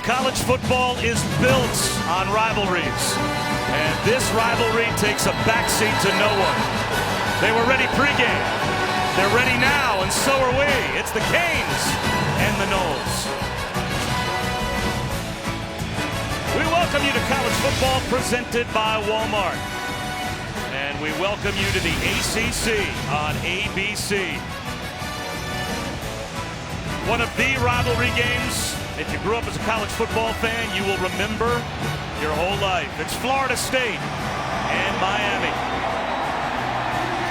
College football is built on rivalries, and this rivalry takes a backseat to no one. They were ready pregame. They're ready now, and so are we. It's the Canes and the Noles. We welcome you to college football presented by Walmart. And we welcome you to the ACC on ABC. One of the rivalry games. If you grew up as a college football fan, you will remember your whole life. It's Florida State and Miami.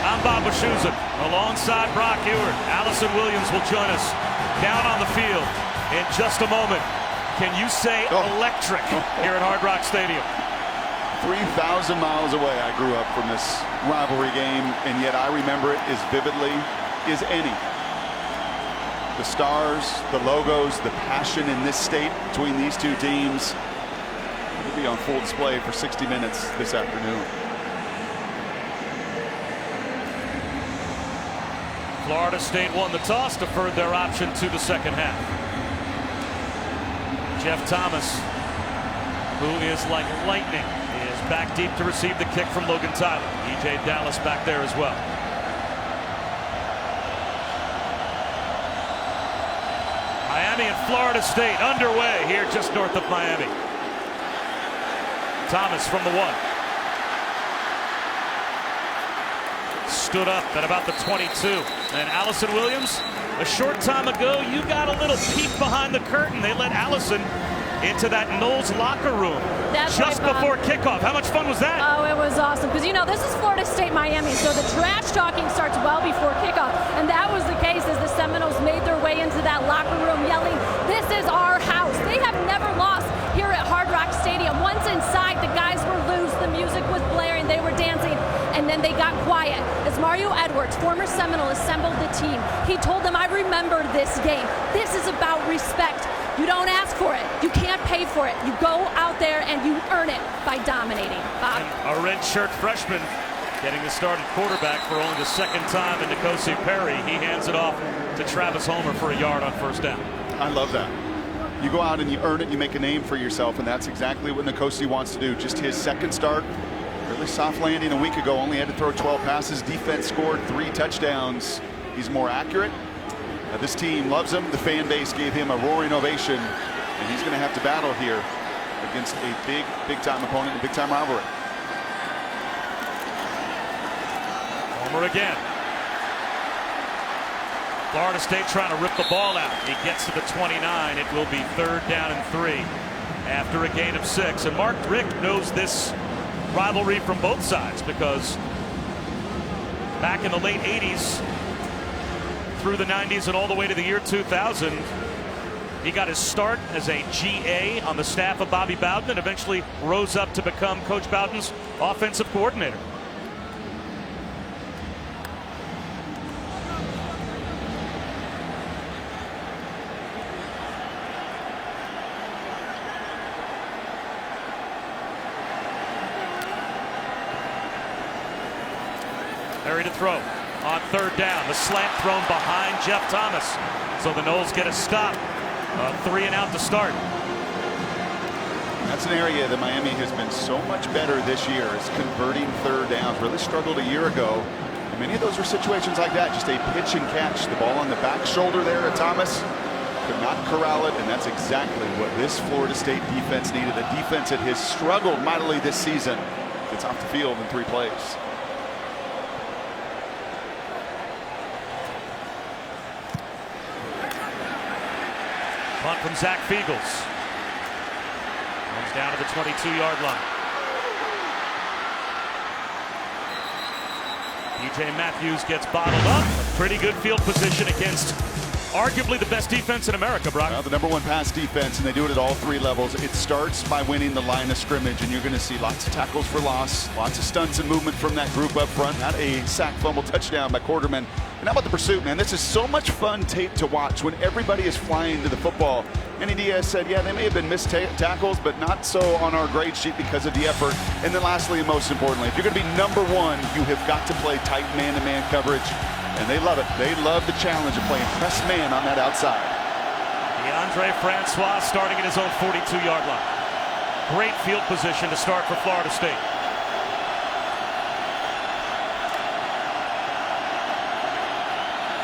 I'm Bob Wischusen, alongside Brock Ewert. Allison Williams will join us down on the field in just a moment. Can you say electric here at Hard Rock Stadium? 3,000 miles away I grew up from this rivalry game, and yet I remember it as vividly as any. The stars, the logos, the passion in this state between these two teams will be on full display for 60 minutes this afternoon. Florida State won the toss, deferred their option to the second half. Jeff Thomas, who is like lightning, is back deep to receive the kick from Logan Tyler. E.J. Dallas back there as well. Miami and Florida State underway here just north of Miami. Thomas from the 1. Stood up at about the 22. And Allison Williams, a short time ago, you got a little peek behind the curtain. They let Allison into that Noles locker room just before kickoff. How much fun was that? Oh, it was awesome. Because, you know, this is Florida State Miami, so the trash talking starts well before kickoff. And that was the case as the Seminoles made their way into that locker room yelling, "This is our house." They have never lost here at Hard Rock Stadium. Once inside, the guys were loose, the music was blaring, they were dancing, and then they got quiet. As Mario Edwards, former Seminole, assembled the team, he told them, "I remember this game. This is about respect. You don't ask for it. You can't pay for it. You go out there and you earn it by dominating." Bob? And a redshirt freshman getting the start at quarterback for only the second time in Nkosi Perry. He hands it off to Travis Homer for a yard on first down. I love that. You go out and you earn it, you make a name for yourself, and that's exactly what Nkosi wants to do. Just his second start, really soft landing a week ago, only had to throw 12 passes. Defense scored 3 touchdowns. He's more accurate. This team loves him. The fan base gave him a roaring ovation, and he's going to have to battle here against a big-time opponent, a big-time rivalry. Homer again. Florida State trying to rip the ball out. He gets to the 29. It will be 3rd down and 3 after a gain of 6. And Mark Richt knows this rivalry from both sides because back in the late 80s, through the 90s and all the way to the year 2000, he got his start as a GA on the staff of Bobby Bowden and eventually rose up to become Coach Bowden's offensive coordinator. Perry to throw. On 3rd down, the slant thrown behind Jeff Thomas. So the Noles get a stop. 3 and out to start. That's an area that Miami has been so much better this year, is converting 3rd downs. Really struggled a year ago. And many of those were situations like that, just a pitch and catch. The ball on the back shoulder there at Thomas. Could not corral it, and that's exactly what this Florida State defense needed. A defense that has struggled mightily this season. Gets off the field in 3 plays. Punt from Zach Fiegels. Comes down to the 22-yard line. DJ Matthews gets bottled up. A pretty good field position against arguably the best defense in America, Brock. Well, the #1 pass defense, and they do it at all 3 levels. It starts by winning the line of scrimmage, and you're going to see lots of tackles for loss, lots of stunts and movement from that group up front. Not a sack, fumble, touchdown by Quarterman. And how about the pursuit, man? This is so much fun tape to watch when everybody is flying to the football. Andy Diaz said, yeah, they may have been missed tackles, but not so on our grade sheet because of the effort. And then lastly, and most importantly, if you're going to be #1, you have got to play tight man-to-man coverage. And they love it. They love the challenge of playing press man on that outside. DeAndre Francois starting at his own 42-yard line. Great field position to start for Florida State.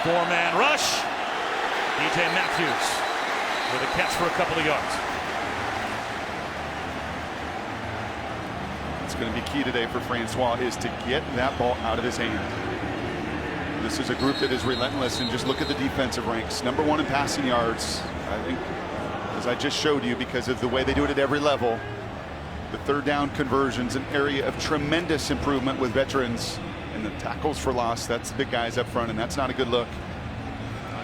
Four-man rush. DJ Matthews with a catch for a couple of yards. It's going to be key today for Francois is to get that ball out of his hand. This is a group that is relentless, and just look at the defensive ranks. #1 in passing yards. I think, as I just showed you, because of the way they do it at every level. The third down conversions, an area of tremendous improvement with veterans. And the tackles for loss, that's the big guys up front, and that's not a good look.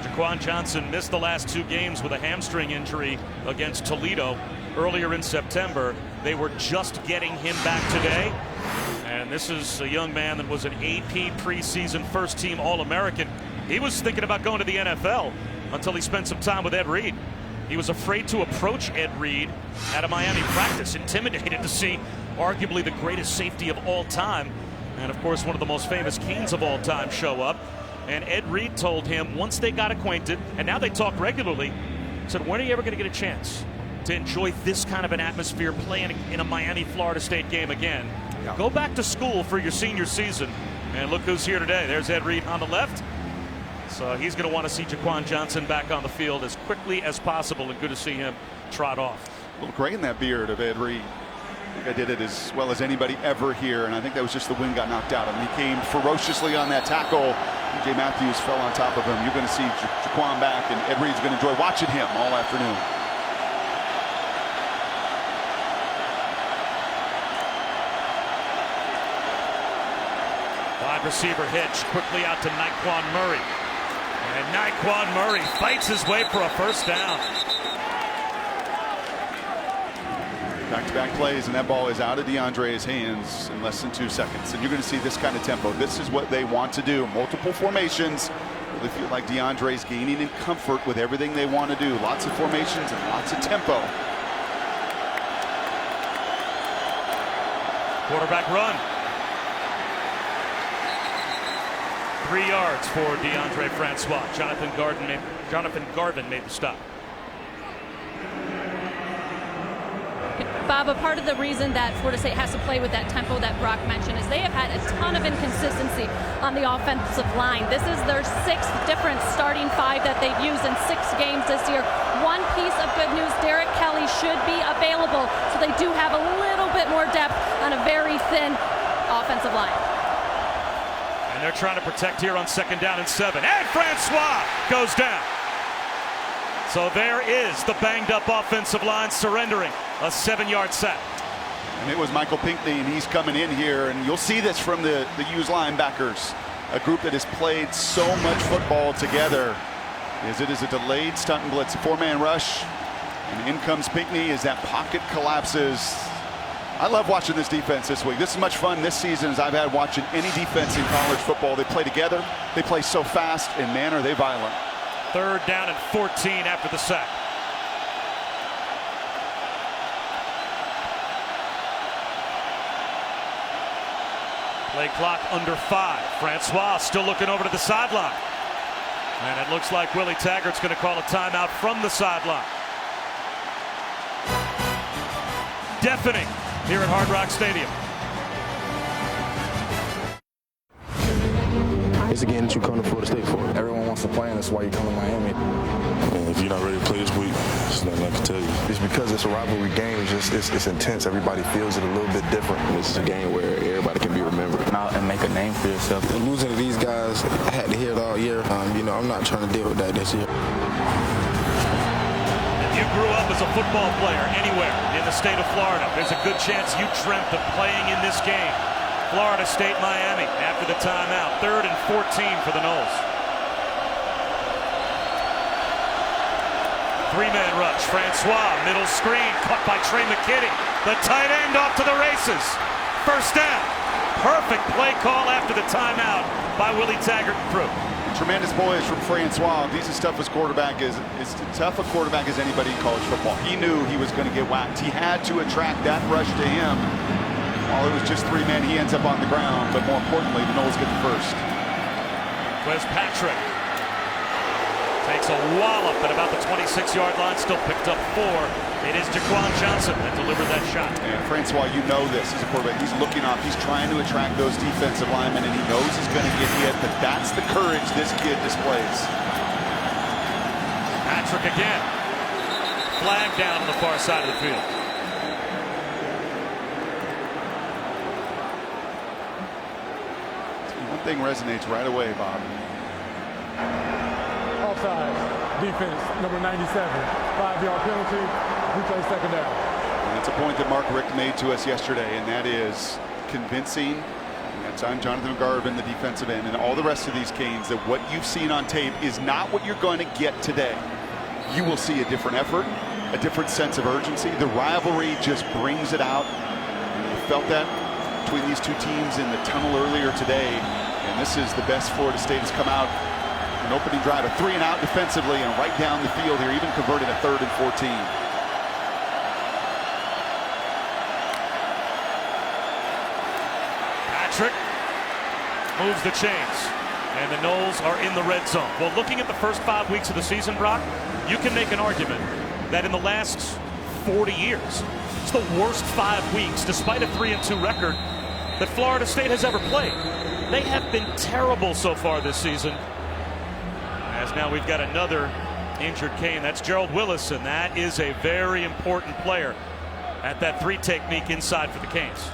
Jaquan Johnson missed the last 2 games with a hamstring injury against Toledo earlier in September. They were just getting him back today. And this is a young man that was an AP preseason first-team All-American. He was thinking about going to the NFL until he spent some time with Ed Reed. He was afraid to approach Ed Reed at a Miami practice, intimidated to see arguably the greatest safety of all time, and of course one of the most famous Canes of all time, show up. And Ed Reed told him once they got acquainted, and now they talk regularly, said, when are you ever going to get a chance to enjoy this kind of an atmosphere playing in a Miami Florida State game again? Yeah. Go back to school for your senior season. And look who's here today. There's Ed Reed on the left. So he's going to want to see Jaquan Johnson back on the field as quickly as possible, and good to see him trot off. A little gray in that beard of Ed Reed. I think I did it as well as anybody ever here, and I think that was just the wind got knocked out of him. He came ferociously on that tackle. DJ Matthews fell on top of him. You're going to see Jaquan back, and Ed Reed's going to enjoy watching him all afternoon. Wide receiver hitch quickly out to Nyquan Murray. And Nyquan Murray fights his way for a first down. Back-to-back plays, and that ball is out of DeAndre's hands in less than 2 seconds. And you're going to see this kind of tempo. This is what they want to do. Multiple formations. Really feel like DeAndre's gaining in comfort with everything they want to do. Lots of formations and lots of tempo. Quarterback run. 3 yards for DeAndre Francois. Jonathan Garvin made the stop. Bob, a part of the reason that Florida State has to play with that tempo that Brock mentioned is they have had a ton of inconsistency on the offensive line. This is their 6th different starting 5 that they've used in 6 games this year. One piece of good news, Derek Kelly should be available, so they do have a little bit more depth on a very thin offensive line. And they're trying to protect here on 2nd down and 7. And Francois goes down. So there is the banged-up offensive line surrendering a 7-yard sack. And it was Michael Pinckney, and he's coming in here, and you'll see this from the U's linebackers, a group that has played so much football together. As it is a delayed stunt and blitz, a 4-man rush, and in comes Pinckney as that pocket collapses. I love watching this defense this week. This is as much fun this season as I've had watching any defense in college football. They play together, they play so fast, and man, are they violent. 3rd down and 14 after the sack. Play clock under 5. Francois still looking over to the sideline. And it looks like Willie Taggart's going to call a timeout from the sideline. Deafening here at Hard Rock Stadium. It's a game that you come to Florida State for. Everyone wants to play, and that's why you come to Miami. I mean, if you're not ready to play this week, there's nothing I can tell you. It's because it's a rivalry game. It's intense. Everybody feels it a little bit different. This is a game where everybody can be remembered. And make a name for yourself. And losing to these guys, I had to hear it all year. I'm not trying to deal with that this year. If you grew up as a football player anywhere in the state of Florida, there's a good chance you dreamt of playing in this game. Florida State, Miami, after the timeout. 3rd and 14 for the Noles. 3-man rush. Francois, middle screen, caught by Trey McKinney. The tight end off to the races. First down. Perfect play call after the timeout by Willie Taggart and crew. Tremendous poise from Francois. He's as tough as quarterback as tough a quarterback as anybody in college football. He knew he was going to get whacked. He had to attract that rush to him. While it was just 3 men, he ends up on the ground. But more importantly, the Noles get the first. Wes Patrick Takes a wallop at about the 26-yard line, still picked up 4. It is Jaquan Johnson that delivered that shot. And Francois, you know this as a quarterback. He's looking off. He's trying to attract those defensive linemen, and he knows he's going to get hit, but that's the courage this kid displays. Patrick again. Flag down on the far side of the field. One thing resonates right away, Bob. Offside, defense, number 97, 5-yard penalty, replay second down. And it's a point that Mark Richt made to us yesterday, and that is convincing. And that's on Jonathan Garvin, the defensive end, and all the rest of these Canes, that what you've seen on tape is not what you're going to get today. You will see a different effort, a different sense of urgency. The rivalry just brings it out. And you felt that between these two teams in the tunnel earlier today. And this is the best Florida State has come out. An opening drive, a 3-and-out defensively, and right down the field here, even converted a 3rd and 14. Patrick moves the chains, and the Noles are in the red zone. Well, looking at the first 5 weeks of the season, Brock, you can make an argument that in the last 40 years, it's the worst 5 weeks, despite a 3-2 record, that Florida State has ever played. They have been terrible so far this season. As now we've got another injured Cane. That's Gerald Willis, and that is a very important player at that 3 technique inside for the Canes.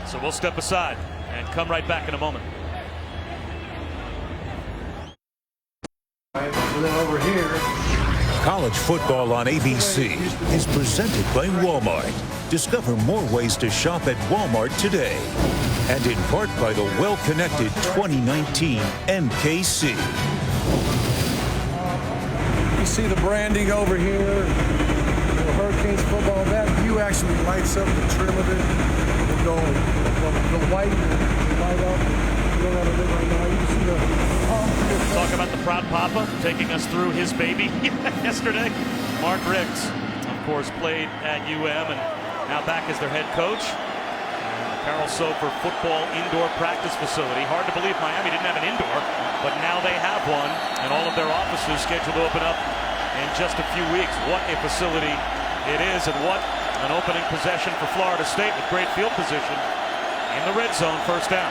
So we'll step aside and come right back in a moment. Over here. College football on ABC is presented by Walmart. Discover more ways to shop at Walmart today. And in part by the well-connected 2019 MKC. You see the branding over here. The Hurricanes football. That view actually lights up the trim of it. We're going the white light up. You don't have to look right now. You can see the Talk about the proud papa taking us through his baby yesterday. Mark Richt, of course, played at UM and now back as their head coach. Carroll Sofer football indoor practice facility. Hard to believe Miami didn't have an indoor, but now they have one, and all of their offices scheduled to open up in just a few weeks. What a facility it is, and what an opening possession for Florida State with great field position in the red zone, first down.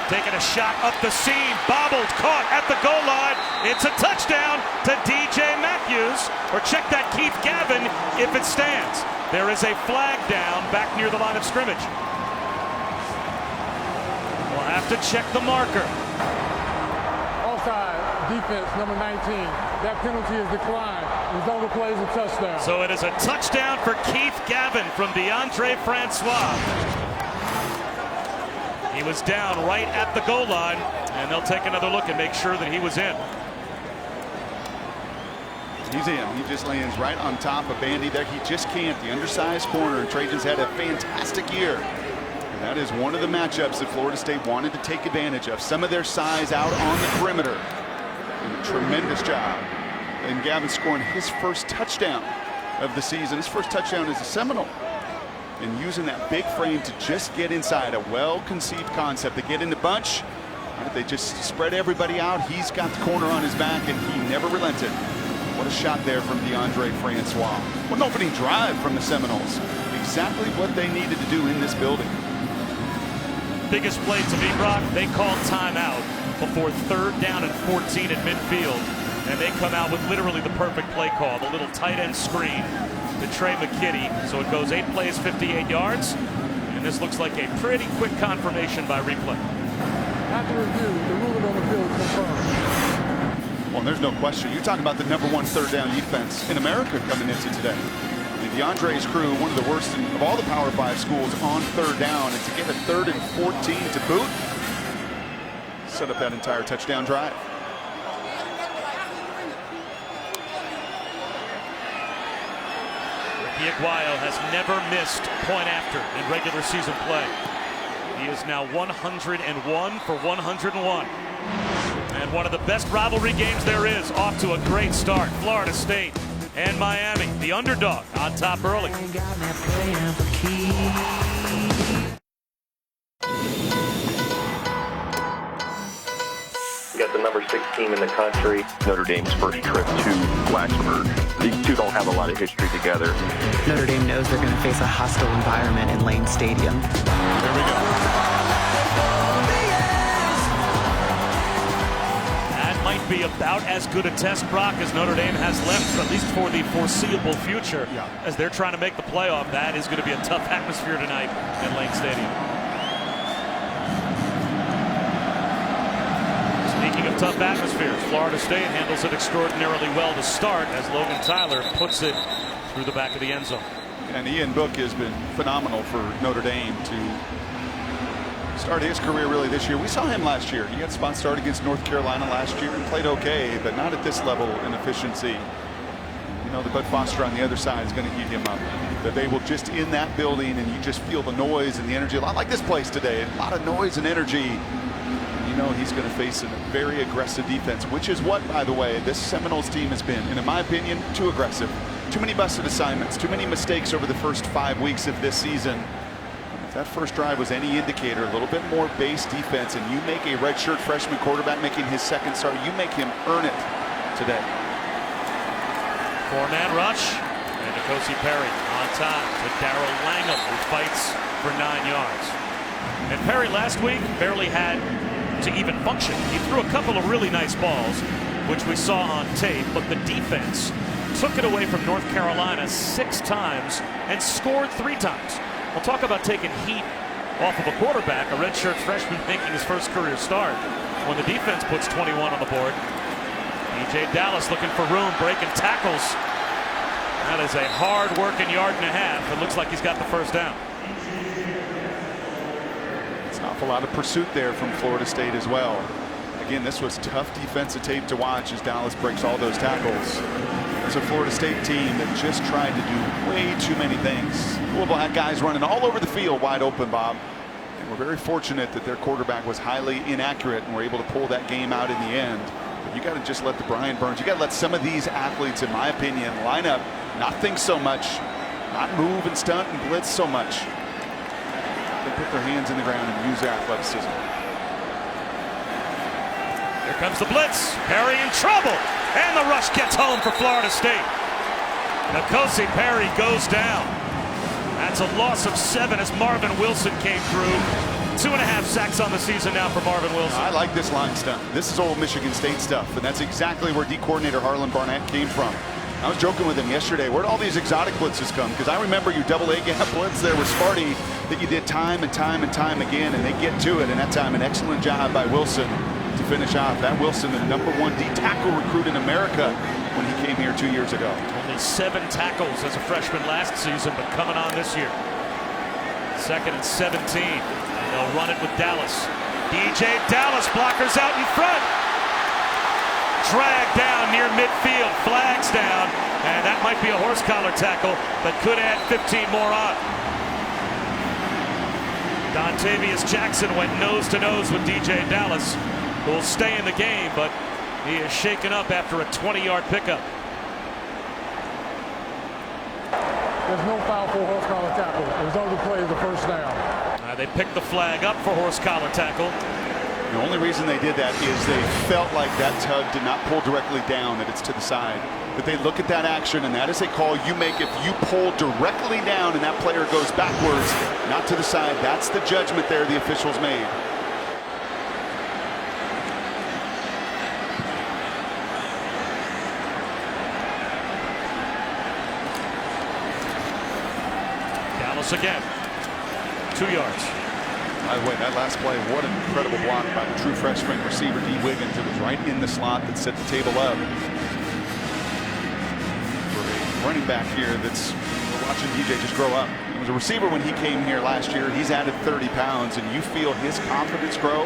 Taking a shot up the seam, bobbled, caught at the goal line. It's a touchdown to DJ Matthews, or check that Keith Gavin if it stands. There is a flag down back near the line of scrimmage. We'll have to check the marker. Offside, defense, number 19. That penalty is declined. Result of the play is a touchdown. So it is a touchdown for Keith Gavin from DeAndre Francois. He was down right at the goal line, and they'll take another look and make sure that he was in. He's in. He just lands right on top of Bandy there. He just can't. The undersized corner, and Trajan's had a fantastic year. And that is one of the matchups that Florida State wanted to take advantage of. Some of their size out on the perimeter. And a tremendous job. And Gavin scoring his first touchdown of the season. His first touchdown as a Seminole. And using that big frame to just get inside, a well-conceived concept. They get in the bunch, they just spread everybody out. He's got the corner on his back, and he never relented. What a shot there from DeAndre Francois. What an opening drive from the Seminoles. Exactly what they needed to do in this building. Biggest play to me, Brock, they called timeout before 3rd down and 14 at midfield, and they come out with literally the perfect play call, the little tight end screen to Trey McKitty. So it goes 8 plays, 58 yards, and this looks like a pretty quick confirmation by replay. After review, the ruling on the field is confirmed. Well, there's no question. You're talking about the #1 3rd down defense in America coming into today. And DeAndre's crew, one of the worst of all the Power 5 schools on 3rd down, and to get a 3rd and 14 to boot, set up that entire touchdown drive. Aguayo has never missed point after in regular season play. He is now 101 for 101. And one of the best rivalry games there is, off to a great start. Florida State and Miami, the underdog, on top early. sixth team in the country. Notre Dame's first trip to Blacksburg. These two don't have a lot of history together. Notre Dame knows they're going to face a hostile environment in Lane Stadium. There we go. Might be about as good a test, Brock, as Notre Dame has left, at least for the foreseeable future. Yeah. As they're trying to make the playoff, that is going to be a tough atmosphere tonight at Lane Stadium. Speaking of tough atmospheres, Florida State handles it extraordinarily well to start as Logan Tyler puts it through the back of the end zone. And Ian Book has been phenomenal for Notre Dame to start his career really this year. We saw him last year. He had a spot start against North Carolina last year and played okay, but not at this level in efficiency. You know, the Bud Foster on the other side is going to heat him up. That they will just in that building and you just feel the noise and the energy. A lot like this place today. A lot of noise and energy. You know, he's going to face a very aggressive defense, which is what, by the way, this Seminoles team has been. And in my opinion, too aggressive. Too many busted assignments. Too many mistakes over the first 5 weeks of this season. If that first drive was any indicator, a little bit more base defense, and you make a redshirt freshman quarterback making his second start, you make him earn it today. Four-man rush, and N'Kosi Perry on time to Darrell Langham, who fights for 9 yards. And Perry last week barely had to even function. He threw a couple of really nice balls, which we saw on tape, but the defense took it away from North Carolina 6 times and scored 3 times. We'll talk about taking heat off of a quarterback, a redshirt freshman making his first career start, when the defense puts 21 on the board. DJ Dallas looking for room, breaking tackles. That is a hard-working yard and a half. It looks like he's got the first down. It's an awful lot of pursuit there from Florida State as well. Again, this was tough defensive tape to watch as Dallas breaks all those tackles. It's a Florida State team that just tried to do way too many things. Louisville had guys running all over the field wide open, Bob. And we're very fortunate that their quarterback was highly inaccurate and were able to pull that game out in the end. But you got to just let the Brian Burns, you got to let some of these athletes, in my opinion, line up, not think so much, not move and stunt and blitz so much. They put their hands in the ground and use their athleticism. Here comes the blitz. Perry in trouble. And the rush gets home for Florida State. N'Kosi Perry goes down. That's a loss of 7 as Marvin Wilson came through. 2.5 sacks on the season now for Marvin Wilson. I like this line stunt. This is old Michigan State stuff, and that's exactly where D coordinator Harlan Barnett came from. I was joking with him yesterday. Where'd all these exotic blitzes come? Because I remember your double A gap blitz there with Sparty that you did time and time and time again, and they get to it. And that time, an excellent job by Wilson to finish off. That Wilson, the #1 D tackle recruit in America when he came here 2 years ago. Only 7 tackles as a freshman last season, but coming on this year. 2nd and 17. They'll run it with Dallas. DJ Dallas, blockers out in front. Dragged down near midfield, flags down, and that might be a horse collar tackle that could add 15 more on. Dontavius Jackson went nose to nose with DJ Dallas, who will stay in the game, but he is shaken up after a 20-yard pickup. There's no foul for a horse collar tackle. The result of the play is the first down. They picked the flag up for horse collar tackle. The only reason they did that is they felt like that tug did not pull directly down, that it's to the side. But they look at that action, and that is a call you make if you pull directly down and that player goes backwards, not to the side. That's the judgment there the officials made. Dallas again. 2 yards. By the way, that last play, what an incredible block by the true freshman receiver, D. Wiggins. It was right in the slot that set the table up. For a running back here that's watching DJ just grow up. He was a receiver when he came here last year. He's added 30 pounds, and you feel his confidence grow.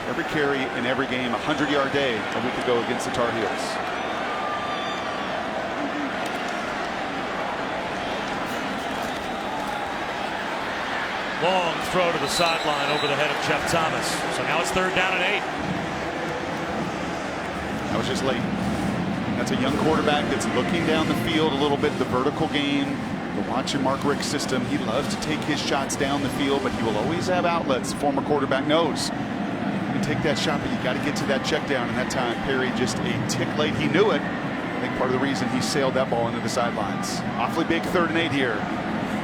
Every carry in every game, 100-yard day a week ago against the Tar Heels. Long throw to the sideline over the head of Jeff Thomas. So now it's 3rd down and 8. That was just late. That's a young quarterback that's looking down the field a little bit, the vertical game. The watching Mark Richt's system. He loves to take his shots down the field, but he will always have outlets, the former quarterback knows. can take that shot, but you got to get to that check down. And that time, Perry just a tick late. He knew it. I think part of the reason he sailed that ball into the sidelines. Awfully big 3rd and 8 here.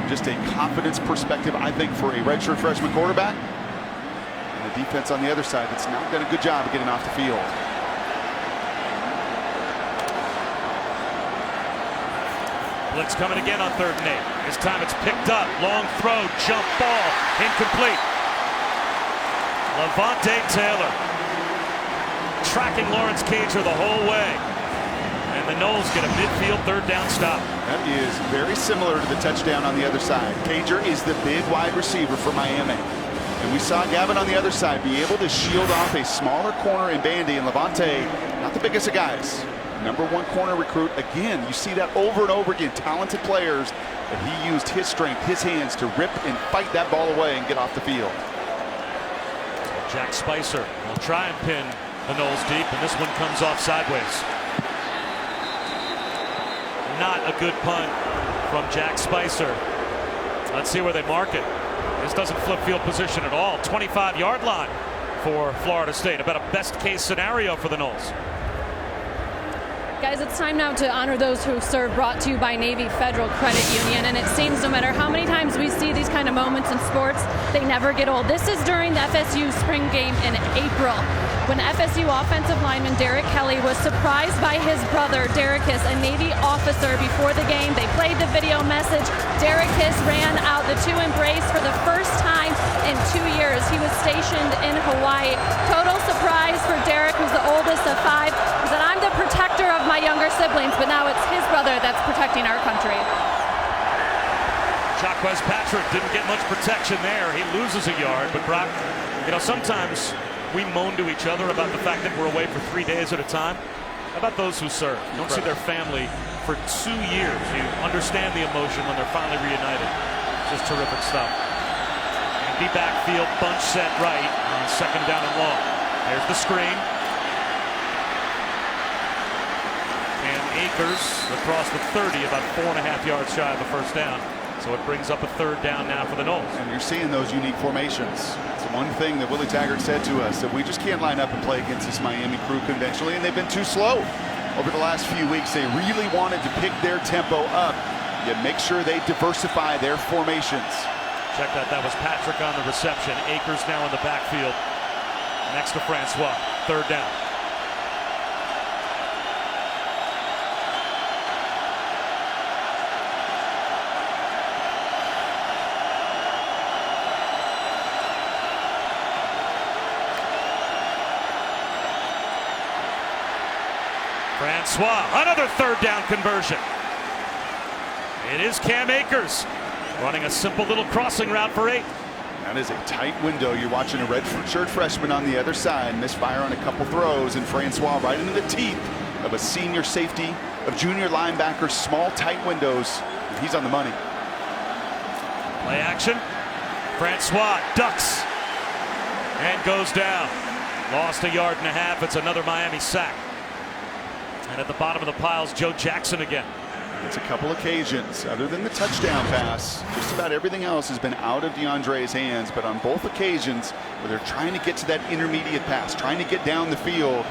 Just a confidence perspective, I think, for a redshirt freshman quarterback. And the defense on the other side that's not done a good job of getting off the field. Blitz coming again on 3rd and 8. This time it's picked up. Long throw, jump ball, incomplete. Levante Taylor tracking Lawrence Cager the whole way. And the Noles get a midfield 3rd down stop. That is very similar to the touchdown on the other side. Cager is the big wide receiver for Miami. And we saw Gavin on the other side be able to shield off a smaller corner in Bandy, and Levante, not the biggest of guys. #1 corner recruit. Again, you see that over and over again. Talented players, but he used his strength, his hands to rip and fight that ball away and get off the field. Jack Spicer will try and pin the Noles deep, and this one comes off sideways. Not a good punt from Jack Spicer. Let's see where they mark it. This doesn't flip field position at all. 25-yard line for Florida State. About a best case scenario for the Noles. Guys, it's time now to honor those who serve, brought to you by Navy Federal Credit Union. And it seems no matter how many times we see these kind of moments in sports, they never get old. This is during the FSU spring game in April, when FSU offensive lineman Derek Kelly was surprised by his brother, Derrickis, a Navy officer, before the game. They played the video message. Derrickis ran out. The two embraced for the first time in 2 years. He was stationed in Hawaii. Total surprise for Derek, who's the oldest of 5. He said, "I'm the protector of my younger siblings, but now it's his brother that's protecting our country." Jacquez Patrick didn't get much protection there. He loses a yard, but Brock, sometimes we moan to each other about the fact that we're away for 3 days at a time. How about those who serve? You don't see their family for 2 years. You understand the emotion when they're finally reunited. Just terrific stuff. Empty backfield, bunch set right on 2nd down and long. There's the screen. And Akers across the 30, about 4.5 yards shy of the 1st down. So it brings up a 3rd down now for the Noles. And you're seeing those unique formations. It's one thing that Willie Taggart said to us, that we just can't line up and play against this Miami crew conventionally, and they've been too slow over the last few weeks. They really wanted to pick their tempo up, yet make sure they diversify their formations. Check that was Patrick on the reception. Akers now in the backfield next to Francois. 3rd down. Francois, another 3rd down conversion. It is Cam Akers running a simple little crossing route for 8. That is a tight window. You're watching a redshirt freshman on the other side misfire on a couple throws, and Francois right into the teeth of a senior safety, of junior linebackers, small tight windows. He's on the money. Play action. Francois ducks and goes down. Lost 1.5 yards. It's another Miami sack. And at the bottom of the pile is Joe Jackson again. It's a couple occasions. Other than the touchdown pass, just about everything else has been out of DeAndre's hands. But on both occasions where they're trying to get to that intermediate pass, trying to get down the field,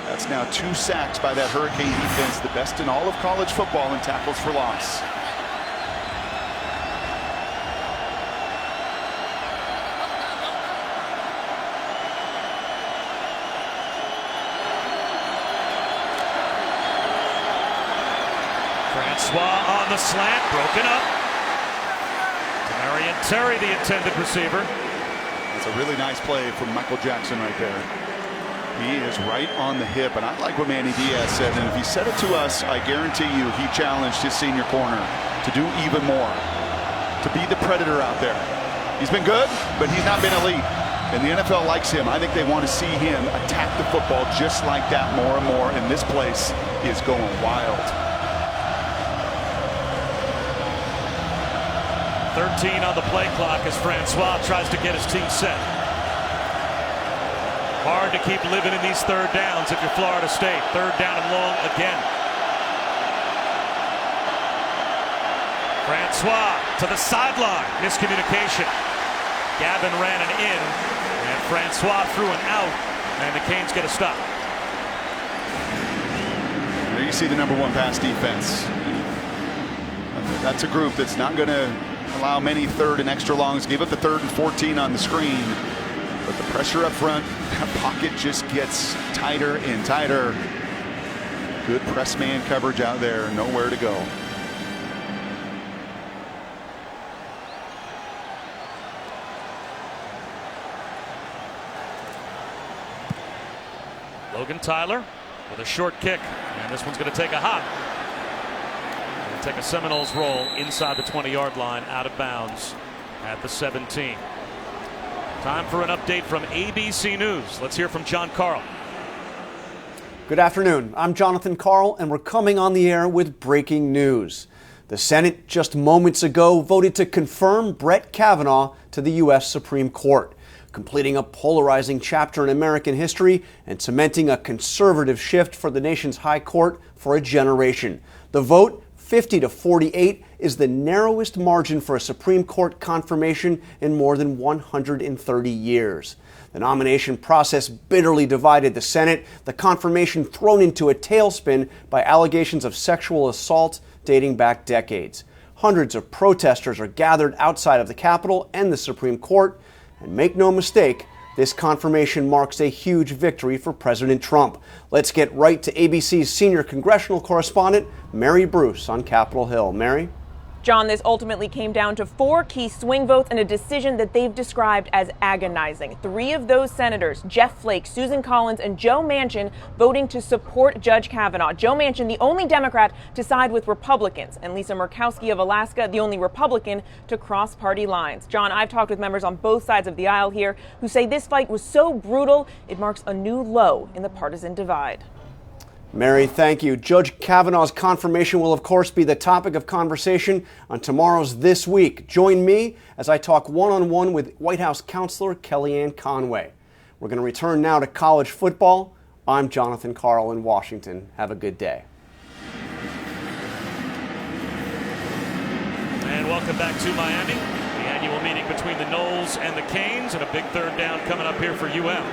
that's now 2 sacks by that Hurricane defense, the best in all of college football in tackles for loss. Francois on the slant, broken up. Marion Terry, the intended receiver. That's a really nice play from Michael Jackson right there. He is right on the hip, and I like what Manny Diaz said, and if he said it to us, I guarantee you he challenged his senior corner to do even more, to be the predator out there. He's been good, but he's not been elite, and the NFL likes him. I think they want to see him attack the football just like that more and more, and this place is going wild. 13 on the play clock as Francois tries to get his team set. Hard to keep living in these 3rd downs if you're Florida State. 3rd down and long again. Francois to the sideline. Miscommunication. Gavin ran it in, and Francois threw an out, and the Canes get a stop. There you see the #1 pass defense. That's a group that's not going to allow many third and extra longs. Gave up the 3rd and 14 on the screen. But the pressure up front, that pocket just gets tighter and tighter. Good press man coverage out there. Nowhere to go. Logan Tyler with a short kick, and this one's going to take a hop. It'll take a Seminoles roll inside the 20-yard line, out of bounds at the 17. Time for an update from ABC News. Let's hear from John Carl. Good afternoon. I'm Jonathan Carl, and we're coming on the air with breaking news. The Senate just moments ago voted to confirm Brett Kavanaugh to the U.S. Supreme Court, completing a polarizing chapter in American history and cementing a conservative shift for the nation's high court for a generation. The vote, 50-48, is the narrowest margin for a Supreme Court confirmation in more than 130 years. The nomination process bitterly divided the Senate, the confirmation thrown into a tailspin by allegations of sexual assault dating back decades. Hundreds of protesters are gathered outside of the Capitol and the Supreme Court. And make no mistake, this confirmation marks a huge victory for President Trump. Let's get right to ABC's senior congressional correspondent, Mary Bruce on Capitol Hill. Mary? John, this ultimately came down to 4 key swing votes and a decision that they've described as agonizing. 3 of those senators, Jeff Flake, Susan Collins, and Joe Manchin, voting to support Judge Kavanaugh. Joe Manchin, the only Democrat to side with Republicans, and Lisa Murkowski of Alaska, the only Republican to cross party lines. John, I've talked with members on both sides of the aisle here who say this fight was so brutal, it marks a new low in the partisan divide. Mary, thank you. Judge Kavanaugh's confirmation will, of course, be the topic of conversation on tomorrow's This Week. Join me as I talk one-on-one with White House counselor Kellyanne Conway. We're going to return now to college football. I'm Jonathan Carl in Washington. Have a good day. And welcome back to Miami. The annual meeting between the Noles and the Canes, and a big 3rd down coming up here for UM.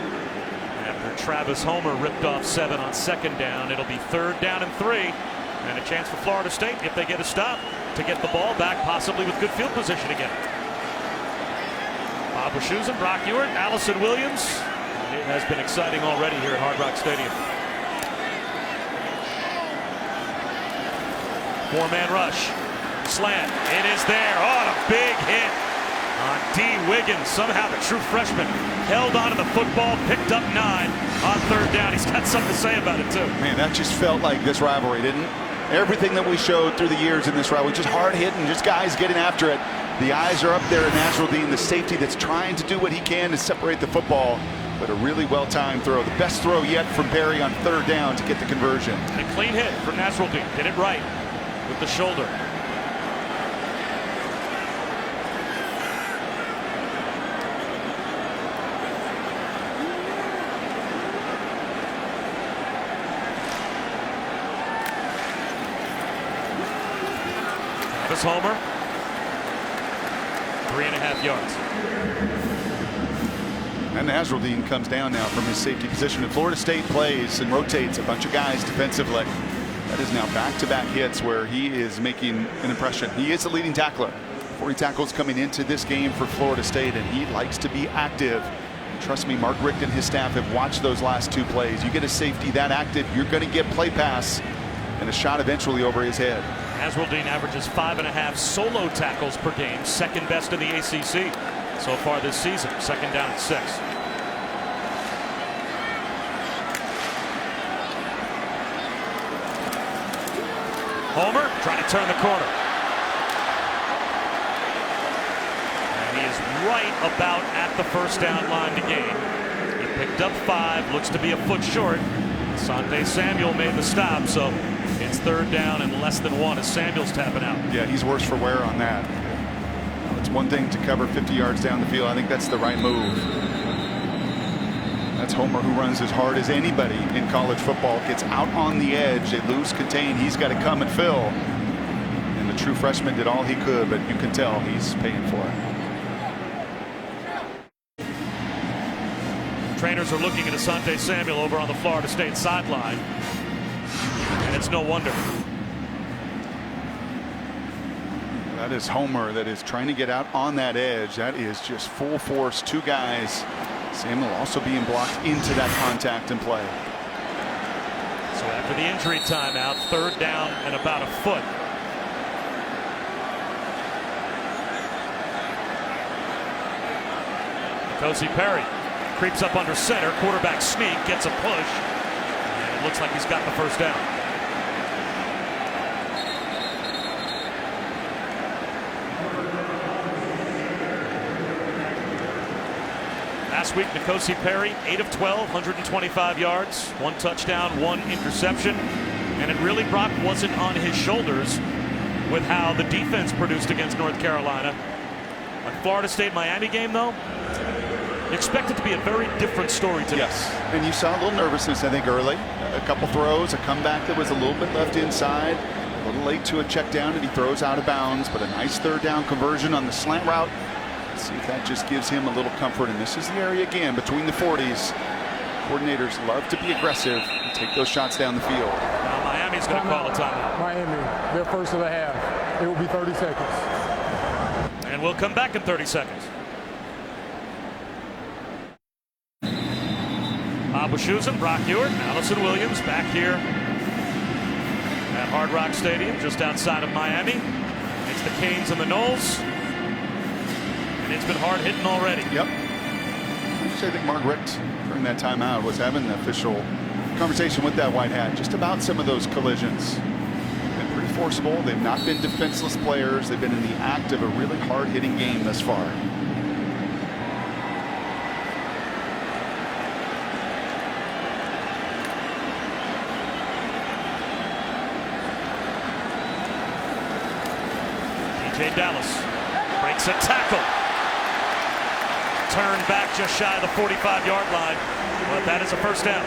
After Travis Homer ripped off 7 on 2nd down, it'll be 3rd down and 3, and a chance for Florida State, if they get a stop, to get the ball back, possibly with good field position again. Bob Wischusen, Brock Ewart, Allison Williams. It has been exciting already here at Hard Rock Stadium. 4-man rush. Slant. It is there. Oh, and a big hit on D. Wiggins. Somehow the true freshman held onto the football, picked up 9 on 3rd down. He's got something to say about it, too. Man, that just felt like this rivalry, didn't it? Everything that we showed through the years in this rivalry, just hard hitting, just guys getting after it. The eyes are up there at Nasruddin, the safety that's trying to do what he can to separate the football. But a really well-timed throw. The best throw yet from Barry on 3rd down to get the conversion. A clean hit from Nasruddin. Did it right with the shoulder. Homer, 3.5 yards. And Nasruddin comes down now from his safety position. And Florida State plays and rotates a bunch of guys defensively. That is now back-to-back hits where he is making an impression. He is the leading tackler. 40 tackles coming into this game for Florida State, and he likes to be active. Trust me, Mark Richt and his staff have watched those last 2 plays. You get a safety that active, you're going to get play pass and a shot eventually over his head. Nasruddin averages 5.5 solo tackles per game, 2nd best in the ACC so far this season. 2nd down and 6. Homer trying to turn the corner. And he is right about at the 1st down line to gain. He picked up 5, looks to be a foot short. Sante Samuel made the stop, so it's 3rd down and less than 1 as Samuel's tapping out. Yeah, he's worse for wear on that. It's one thing to cover 50 yards down the field. I think that's the right move. That's Homer, who runs as hard as anybody in college football. Gets out on the edge. They lose contain. He's got to come and fill. And the true freshman did all he could, but you can tell he's paying for it. Trainers are looking at Asante Samuel over on the Florida State sideline, and it's no wonder. That is Homer that is trying to get out on that edge. That is just full force, two guys. Samuel also being blocked into that contact and play. So after the injury timeout, 3rd down and about a foot. N'Kosi Perry creeps up under center. Quarterback sneak, gets a push, and it looks like he's got the 1st down. Last week, N'Kosi Perry, 8 of 12, 125 yards, 1 touchdown, 1 interception. And it really, Brock, wasn't on his shoulders with how the defense produced against North Carolina. A Florida State-Miami game, though, expect it to be a very different story today. Yes, and you saw a little nervousness, I think, early. A couple throws, a comeback that was a little bit left inside, a little late to a check down, and he throws out of bounds, but a nice 3rd down conversion on the slant route. Let's see if that just gives him a little comfort. And this is the area, again, between the 40s. Coordinators love to be aggressive and take those shots down the field. Now Miami's going to call a timeout. Miami, their first of the half. It will be 30 seconds. And we'll come back in 30 seconds. Bob Wischusen, Brock Ewart, and Allison Williams back here at Hard Rock Stadium just outside of Miami. It's the Canes and the Noles. And it's been hard hitting already. Yep. I think Mark Richt during that timeout was having an official conversation with that white hat just about some of those collisions. Been pretty forcible. They've not been defenseless players. They've been in the act of a really hard hitting game thus far. DJ Dallas breaks a tackle. Turned back just shy of the 45-yard line, but that is a 1st down.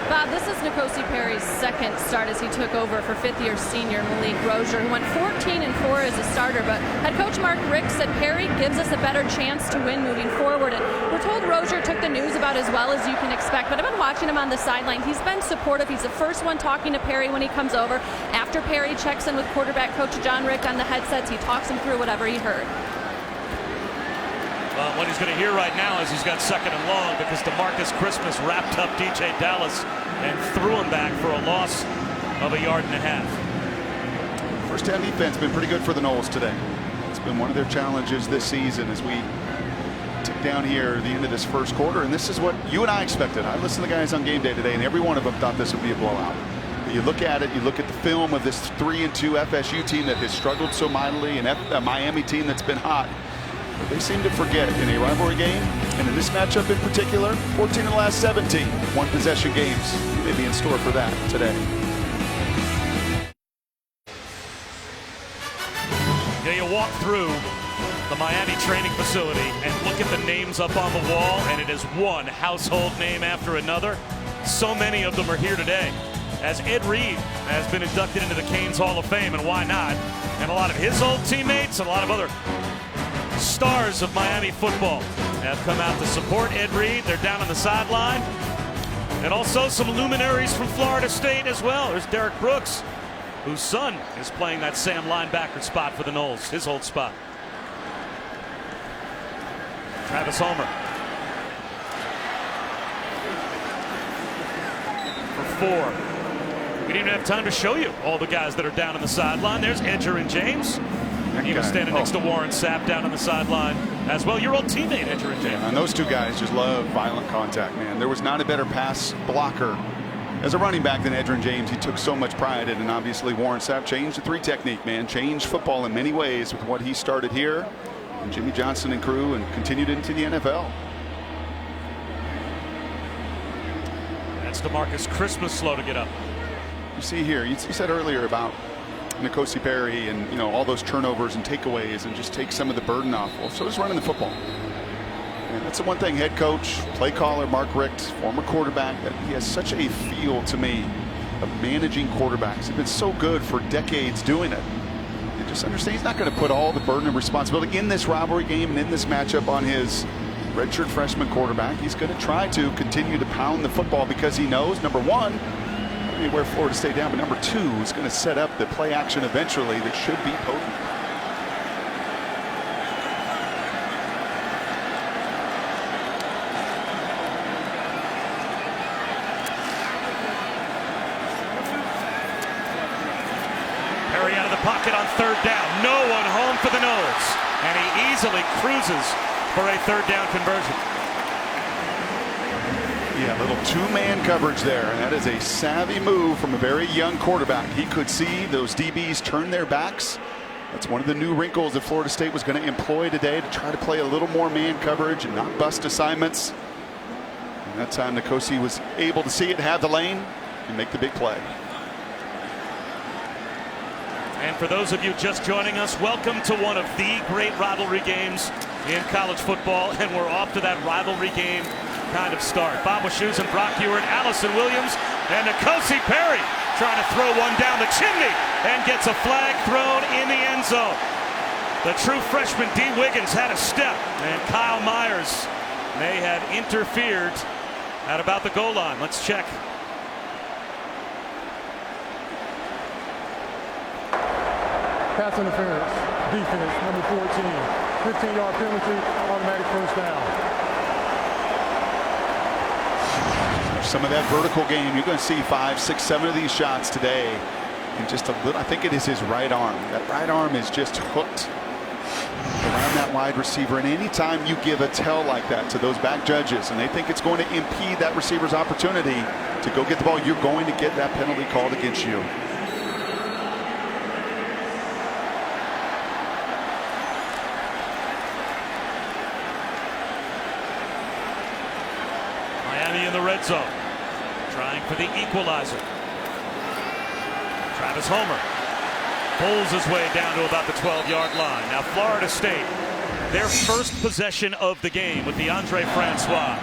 Bob, this is N'Kosi Perry's 2nd start as he took over for 5th-year senior Malik Rozier, who went 14-4 as a starter. But head coach Mark Richt said Perry gives us a better chance to win moving forward. And we're told Rozier took the news about as well as you can expect. But I've been watching him on the sideline. He's been supportive. He's the first one talking to Perry when he comes over. After Perry checks in with quarterback coach John Richt on the headsets, he talks him through whatever he heard. What he's going to hear right now is he's got 2nd and long because DeMarcus Christmas wrapped up DJ Dallas and threw him back for a loss of 1.5 yards. 1st down defense been pretty good for the Noles today. It's been one of their challenges this season as we tick down here at the end of this 1st quarter. And this is what you and I expected. I listened to the guys on game day today, and every one of them thought this would be a blowout. But you look at it, you look at the film of this 3-2 FSU team that has struggled so mightily, and a Miami team that's been hot. They seem to forget in a rivalry game, and in this matchup in particular, 14 of the last 17 one-possession games. May be in store for that today. Yeah, you walk through the Miami training facility and look at the names up on the wall, and it is one household name after another. So many of them are here today, as Ed Reed has been inducted into the Canes Hall of Fame, and why not? And a lot of his old teammates, a lot of other stars of Miami football have come out to support Ed Reed. They're down on the sideline. And also some luminaries from Florida State as well. There's Derek Brooks, whose son is playing that Sam linebacker spot for the Noles, his old spot. Travis Homer for 4. We didn't even have time to show you all the guys that are down on the sideline. There's Edgerrin James. He was standing next to Warren Sapp down on the sideline as well. Your old teammate, Edgerrin James. Yeah, and those two guys just love violent contact, man. There was not a better pass blocker as a running back than Edgerrin James. He took so much pride in it, and obviously Warren Sapp changed the 3 technique, man. Changed football in many ways with what he started here, and Jimmy Johnson and crew, and continued into the NFL. That's DeMarcus Christmas slow to get up. You see here, you said earlier about N'Kosi Perry and, you know, all those turnovers and takeaways and just take some of the burden off. Well, so is running the football. And that's the one thing, head coach, play caller, Mark Richt, former quarterback, that he has such a feel to me of managing quarterbacks. He's been so good for decades doing it. And just understand he's not going to put all the burden and responsibility in this rivalry game and in this matchup on his redshirt freshman quarterback. He's going to try to continue to pound the football because he knows, number one, he wear Florida State down, but number two, is going to set up the play action eventually that should be potent. Perry out of the pocket on third down. No one home for the Noles. And he easily cruises for a third down conversion. Yeah, a little two-man coverage there, and that is a savvy move from a very young quarterback. He could see those DBs turn their backs. That's one of the new wrinkles that Florida State was going to employ today, to try to play a little more man coverage and not bust assignments. And that time Nkosi was able to see it, have the lane, and make the big play. And for those of you just joining us, welcome to one of the great rivalry games in college football, and we're off to that rivalry game kind of start. Bob Wischusen and Brock Ewert, Allison Williams, and Nkosi Perry trying to throw one down the chimney and gets a flag thrown in the end zone. The true freshman D. Wiggins had a step, and Kyle Myers may have interfered at about the goal line. Let's check. Pass interference, defense, number 14. 15-yard penalty, automatic first down. Some of that vertical game, you're going to see 5, 6, 7 of these shots today. And just a little, I think it is his right arm. That right arm is just hooked around that wide receiver. And anytime you give a tell like that to those back judges and they think it's going to impede that receiver's opportunity to go get the ball, you're going to get that penalty called against you. In the red zone, trying for the equalizer. Travis Homer pulls his way down to about the 12-yard line. Now Florida State, their first possession of the game with DeAndre Francois,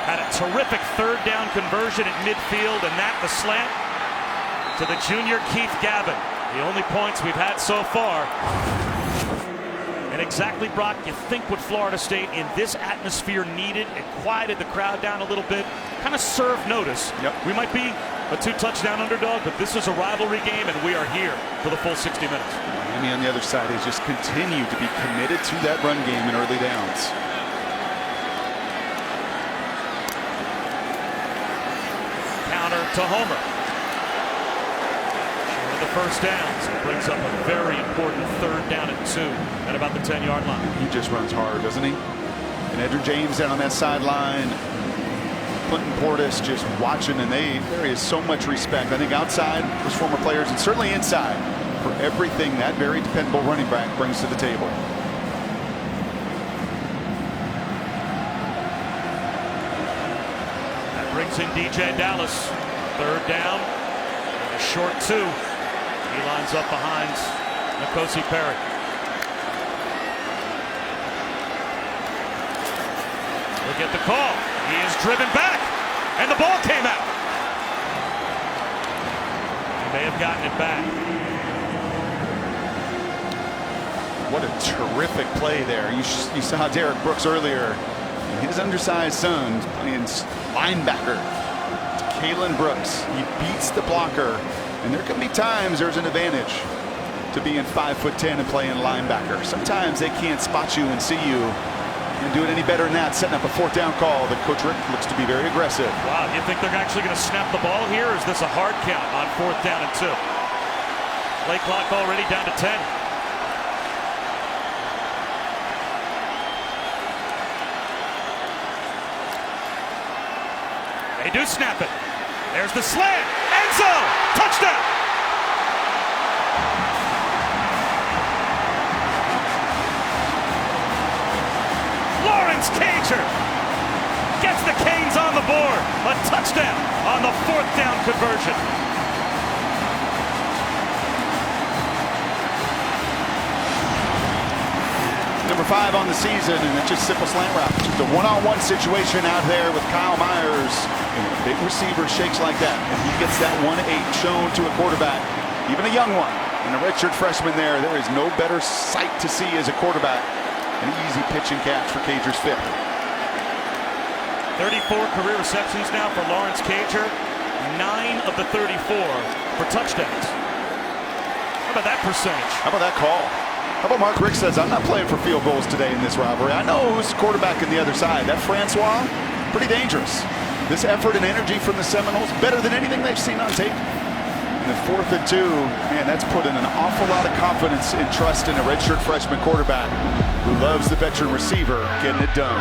had a terrific third down conversion at midfield, and that the slant to the junior Keith Gavin. The only points we've had so far. And exactly, Brock, you think what Florida State in this atmosphere needed. It quieted the crowd down a little bit, kind of served notice. Yep. We might be a 2-touchdown underdog, but this is a rivalry game, and we are here for the full 60 minutes. Miami on the other side has just continued to be committed to that run game in early downs. Counter to Homer. The first downs. It brings up a very important third down and 2 at about the 10-yard line. He just runs hard, doesn't he? And Edgerrin James down on that sideline. Clinton Portis just watching, and there is so much respect, I think, outside those former players and certainly inside for everything that very dependable running back brings to the table. That brings in DJ Dallas. Third down, and a short 2. He lines up behind Nkosi Perry. Look at the call. He is driven back, and the ball came out. He may have gotten it back. What a terrific play there. You saw Derek Brooks earlier. His undersized son playing linebacker to Kalen Brooks. He beats the blocker. And there can be times there's an advantage to being 5'10" and playing linebacker. Sometimes they can't spot you and see you and do it any better than that, setting up a fourth down call that Coach Rick looks to be very aggressive. Wow, you think they're actually going to snap the ball here, or is this a hard count on fourth down and 2? Play clock already down to 10. They do snap it. There's the slant. End zone. Touchdown. Lawrence Cager gets the Canes on the board. A touchdown on the fourth down conversion. Number 5 on the season, and it's just simple slant route. Just a one-on-one situation out there with Kyle Myers. And a big receiver shakes like that, and he gets that 1-8 shown to a quarterback, even a young one. And a redshirt freshman there is no better sight to see as a quarterback. An easy pitch and catch for Cager's 5th. 34 career receptions now for Lawrence Cager. 9 of the 34 for touchdowns. How about that percentage? How about that call? How about Mark Richt says, I'm not playing for field goals today in this rivalry. I know who's quarterback on the other side. That Francois, pretty dangerous. This effort and energy from the Seminoles, better than anything they've seen on tape. And the 4th and 2, man, that's put in an awful lot of confidence and trust in a redshirt freshman quarterback who loves the veteran receiver getting it done.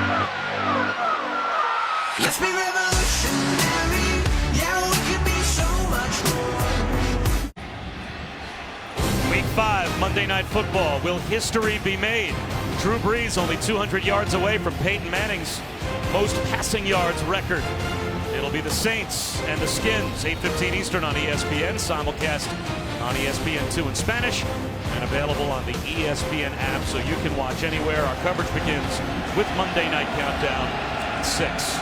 Let's be revolutionary. Yeah, we can be so much more. Week 5, Monday Night Football. Will history be made? Drew Brees only 200 yards away from Peyton Manning's most passing yards record. It'll be the Saints and the Skins, 8:15 Eastern on ESPN, simulcast on ESPN2 in Spanish, and available on the ESPN app so you can watch anywhere. Our coverage begins with Monday Night Countdown at 6.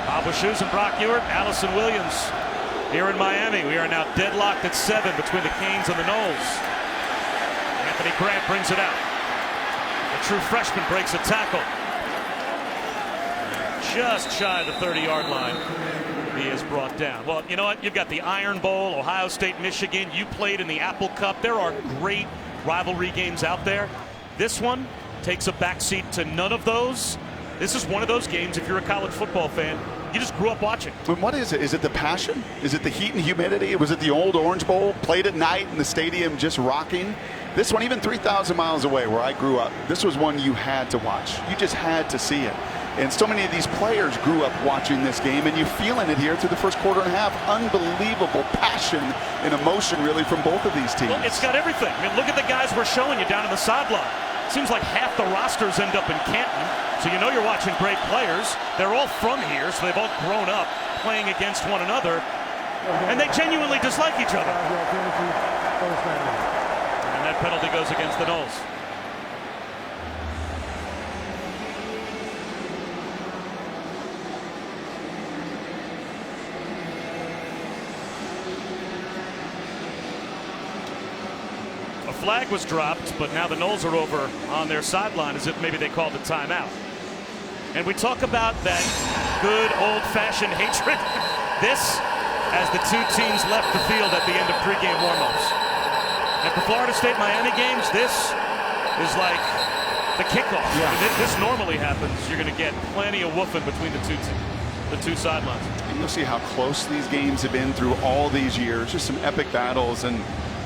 Bob Wishoes and Brock Ewart, Allison Williams here in Miami. We are now deadlocked at 7 between the Canes and the Noles. Anthony Grant brings it out. The true freshman breaks a tackle. Just shy of the 30-yard line. He is brought down. Well, you know what? You've got the Iron Bowl, Ohio State, Michigan. You played in the Apple Cup. There are great rivalry games out there. This one takes a backseat to none of those. This is one of those games, if you're a college football fan, you just grew up watching. But what is it? Is it the passion? Is it the heat and humidity? Was it the old Orange Bowl? Played at night in the stadium just rocking? This one, even 3,000 miles away where I grew up, this was one you had to watch. You just had to see it. And so many of these players grew up watching this game, and you're feeling it here through the first quarter and a half. Unbelievable passion and emotion, really, from both of these teams. Well, it's got everything. I mean, look at the guys we're showing you down in the sideline. Seems like half the rosters end up in Canton, so you know you're watching great players. They're all from here, so they've all grown up playing against one another, and they genuinely dislike each other. And that penalty goes against the Noles. A flag was dropped, but now the Noles are over on their sideline as if maybe they called a timeout. And we talk about that good old-fashioned hatred. This, as the two teams left the field at the end of pregame warmups. And for Florida State-Miami games, this is like the kickoff. Yeah. I mean, this normally happens. You're going to get plenty of woofing between the two sidelines. And you'll see how close these games have been through all these years. Just some epic battles. And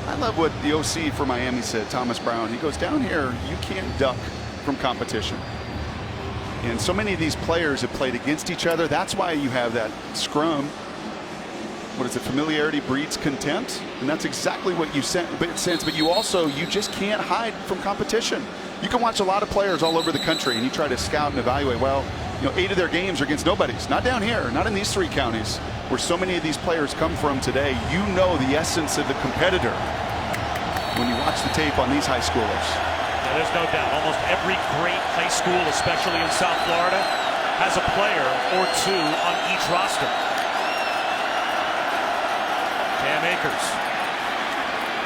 I love what the OC for Miami said, Thomas Brown. He goes, down here, you can't duck from competition. And so many of these players have played against each other. That's why you have that scrum. What is it? Familiarity breeds contempt. And that's exactly what you sense. But you just can't hide from competition. You can watch a lot of players all over the country and you try to scout and evaluate. Well, 8 of their games are against nobodies. Not down here, not in these 3 counties where so many of these players come from today. You know the essence of the competitor when you watch the tape on these high schoolers. Now, there's no doubt almost every great high school, especially in South Florida, has a player or 2 on each roster. Cam Akers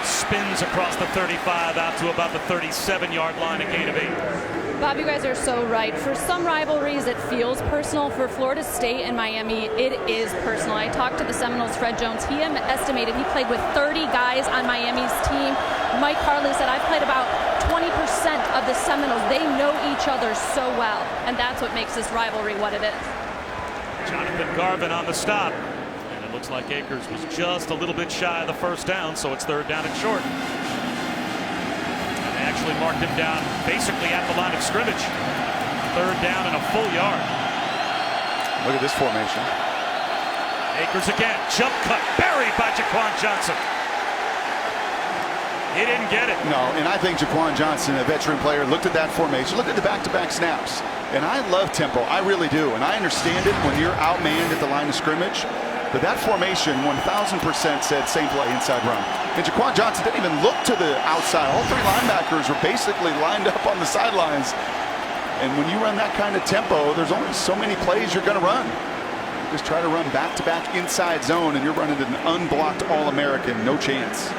spins across the 35 out to about the 37-yard line, a gain of 8. Bob, you guys are so right. For some rivalries, it feels personal. For Florida State and Miami, it is personal. I talked to the Seminoles' Fred Jones. He estimated he played with 30 guys on Miami's team. Mike Harley said, I've played about 20% of the Seminoles. They know each other so well, and that's what makes this rivalry what it is. Jonathan Garvin on the stop. And it looks like Akers was just a little bit shy of the first down, so it's 3rd down and short. Actually marked him down basically at the line of scrimmage. 3rd down and a full yard. Look at this formation. Akers again, jump cut, buried by Jaquan Johnson. He didn't get it. No, and I think Jaquan Johnson, a veteran player, looked at that formation, looked at the back-to-back snaps. And I love tempo, I really do. And I understand it when you're outmanned at the line of scrimmage. But that formation, 1,000% said same play, inside run. And Jaquan Johnson didn't even look to the outside. All 3 linebackers were basically lined up on the sidelines. And when you run that kind of tempo, there's only so many plays you're going to run. You just try to run back-to-back inside zone, and you're running an unblocked All-American. No chance.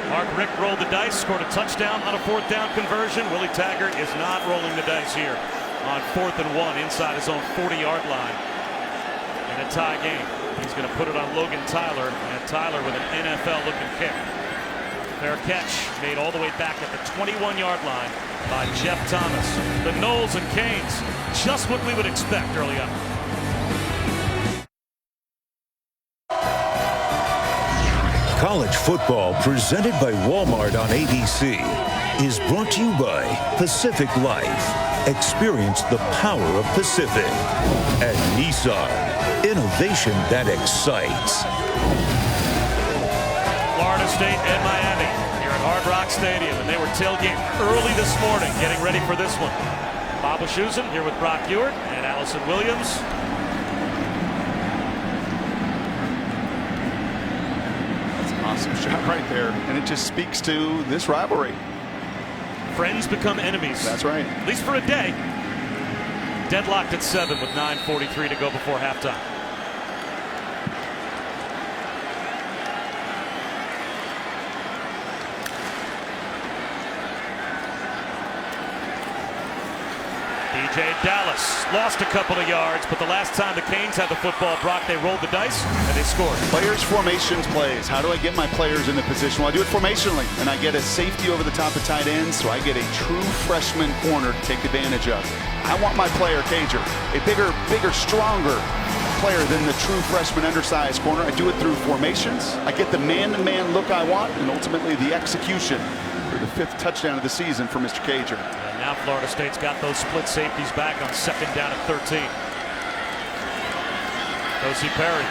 Mark Richt rolled the dice, scored a touchdown on a 4th down conversion. Willie Taggart is not rolling the dice here. on 4th and 1 inside his own 40-yard line in a tie game. He's going to put it on Logan Tyler, and Tyler with an NFL-looking kick. Fair catch made all the way back at the 21-yard line by Jeff Thomas. The Knowles and Canes, just what we would expect early on. College football presented by Walmart on ABC is brought to you by Pacific Life. Experience the power of Pacific. And Nissan, innovation that excites. Florida State and Miami here at Hard Rock Stadium, and they were tailgating early this morning, getting ready for this one. Bob Wischusen here with Brock Ewart and Allison Williams. That's an awesome shot right there, and it just speaks to this rivalry. Friends become enemies. That's right. At least for a day. Deadlocked at 7 with 9:43 to go before halftime. DJ Dallas lost a couple of yards, but the last time the Canes had the football, Brock, they rolled the dice and they scored. Players, formations, plays. How do I get my players in the position? Well, I do it formationally, and I get a safety over the top of tight ends, so I get a true freshman corner to take advantage of. I want my player, Cager, a bigger, stronger player than the true freshman undersized corner. I do it through formations. I get the man-to-man look I want, and ultimately the execution for the 5th touchdown of the season for Mr. Cager. And now Florida State's got those split safeties back on 2nd down and 13. Josie Perry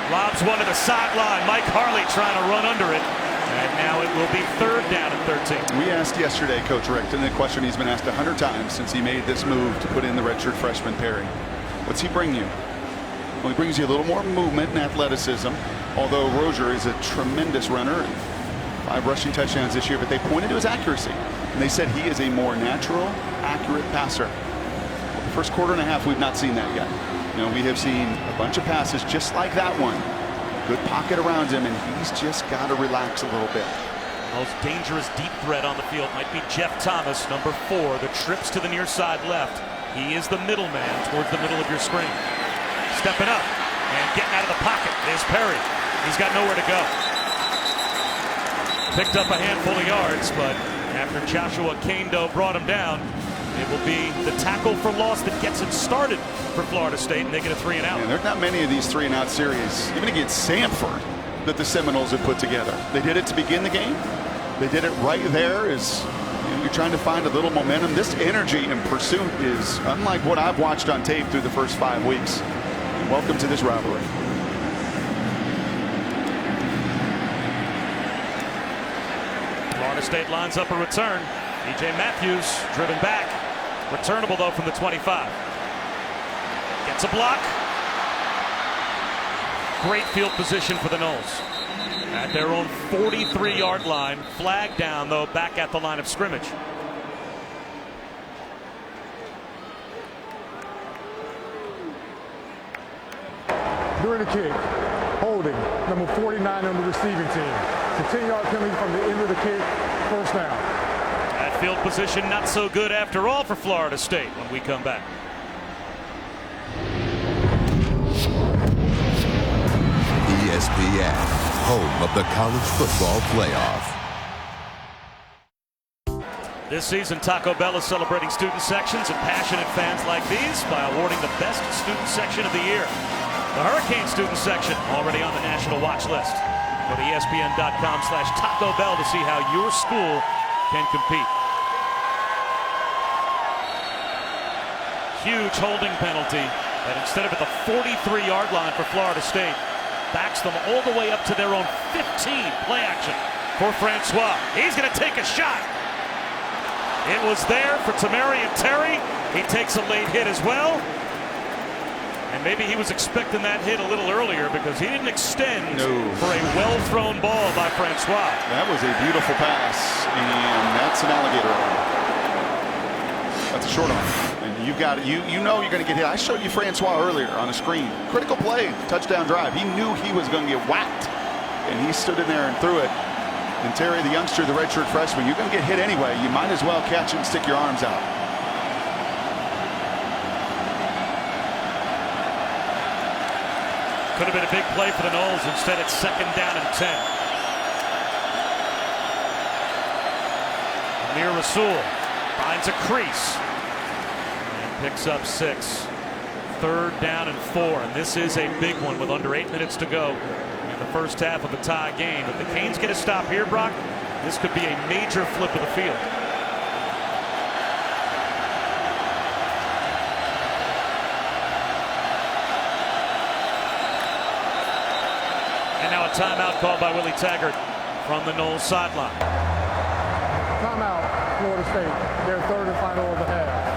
lobs one to the sideline. Mike Harley trying to run under it. And now it will be 3rd down and 13. We asked yesterday, Coach Rick, and the question he's been asked 100 times since he made this move to put in the redshirt freshman Perry. What's he bring you? Well, he brings you a little more movement and athleticism, although Rozier is a tremendous runner. 5 rushing touchdowns this year, but they pointed to his accuracy. And they said he is a more natural, accurate passer. Well, the first quarter and a half, we've not seen that yet. You know, we have seen a bunch of passes just like that one. Good pocket around him, and he's just got to relax a little bit. Most dangerous deep threat on the field might be Jeff Thomas, number 4, the trips to the near side left. He is the middleman towards the middle of your screen. Stepping up and getting out of the pocket is Perry. He's got nowhere to go. Picked up a handful of yards, but after Joshua Kando brought him down, it will be the tackle for loss that gets it started for Florida State, and they get a 3 and out. And there's not many of these 3 and out series, even against Samford, that the Seminoles have put together. They did it to begin the game. They did it right there as you're trying to find a little momentum. This energy and pursuit is unlike what I've watched on tape through the first 5 weeks. And welcome to this rivalry. Florida State lines up a return. DJ Matthews driven back. Returnable though from the 25. Gets a block. Great field position for the Noles. At their own 43-yard line. Flag down though back at the line of scrimmage. During the kick, holding, number 49 on the receiving team. It's a 10-yard penalty from the end of the kick, 1st down. That field position not so good after all for Florida State when we come back. ESPN, home of the college football playoff. This season, Taco Bell is celebrating student sections and passionate fans like these by awarding the best student section of the year. The Hurricane student section already on the national watch list. Go to ESPN.com/Taco Bell to see how your school can compete. Huge holding penalty that instead of at the 43-yard line for Florida State, backs them all the way up to their own 15. Play action for Francois. He's going to take a shot. It was there for Tamarian Terry. He takes a late hit as well. And maybe he was expecting that hit a little earlier because he didn't extend for a well-thrown ball by Francois. That was a beautiful pass, and that's an alligator arm. That's a short arm. And you've got you know you're going to get hit. I showed you Francois earlier on the screen. Critical play, touchdown drive. He knew he was going to get whacked, and he stood in there and threw it. And Terry, the youngster, the redshirt freshman, you're going to get hit anyway. You might as well catch it and stick your arms out. Could have been a big play for the Noles. Instead, it's 2nd down and 10. Amir Rasul finds a crease and picks up 6. 3rd down and 4, and this is a big one with under 8 minutes to go in the first half of a tie game. If the Canes get a stop here, Brock, this could be a major flip of the field. And now a timeout called by Willie Taggart from the Noles sideline. Timeout, Florida State. Their 3rd and final of the half.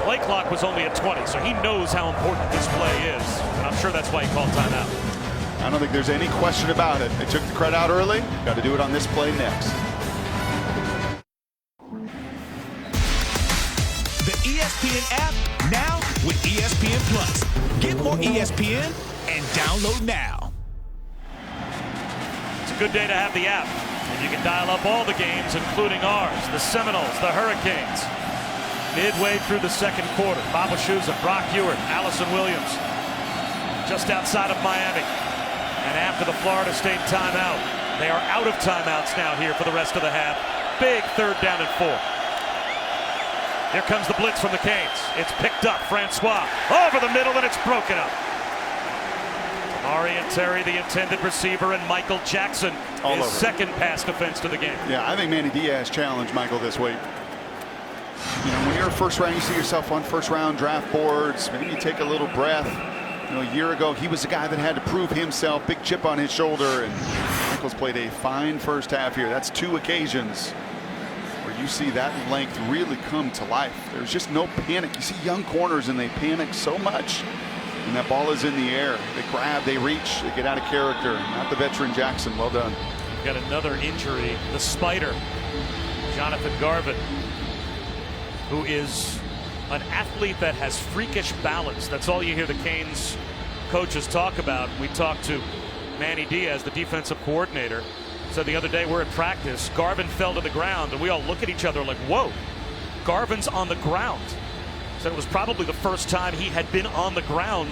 Play clock was only at 20, so he knows how important this play is, and I'm sure that's why he called timeout. I don't think there's any question about it. They took the credit out early. Got to do it on this play next. The ESPN app now with ESPN Plus. Get more ESPN and download now. It's a good day to have the app, and you can dial up all the games, including ours, the Seminoles, the Hurricanes. Midway through the second quarter, Bob Wischusen, Brock Ewert, Allison Williams, just outside of Miami. And after the Florida State timeout, they are out of timeouts now here for the rest of the half. Big 3rd down and 4. Here comes the blitz from the Canes. It's picked up, Francois, over the middle, and it's broken up. Ari and Terry, the intended receiver, and Michael Jackson, his second pass defense to the game. Yeah, I think Manny Diaz challenged Michael this week. You know, when you're a first round, you see yourself on first round draft boards. Maybe you take a little breath. You know, a year ago, he was the guy that had to prove himself. Big chip on his shoulder, and Michael's played a fine first half here. That's 2 occasions where you see that length really come to life. There's just no panic. You see young corners, and they panic so much. And that ball is in the air. They grab, they reach, they get out of character. Not the veteran Jackson. Well done. Got another injury. The Spider, Jonathan Garvin, who is an athlete that has freakish balance. That's all you hear the Canes coaches talk about. We talked to Manny Diaz, the defensive coordinator. Said the other day we're at practice, Garvin fell to the ground, and we all look at each other like, whoa, Garvin's on the ground. Said it was probably the first time he had been on the ground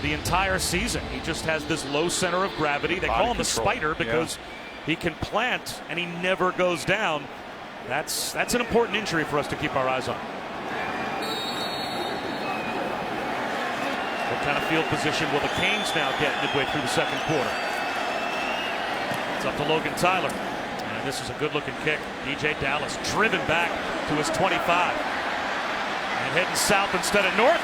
the entire season. He just has this low center of gravity. They call him the Spider because he can plant and he never goes down. That's an important injury for us to keep our eyes on. What kind of field position will the Canes now get midway through the second quarter? It's up to Logan Tyler. And this is a good-looking kick. DJ Dallas driven back to his 25. And heading south instead of north.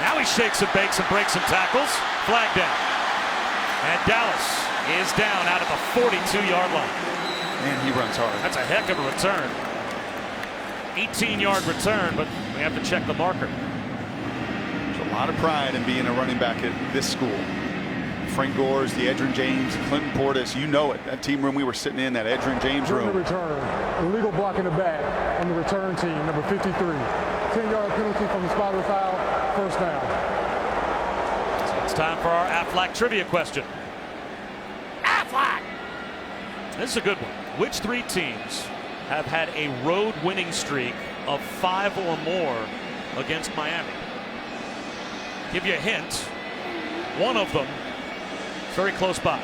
Now he shakes and bakes and breaks some tackles. Flag down. And Dallas is down out at the 42-yard line. Man, he runs hard. That's a heck of a return. 18-yard return, but we have to check the marker. There's a lot of pride in being a running back at this school. Frank Gores, the Edgerrin James, Clinton Portis, you know it. That team room we were sitting in, that Edgerrin James room. Return. Illegal block in the back on the return team, number 53. 10-yard penalty from the spot of the foul, 1st down. So it's time for our Aflac trivia question. Aflac! This is a good one. Which 3 teams have had a road winning streak of 5 or more against Miami? Give you a hint. One of them is very close by.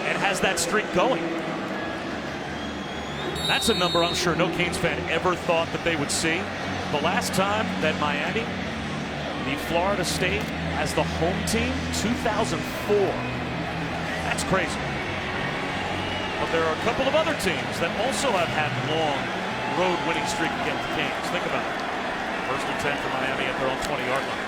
And has that streak going. That's a number I'm sure no Canes fan ever thought that they would see. The last time that Miami beat Florida State as the home team, 2004. That's crazy. But there are a couple of other teams that also have had long road winning streak against the Canes. Think about it. 1st and 10 for Miami at their own 20-yard line.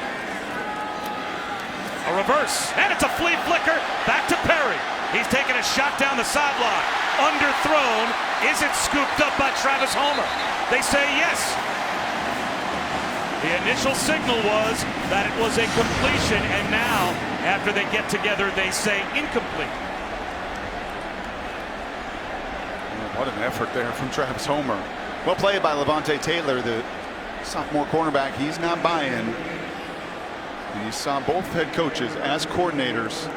A reverse, and it's a flea flicker. Back to Perry. He's taking a shot down the sideline. Underthrown. Is it scooped up by Travis Homer? They say yes. The initial signal was that it was a completion, and now, after they get together, they say incomplete. What an effort there from Travis Homer. Well played by Levante Taylor, the sophomore cornerback. He's not buying. And you saw both head coaches as coordinators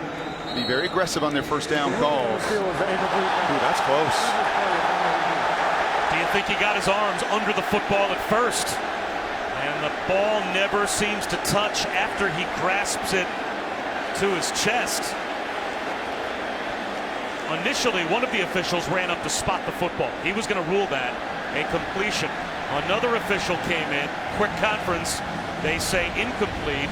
be very aggressive on their first down calls. Ooh, that's close. Do you think he got his arms under the football at first? And the ball never seems to touch after he grasps it to his chest. Initially, one of the officials ran up to spot the football. He was going to rule that a completion. Another official came in, quick conference. They say incomplete,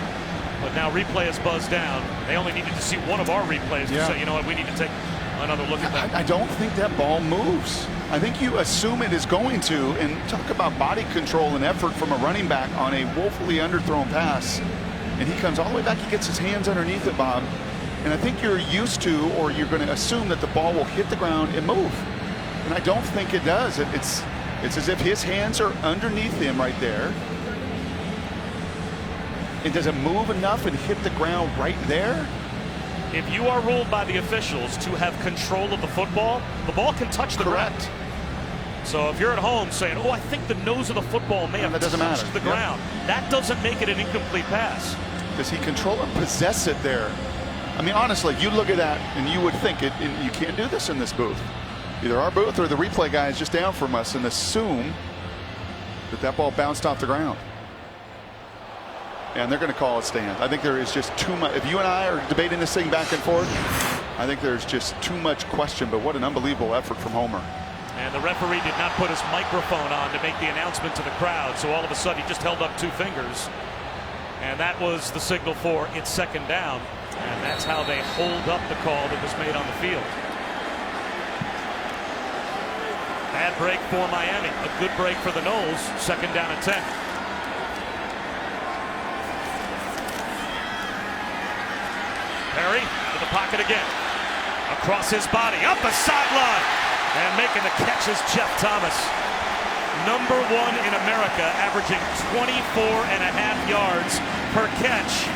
but now replay is buzzed down. They only needed to see one of our replays to say, you know what, we need to take another look at that. I don't think that ball moves. I think you assume it is going to, and talk about body control and effort from a running back on a woefully underthrown pass. And he comes all the way back, he gets his hands underneath it, Bob. And I think you're used to, or you're going to assume that the ball will hit the ground and move. And I don't think it does. It's as if his hands are underneath him right there. And does it move enough and hit the ground right there? If you are ruled by the officials to have control of the football, the ball can touch the ground. So if you're at home saying, oh, I think the nose of the football may have touched the ground, that doesn't make it an incomplete pass. Does he control and possess it there? I mean, honestly, you look at that and you would think it, and you can't do this in this booth. Either our booth or the replay guy is just down from us and assume that that ball bounced off the ground. And they're going to call it stand. I think there is just too much. If you and I are debating this thing back and forth, I think there's just too much question. But what an unbelievable effort from Homer. And the referee did not put his microphone on to make the announcement to the crowd. So all of a sudden he just held up 2 fingers. And that was the signal for it's second down. And that's how they hold up the call that was made on the field. Bad break for Miami. A good break for the Noles. Second down and 10. Perry to the pocket again. Across his body. Up the sideline. And making the catch is Jeff Thomas. #1 in America, averaging 24.5 yards per catch.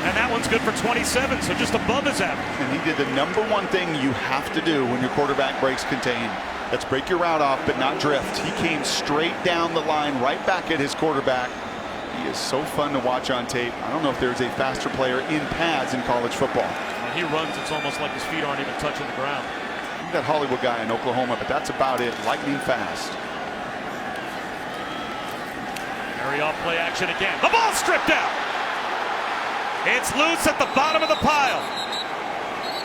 And that one's good for 27, so just above his average. And he did the #1 thing you have to do when your quarterback breaks contain. That's break your route off, but not drift. He came straight down the line, right back at his quarterback. He is so fun to watch on tape. I don't know if there's a faster player in pads in college football. When he runs, it's almost like his feet aren't even touching the ground. That Hollywood guy in Oklahoma, but that's about it. Lightning fast. Perry off play action again. The ball stripped out. It's loose at the bottom of the pile.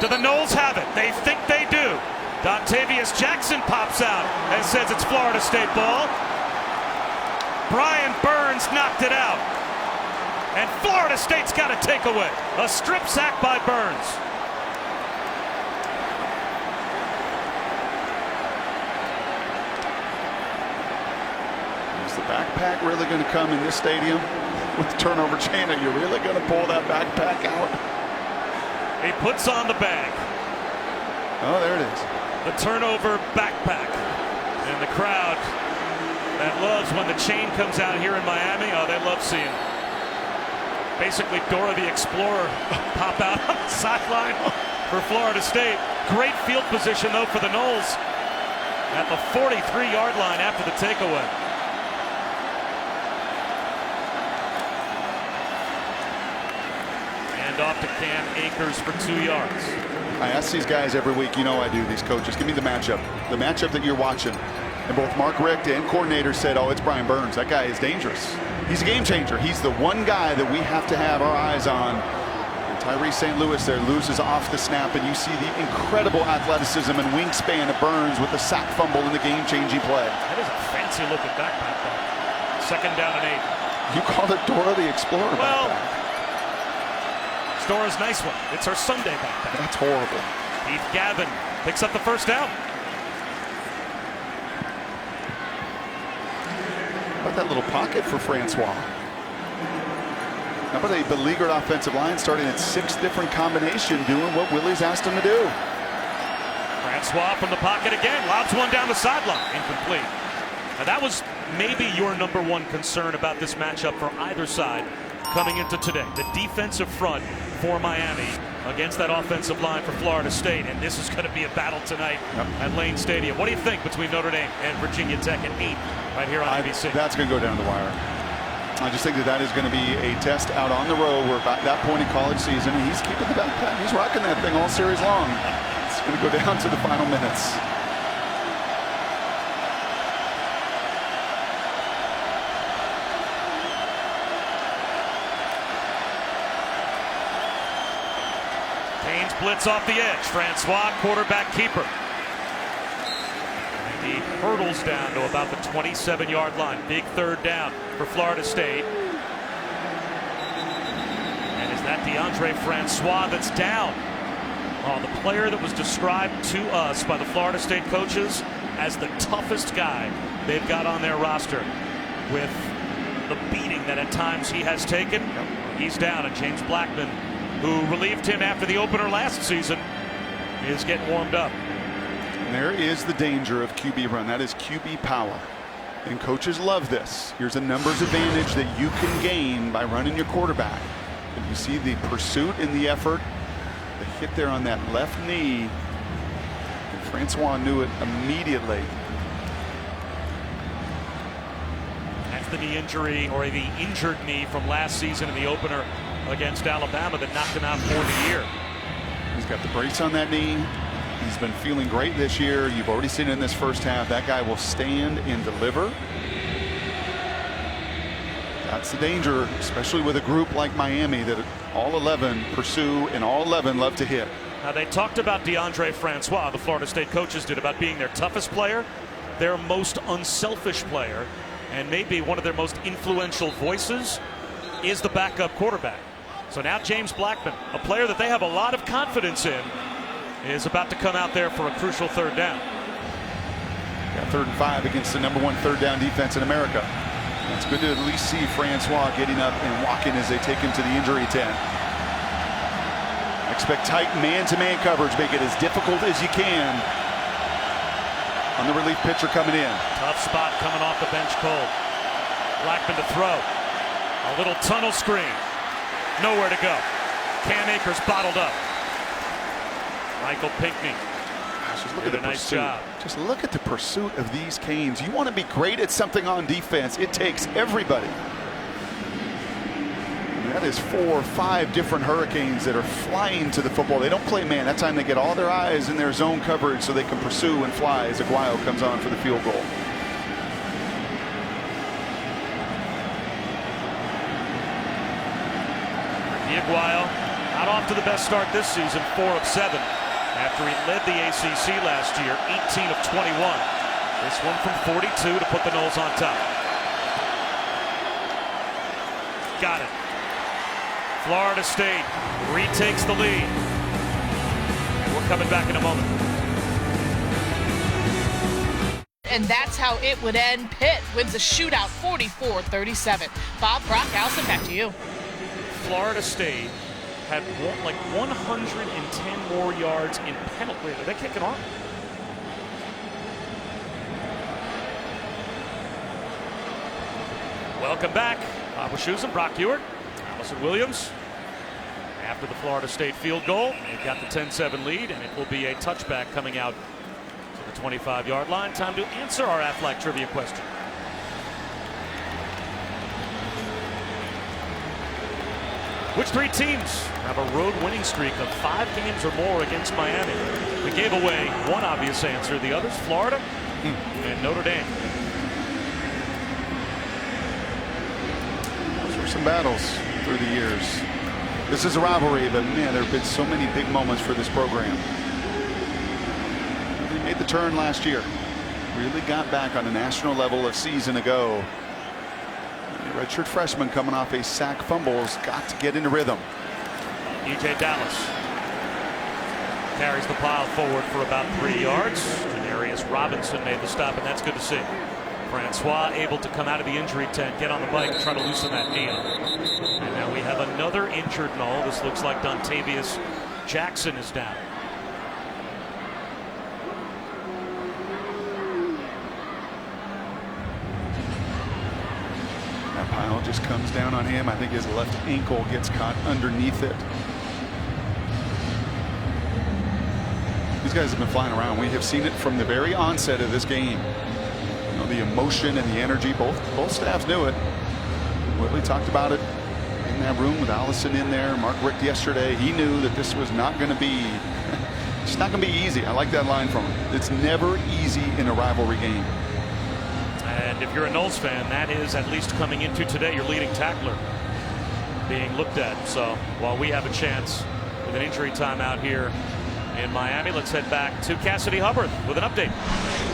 Do the Noles have it? They think they do. Dontavius Jackson pops out and says it's Florida State ball. Brian Burns knocked it out. And Florida State's got a takeaway. A strip sack by Burns. Is the backpack really going to come in this stadium? With the turnover chain, are you really going to pull that backpack out? He puts on the bag. Oh, there it is. The turnover backpack. And the crowd that loves when the chain comes out here in Miami. Oh, they love seeing basically Dora the Explorer pop out on the sideline for Florida State. Great field position, though, for the Noles at the 43-yard line after the takeaway. Off to Cam Akers for 2 yards. I ask these guys every week, you know I do, these coaches, give me the matchup. The matchup that you're watching. And both Mark Richt and coordinators said, oh, it's Brian Burns. That guy is dangerous. He's a game changer. He's the one guy that we have to have our eyes on. And Tyree St. Louis there loses off the snap, and you see the incredible athleticism and wingspan of Burns with the sack fumble in the game-changing play. That is a fancy-looking backpack, though. Second down and 8. You called it Dora the Explorer backpack. Dora's nice one. It's her Sunday backpack. That's horrible. Heath Gavin picks up the first down. How about that little pocket for Francois? How about a beleaguered offensive line starting at 6 different combinations, doing what Willie's asked him to do? Francois from the pocket again. Lobs one down the sideline. Incomplete. Now that was maybe your #1 concern about this matchup for either side coming into today. The defensive front for Miami against that offensive line for Florida State. And this is going to be a battle tonight at Lane Stadium. What do you think between Notre Dame and Virginia Tech at 8 right here on ABC? That's going to go down the wire. I just think that is going to be a test out on the road. We're about that point in college season. And he's keeping the backpack. He's rocking that thing all series long. It's going to go down to the final minutes. Splits off the edge. Francois, quarterback keeper. And he hurdles down to about the 27-yard line. Big third down for Florida State. And is that DeAndre Francois that's down? Oh, the player that was described to us by the Florida State coaches as the toughest guy they've got on their roster, with the beating that at times he has taken. He's down, and James Blackman, who relieved him after the opener last season, is getting warmed up. And there is the danger of QB run. That is QB power. And coaches love this. Here's a numbers advantage that you can gain by running your quarterback. And you see the pursuit and the effort. The hit there on that left knee. And Francois knew it immediately. That's the knee injury, or the injured knee from last season in the opener against Alabama that knocked him out for the year. He's got the brace on that knee. He's been feeling great this year. You've already seen it in this first half. That guy will stand and deliver. That's the danger, especially with a group like Miami that all 11 pursue and all 11 love to hit. Now, they talked about DeAndre Francois, the Florida State coaches did, about being their toughest player, their most unselfish player, and maybe one of their most influential voices is the backup quarterback. So now James Blackman, a player that they have a lot of confidence in, is about to come out there for a crucial third down. Got 3rd and 5 against the #1 third down defense in America. It's good to at least see Francois getting up and walking as they take him to the injury tent. Expect tight man-to-man coverage. Make it as difficult as you can on the relief pitcher coming in. Tough spot coming off the bench cold. Blackman to throw. A little tunnel screen. Nowhere to go. Cam Akers bottled up. Michael Pinckney. Just look did at the a nice pursuit. job. Just look at the pursuit of these Canes. You want to be great at something on defense. It takes everybody. And that is 4 or 5 different Hurricanes that are flying to the football. They don't play man. That time they get all their eyes in their zone coverage so they can pursue and fly as Aguayo comes on for the field goal. Aguayo not off to the best start this season, 4 of 7. After he led the ACC last year, 18 of 21. This one from 42 to put the Noles on top. Got it. Florida State retakes the lead. And we're coming back in a moment. And that's how it would end. Pitt wins a shootout 44-37. Bob, Brock, Allison, back to you. Florida State had like 110 more yards in penalty. Are they kicking off? Welcome back. Bob Wischusen, Brock Ewart, Allison Williams. After the Florida State field goal, they've got the 10-7 lead, and it will be a touchback coming out to the 25-yard line. Time to answer our Aflac trivia question. Which 3 teams have a road winning streak of 5 games or more against Miami? We gave away one obvious answer. The others, Florida and Notre Dame. Those were some battles through the years. This is a rivalry, but man, there have been so many big moments for this program. They made the turn last year. Really got back on a national level a season ago. Redshirt freshman coming off a sack fumble has got to get into rhythm. E.J. Dallas carries the pile forward for about 3 yards. Janarius Robinson made the stop, and that's good to see. Francois able to come out of the injury tent, get on the bike, and try to loosen that knee up. And now we have another injured Nole. This looks like Dontavius Jackson is down. That pile just comes down on him. I think his left ankle gets caught underneath it. These guys have been flying around. We have seen it from the very onset of this game. You know, the emotion and the energy, both staffs knew it. Whitley talked about it in that room with Allison in there. Mark Richt yesterday, he knew that this was not going to be, it's not going to be easy. I like that line from him. It's never easy in a rivalry game. And if you're a Noles fan, that is, at least coming into today, your leading tackler being looked at. So while we have a chance with an injury timeout here in Miami. Let's head back to Cassidy Hubbard with an update.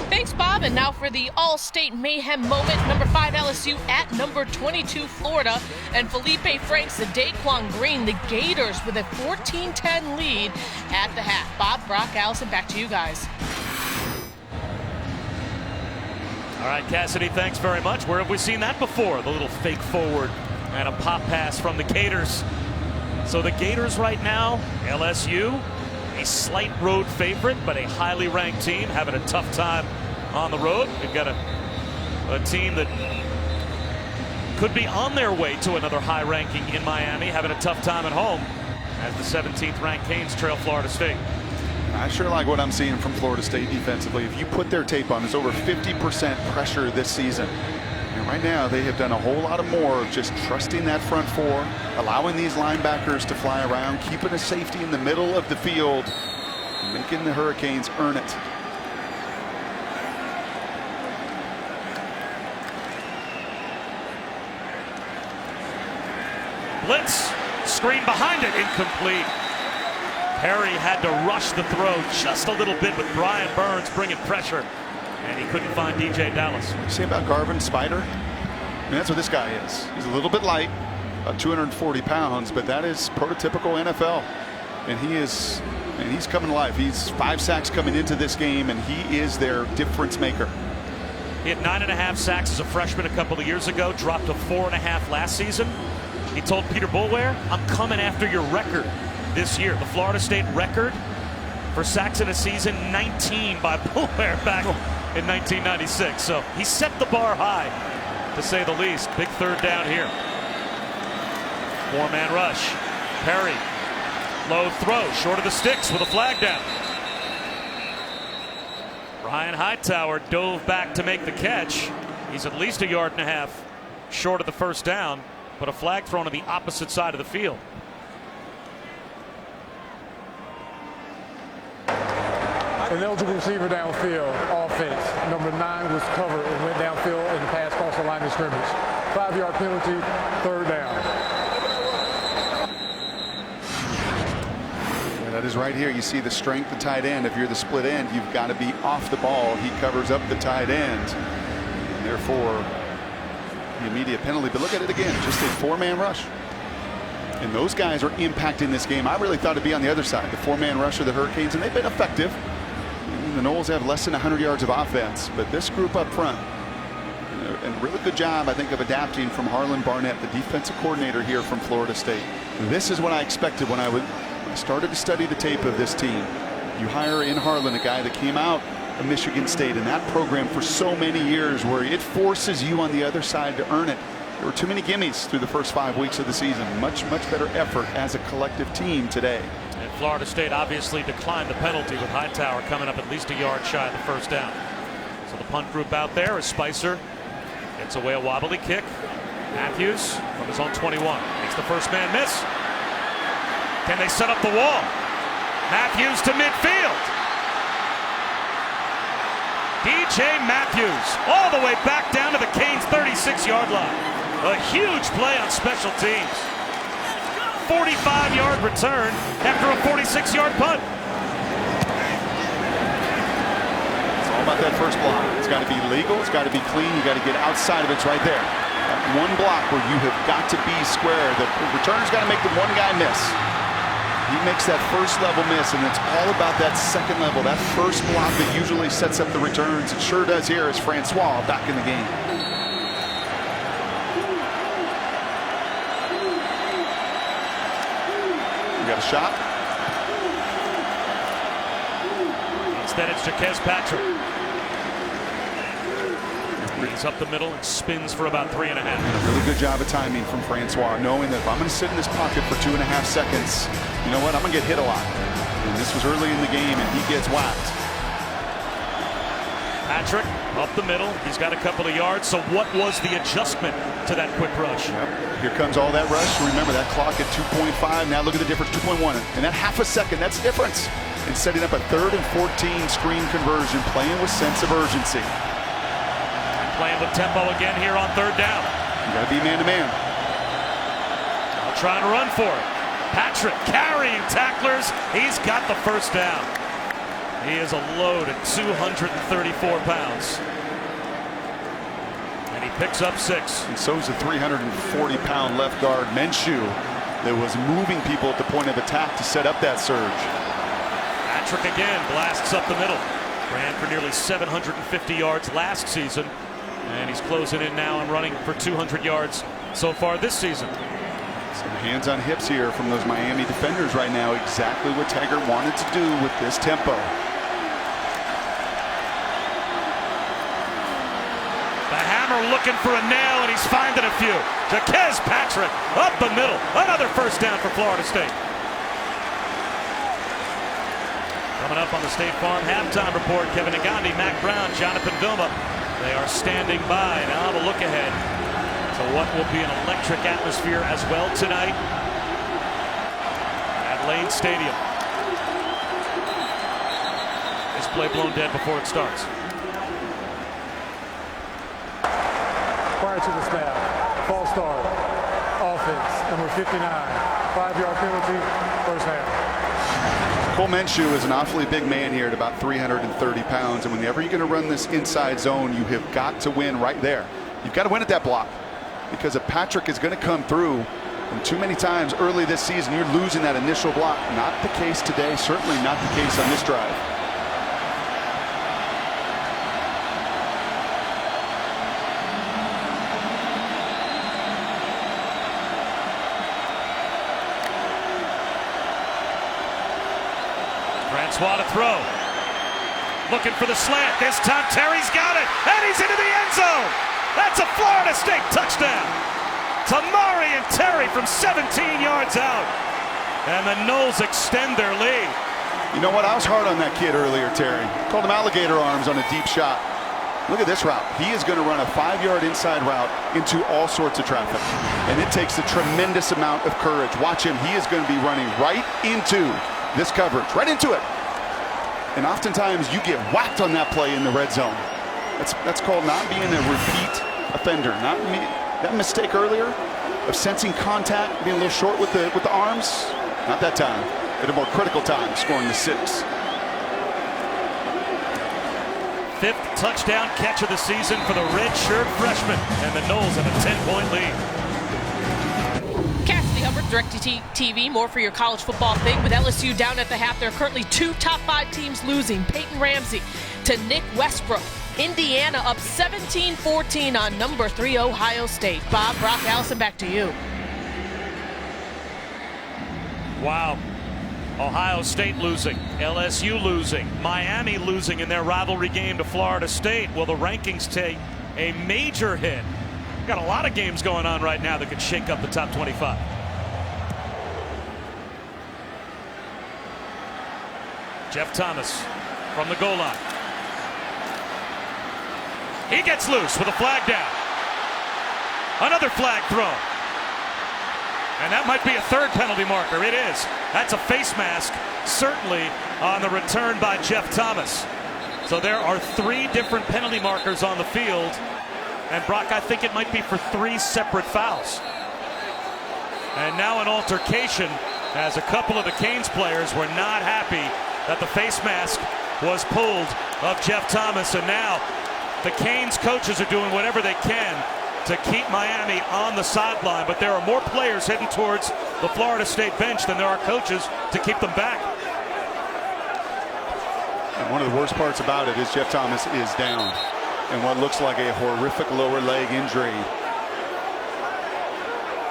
Thanks, Bob. And now for the All-State Mayhem moment. Number 5 LSU at number 22 Florida. And Felipe Franks and Daquan Green, the Gators, with a 14-10 lead at the half. Bob, Brock, Allison, back to you guys. All right, Cassidy, thanks very much. Where have we seen that before? The little fake forward and a pop pass from the Gators. So the Gators right now, LSU, a slight road favorite, but a highly ranked team, having a tough time on the road. We've got a team that could be on their way to another high ranking in Miami, having a tough time at home as the 17th ranked Canes trail Florida State. I sure like what I'm seeing from Florida State defensively. If you put their tape on, it's over 50% pressure this season. And right now, they have done a whole lot more of just trusting that front four, allowing these linebackers to fly around, keeping a safety in the middle of the field, and making the Hurricanes earn it. Blitz, screen behind it, incomplete. Perry had to rush the throw just a little bit with Brian Burns bringing pressure, and he couldn't find DJ Dallas. What do you say about Garvin Spider? I mean, that's what this guy is. He's a little bit light, about 240 pounds, but that is prototypical NFL. And he's coming to life. He's 5 sacks coming into this game, and he is their difference maker. He had 9.5 sacks as a freshman a couple of years ago, dropped to 4.5 last season. He told Peter Boulware, "I'm coming after your record this year." The Florida State record for sacks in a season, 19 by Boulware back in 1996. So he set the bar high, to say the least. Big third down here. 4-man rush. Perry, low throw, short of the sticks with a flag down. Ryan Hightower dove back to make the catch. He's at least 1.5 yards short of the first down, but a flag thrown on the opposite side of the field. An eligible receiver downfield, offense. Number 9 was covered and went downfield and passed across the line of scrimmage. 5-yard penalty, third down. Yeah, that is right here. You see the strength of tight end. If you're the split end, you've got to be off the ball. He covers up the tight end, and therefore the immediate penalty. But look at it again, just a 4-man rush. And those guys are impacting this game. I really thought it'd be on the other side, the 4-man rush of the Hurricanes, and they've been effective. The Noles have less than 100 yards of offense, but this group up front, and really good job, I think, of adapting from Harlan Barnett, the defensive coordinator here from Florida State. This is what I expected when I started to study the tape of this team. You hire in Harlan a guy that came out of Michigan State in that program for so many years, where it forces you on the other side to earn it. There were too many gimmies through the first 5 weeks of the season. Much better effort as a collective team today. And Florida State obviously declined the penalty, with Hightower coming up at least 1 yard shy of the first down. So the punt group out there is Spicer. Gets away a wobbly kick. Matthews from his own 21 makes the first man miss. Can they set up the wall? Matthews to midfield. DJ Matthews all the way back down to the Canes 36-yard line. A huge play on special teams. 45-yard return after a 46-yard punt. It's all about that first block. It's got to be legal. It's got to be clean. You got to get outside of it. It's right there. That one block where you have got to be square. The returner's got to make the one guy miss. He makes that first level miss, and it's all about that second level, that first block that usually sets up the returns. It sure does here as Francois back in the game. We got a shot. Instead, it's Jaquez Patrick. He's up the middle and spins for about 3.5. A really good job of timing from Francois, knowing that if I'm going to sit in this pocket for 2.5 seconds, you know what, I'm going to get hit a lot. And this was early in the game, and he gets whacked. Patrick up the middle. He's got a couple of yards. So what was the adjustment to that quick rush? Yep. Here comes all that rush. Remember that clock at 2.5. Now look at the difference, 2.1. And that half a second, that's the difference in setting up a 3rd and 14 screen conversion, playing with sense of urgency. Playing with tempo again here on 3rd down. You got to be man-to-man. I'll try and run for it. Patrick carrying tacklers. He's got the first down. He is a load at 234 pounds. And he picks up 6. And so is the 340-pound left guard, Minshew, that was moving people at the point of attack to set up that surge. Patrick again blasts up the middle. Ran for nearly 750 yards last season. And he's closing in now and running for 200 yards so far this season. Some hands on hips here from those Miami defenders right now. Exactly what Taggart wanted to do with this tempo. The hammer looking for a nail, and he's finding a few. Jaquez Patrick up the middle. Another first down for Florida State. Coming up on the State Farm halftime report, Kevin Nagandi, Mac Brown, Jonathan Vilma. They are standing by. Now the look ahead to what will be an electric atmosphere as well tonight at Lane Stadium. This play blown dead before it starts. Prior to the snap, false start, offense, number 59, 5-yard penalty, first down. Cole Minshew is an awfully big man here at about 330 pounds, and whenever you're going to run this inside zone, you have got to win right there. You've got to win at that block, because if Patrick is going to come through, and too many times early this season you're losing that initial block. Not the case today, certainly not the case on this drive. Francois to throw. Looking for the slant. This time Terry's got it. And he's into the end zone. That's a Florida State touchdown. Tamari and Terry from 17 yards out. And the Noles extend their lead. You know what? I was hard on that kid earlier, Terry. Called him alligator arms on a deep shot. Look at this route. He is going to run a 5-yard inside route into all sorts of traffic. And it takes a tremendous amount of courage. Watch him. He is going to be running right into this coverage, right into it. And oftentimes you get whacked on that play in the red zone. That's called not being a repeat offender. Not that mistake earlier of sensing contact, being a little short with the arms. Not that time. At a more critical time, scoring the 6. 5th touchdown catch of the season for the redshirt freshman, and the Noles have a 10-point lead. DirecTV, more for your college football thing. With LSU down at the half, there are currently 2 top 5 teams losing. Peyton Ramsey to Nick Westbrook. Indiana up 17-14 on number 3 Ohio State. Bob, Brock, Allison, back to you. Wow. Ohio State losing, LSU losing, Miami losing in their rivalry game to Florida State. Will the rankings take a major hit? Got a lot of games going on right now that could shake up the top 25. Jeff Thomas from the goal line. He gets loose with a flag down. Another flag thrown. And that might be a 3rd penalty marker. It is. That's a face mask, certainly on the return by Jeff Thomas. So there are 3 different penalty markers on the field. And Brock, I think it might be for 3 separate fouls. And now an altercation as a couple of the Canes players were not happy that the face mask was pulled of Jeff Thomas. And now the Canes coaches are doing whatever they can to keep Miami on the sideline. But there are more players heading towards the Florida State bench than there are coaches to keep them back. And one of the worst parts about it is Jeff Thomas is down. And what looks like a horrific lower leg injury.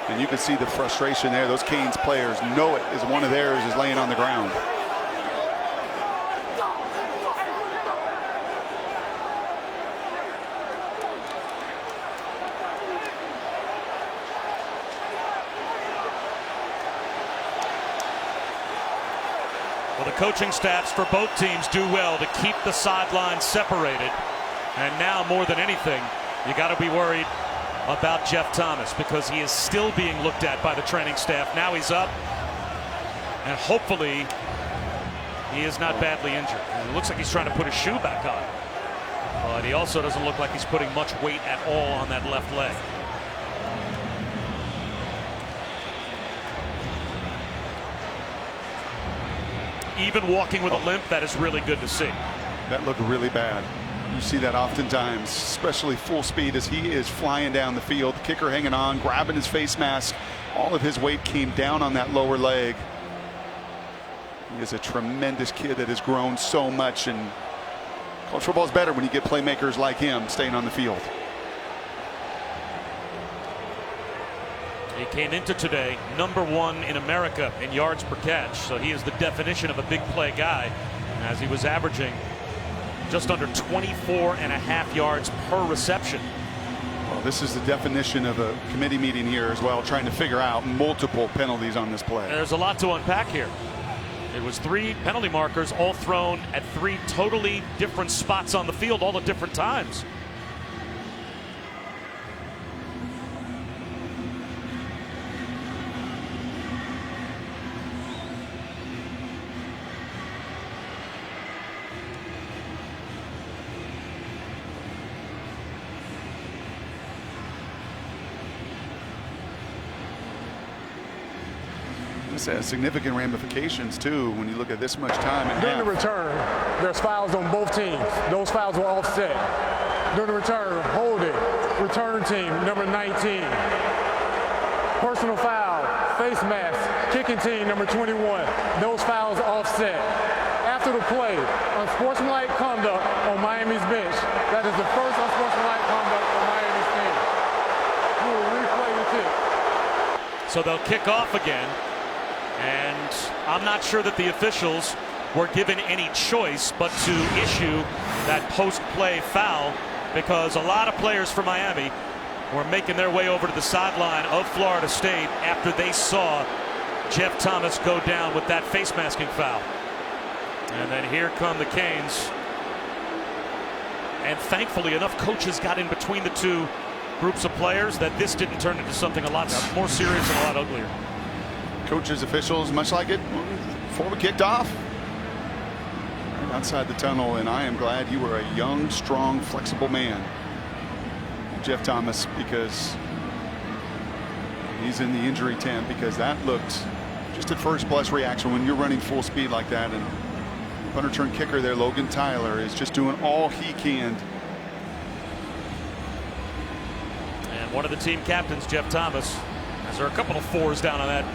And you can see the frustration there. Those Canes players know it as one of theirs is laying on the ground. Well, the coaching staffs for both teams do well to keep the sidelines separated. And now more than anything, you got to be worried about Jeff Thomas because he is still being looked at by the training staff. Now he's up, and hopefully he is not badly injured. It looks like he's trying to put his shoe back on, but he also doesn't look like he's putting much weight at all on that left leg. even walking with a limp, that is really good to see. That looked really bad. You see that oftentimes, especially full speed as he is flying down the field. The kicker hanging on, grabbing his face mask. All of his weight came down on that lower leg. He is a tremendous kid that has grown so much, and college football is better when you get playmakers like him staying on the field. He came into today #1 in America in yards per catch, so he is the definition of a big play guy, as he was averaging just under 24.5 yards per reception. Well, this is the definition of a committee meeting here as well, trying to figure out multiple penalties on this play. There's a lot to unpack here. It was 3 penalty markers, all thrown at 3 totally different spots on the field, all at different times. This has significant ramifications too when you look at this much time. During the return, there's fouls on both teams. Those fouls were offset. During the return, holding, return team, number 19. Personal foul, face mask, kicking team, number 21. Those fouls offset. After the play, unsportsmanlike conduct on Miami's bench. That is the first unsportsmanlike conduct on Miami's team. We will replay the kick. So they'll kick off again. And I'm not sure that the officials were given any choice but to issue that post-play foul, because a lot of players from Miami were making their way over to the sideline of Florida State after they saw Jeff Thomas go down with that face masking foul. And then here come the Canes. And thankfully enough coaches got in between the two groups of players that this didn't turn into something a lot more serious and a lot uglier. Coaches, officials, much like it before we kicked off. Right outside the tunnel, and I am glad you were a young, strong, flexible man, Jeff Thomas, because he's in the injury tent, because that looked just at first blush reaction when you're running full speed like that. And punter return kicker there, Logan Tyler, is just doing all he can. And one of the team captains, Jeff Thomas, as there are a couple of 4s down on that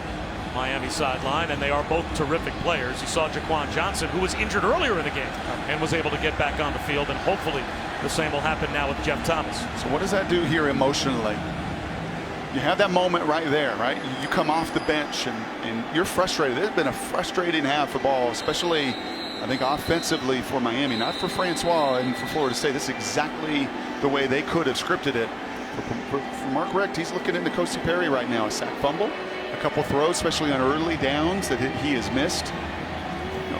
Miami sideline, and they are both terrific players. You saw Jaquan Johnson, who was injured earlier in the game and was able to get back on the field, and hopefully the same will happen now with Jeff Thomas. So what does that do here emotionally? You have that moment right there, right? You come off the bench and you're frustrated. It's been a frustrating half of ball, especially I think offensively for Miami, not for Francois and for Florida State. This is exactly the way they could have scripted it. For Mark Richt, he's looking into Kosi Perry right now. A sack fumble, a couple throws, especially on early downs that he has missed.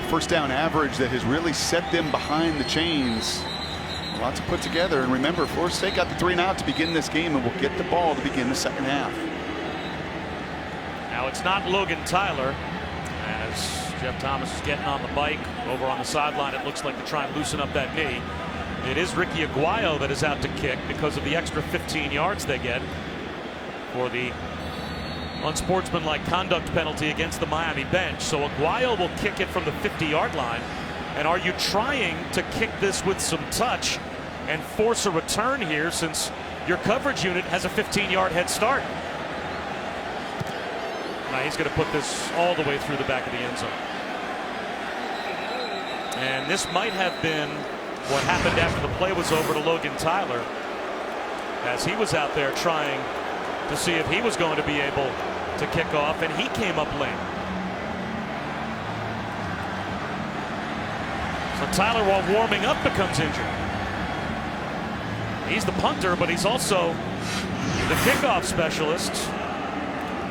First down average that has really set them behind the chains. A lot to put together. And remember, Florida State got the 3 and out to begin this game, and will get the ball to begin the second half. Now it's not Logan Tyler, as Jeff Thomas is getting on the bike over on the sideline. It looks like to try and loosen up that knee. It is Ricky Aguayo that is out to kick because of the extra 15 yards they get for the unsportsmanlike conduct penalty against the Miami bench. So Aguayo will kick it from the 50-yard line. And are you trying to kick this with some touch and force a return here, since your coverage unit has a 15-yard head start? Now he's going to put this all the way through the back of the end zone. And this might have been what happened after the play was over to Logan Tyler, as he was out there trying to see if he was going to be able to kick off, and he came up lame. So Tyler, while warming up, becomes injured. He's the punter, but he's also the kickoff specialist.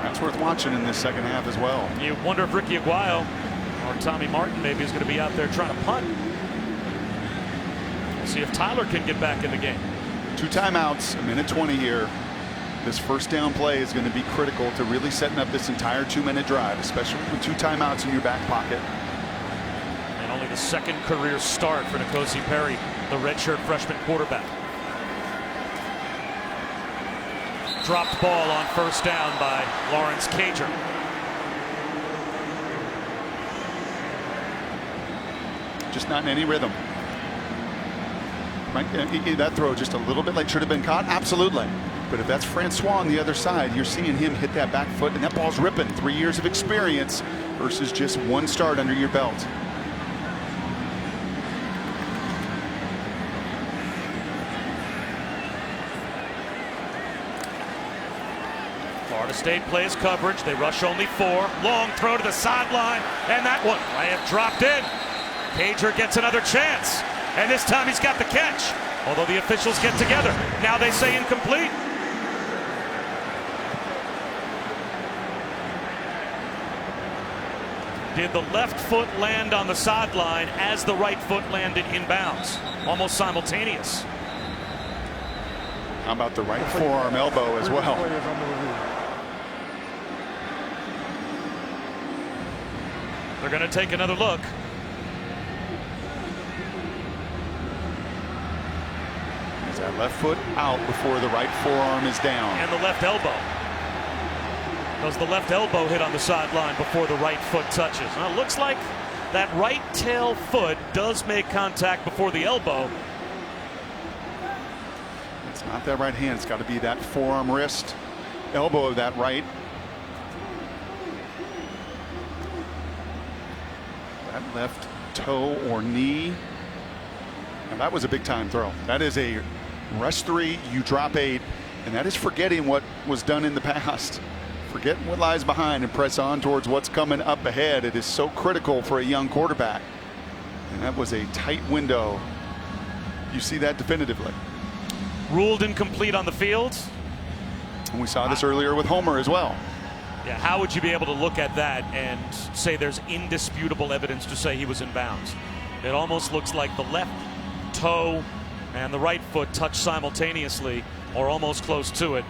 That's worth watching in this second half as well. You wonder if Ricky Aguayo or Tommy Martin maybe is going to be out there trying to punt. We'll see if Tyler can get back in the game. 2 timeouts, 1:20 here. This first down play is going to be critical to really setting up this entire 2-minute drive, especially with 2 timeouts in your back pocket. And only the second career start for Kosi Perry, the redshirt freshman quarterback. Dropped ball on first down by Lawrence Cager. just not in any rhythm. That throw just a little bit late, should have been caught, absolutely. But if that's Francois on the other side, you're seeing him hit that back foot, and that ball's ripping. 3 years of experience versus just one start under your belt. Florida State plays coverage. They rush only 4. Long throw to the sideline, and that one may have dropped in. Cager gets another chance, and this time he's got the catch. Although the officials get together. Now they say incomplete. Did the left foot land on the sideline as the right foot landed inbounds? Almost simultaneous. How about the right forearm elbow as well? They're going to take another look. Is that left foot out before the right forearm is down? And the left elbow. Does the left elbow hit on the sideline before the right foot touches? Now it looks like that right tail foot does make contact before the elbow. It's not that right hand. It's got to be that forearm wrist elbow of that right. That left toe or knee. Now that was a big time throw. That is a rush 3, you drop 8, and that is forgetting what was done in the past. Forget what lies behind and press on towards what's coming up ahead. It is so critical for a young quarterback. And that was a tight window. You see that definitively. Ruled incomplete on the field. And we saw this earlier with Homer as well. Yeah, how would you be able to look at that and say there's indisputable evidence to say he was in bounds? It almost looks like the left toe and the right foot touch simultaneously, or almost close to it.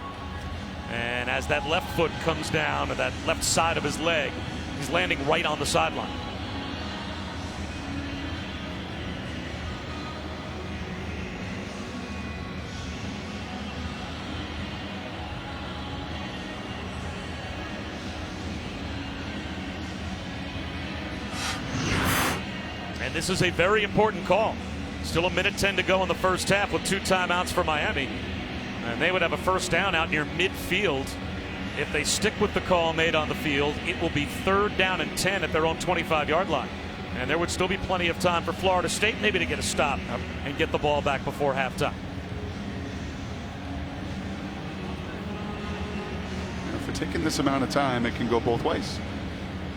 And as that left foot comes down to that left side of his leg, he's landing right on the sideline. And this is a very important call. Still a minute 10 to go in the first half with 2 timeouts for Miami. And they would have a first down out near midfield. If they stick with the call made on the field, it will be 3rd down and 10 at their own 25-yard line. And there would still be plenty of time for Florida State maybe to get a stop and get the ball back before halftime. If we're taking this amount of time, it can go both ways.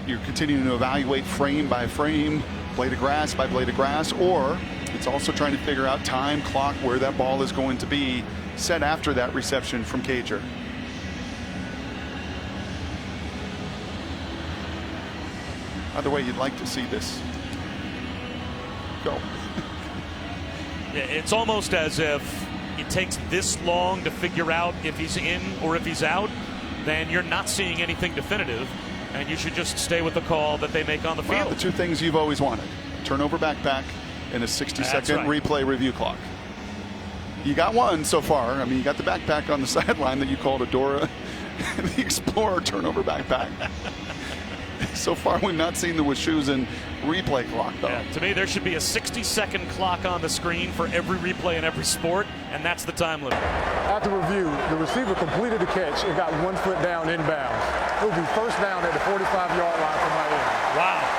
You're continuing to evaluate frame by frame, blade of grass by blade of grass, or it's also trying to figure out time, clock, where that ball is going to be set after that reception from Cager. Either way, you'd like to see this go. Yeah, it's almost as if it takes this long to figure out if he's in or if he's out, then you're not seeing anything definitive, and you should just stay with the call that they make on the field. Well, the 2 things you've always wanted: turnover backpack and a 60-second replay review clock. You got one so far. I mean, you got the backpack on the sideline that you called a Dora the Explorer turnover backpack. So far, we've not seen the Wischusen replay clock, though. Yeah, to me, there should be a 60-second clock on the screen for every replay in every sport, and that's the time limit. After review, the receiver completed the catch and got 1 foot down inbounds. It will be first down at the 45-yard line for Miami. Wow.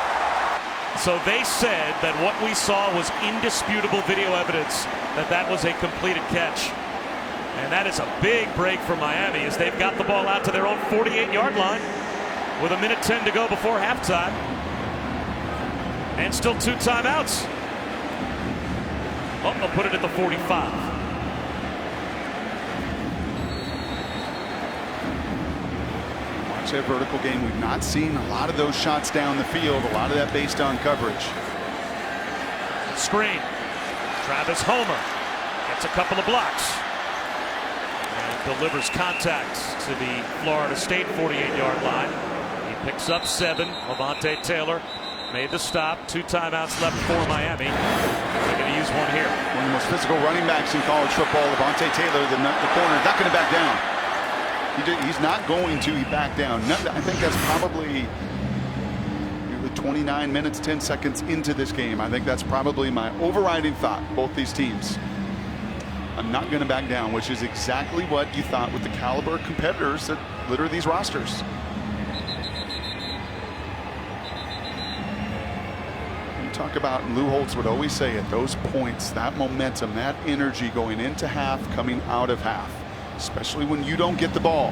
So they said that what we saw was indisputable video evidence that that was a completed catch. And that is a big break for Miami as they've got the ball out to their own 48-yard line with a minute 10 to go before halftime. And still 2 timeouts. Oh, they'll put it at the 45. That vertical game, we've not seen a lot of those shots down the field, a lot of that based on coverage. Screen. Travis Homer gets a couple of blocks and delivers contact to the Florida State 48-yard line. He picks up 7. Levante Taylor made the stop. 2 timeouts left for Miami. They're going to use one here. One of the most physical running backs in college football, Levante Taylor, the corner, not going to back down. He's not going to back down. I think that's probably the 29 minutes, 10 seconds into this game. I think that's probably my overriding thought, both these teams. I'm not going to back down, which is exactly what you thought with the caliber of competitors that litter these rosters. You talk about, and Lou Holtz would always say it, those points, that momentum, that energy going into half, coming out of half, especially when you don't get the ball.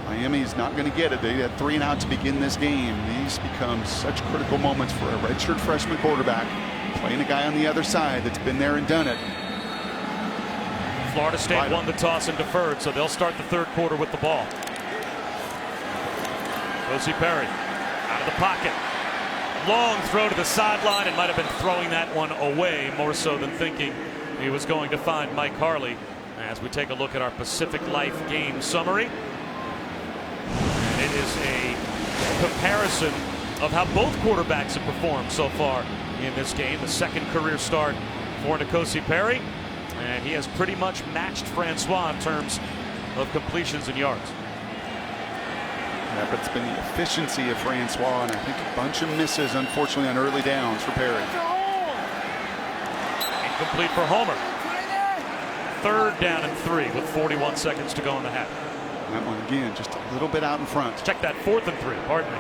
Miami's not going to get it. They had 3 and out to begin this game. These become such critical moments for a redshirt freshman quarterback playing a guy on the other side that's been there and done it. Florida State won the toss and deferred, so they'll start the third quarter with the ball. Kosi Perry out of the pocket. Long throw to the sideline, and might have been throwing that one away more so than thinking he was going to find Mike Harley. As we take a look at our Pacific Life game summary. And it is a comparison of how both quarterbacks have performed so far in this game. The second career start for N'Kosi Perry. And he has pretty much matched Francois in terms of completions and yards. Yeah, but it's been the efficiency of Francois, and I think a bunch of misses, unfortunately, on early downs for Perry. Incomplete for Homer. Third down and 3 with 41 seconds to go in the half. That one again, just a little bit out in front. Check that 4th and 3, pardon me.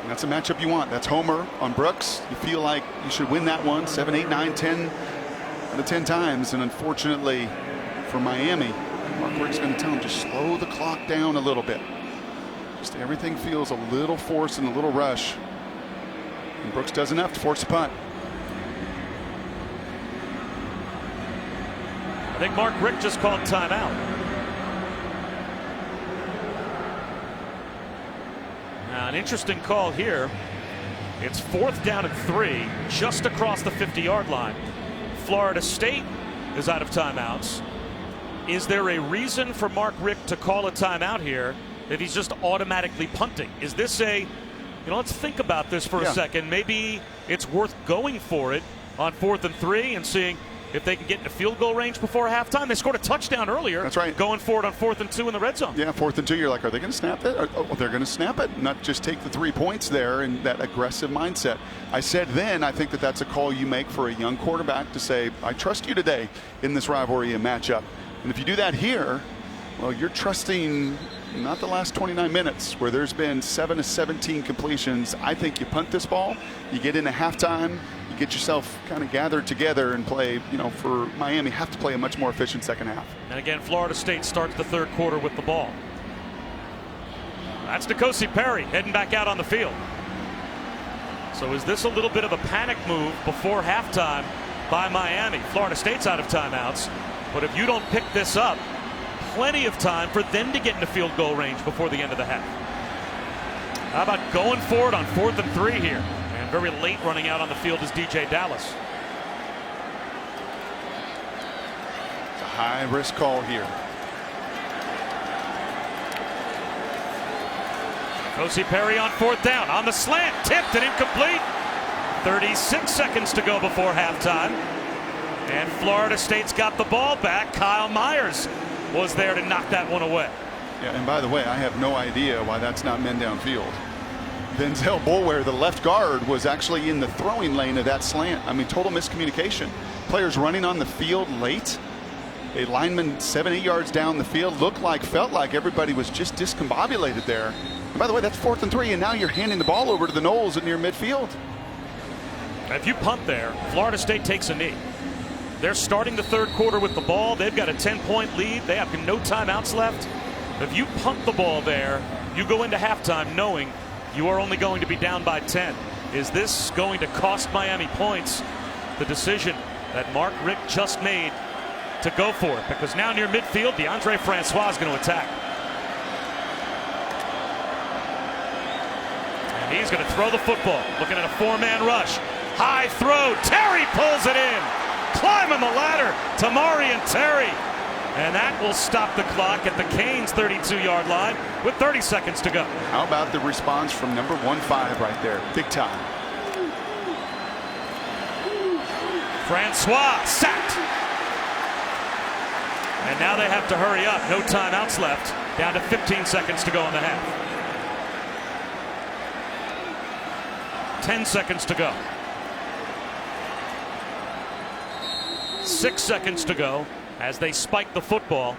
And that's a matchup you want. That's Homer on Brooks. You feel like you should win that one 7, 8, 9, 10 out of 10 times. And unfortunately for Miami, Mark Richt's going to tell him just slow the clock down a little bit. Just everything feels a little forced and a little rush. And Brooks does enough to force a punt. I think Mark Richt just called timeout. Now, an interesting call here. It's 4th down and 3, just across the 50-yard line. Florida State is out of timeouts. Is there a reason for Mark Richt to call a timeout here that he's just automatically punting? Is this let's think about this for a second. Maybe it's worth going for it on 4th and 3 and seeing if they can get into field goal range before halftime. They scored a touchdown earlier. That's right. Going for it on 4th and 2 in the red zone. Yeah, 4th and 2, you're like, are they going to snap that? Oh, they're going to snap it, not just take the 3 points there in that aggressive mindset. I said then, I think that that's a call you make for a young quarterback to say, I trust you today in this rivalry and matchup. And if you do that here, well, you're trusting not the last 29 minutes where there's been 7 of 17 completions. I think you punt this ball, you get into halftime, you get yourself kind of gathered together and play, for Miami, have to play a much more efficient second half. And again, Florida State starts the third quarter with the ball. That's N'Kosi Perry heading back out on the field. So is this a little bit of a panic move before halftime by Miami? Florida State's out of timeouts, but if you don't pick this up, plenty of time for them to get into field goal range before the end of the half. How about going for it on 4th and 3 here? And very late running out on the field is DJ Dallas. It's a high risk call here. N'Kosi Perry on 4th down on the slant, tipped and incomplete. 36 seconds to go before halftime. And Florida State's got the ball back. Kyle Myers was there to knock that one away. Yeah, and by the way, I have no idea why that's not men downfield. Denzel Boulware, the left guard, was actually in the throwing lane of that slant. I mean, total miscommunication. Players running on the field late. A lineman 7, 8 yards down the field felt like everybody was just discombobulated there. And by the way, that's 4th and 3, and now you're handing the ball over to the Noles at near midfield. If you punt there, Florida State takes a knee. They're starting the third quarter with the ball. They've got a 10-point lead. They have no timeouts left. If you punt the ball there, you go into halftime knowing you are only going to be down by 10. Is this going to cost Miami points? The decision that Mark Richt just made to go for it, because now near midfield, DeAndre Francois is going to attack. And he's going to throw the football. Looking at a 4-man rush. High throw. Terry pulls it in. Climbing the ladder to Marion Terry. And that will stop the clock at the Canes 32-yard line with 30 seconds to go. How about the response from number 15 right there? Big time. Francois sacked. And now they have to hurry up. No timeouts left. Down to 15 seconds to go in the half. 10 seconds to go. 6 seconds to go as they spike the football.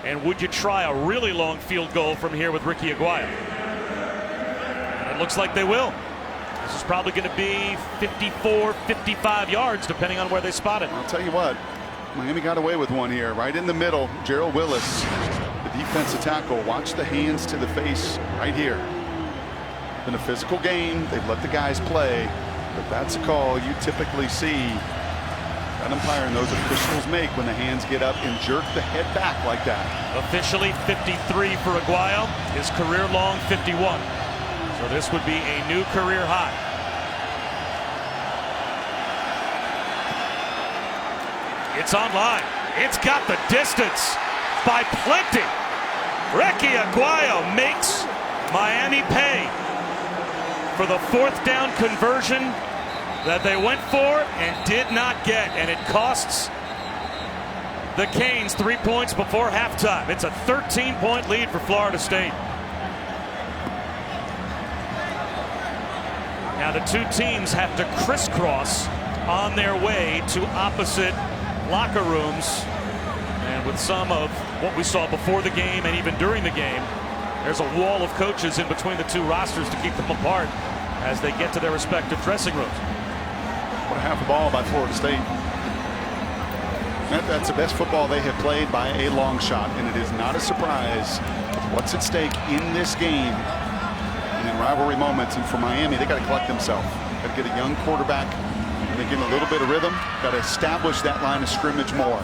And would you try a really long field goal from here with Ricky Aguayo? And it looks like they will. This is probably going to be 54, 55 yards, depending on where they spot it. I'll tell you what, Miami got away with one here, right in the middle. Gerald Willis, the defensive tackle. Watch the hands to the face right here. Been a physical game. They've let the guys play, but that's a call you typically see that umpire and those officials make when the hands get up and jerk the head back like that. Officially 53 for Aguayo, his career long 51. So this would be a new career high. It's online. It's got the distance by plenty. Ricky Aguayo makes Miami pay for the 4th down conversion that they went for and did not get, and it costs the Canes 3 points before halftime. It's a 13-point lead for Florida State. Now the two teams have to crisscross on their way to opposite locker rooms, and with some of what we saw before the game and even during the game, there's a wall of coaches in between the two rosters to keep them apart as they get to their respective dressing rooms. What a half a ball by Florida State. That's the best football they have played by a long shot, and it is not a surprise what's at stake in this game and in rivalry moments. And for Miami, they got to collect themselves. Got to get a young quarterback, and they get a little bit of rhythm. Got to establish that line of scrimmage more.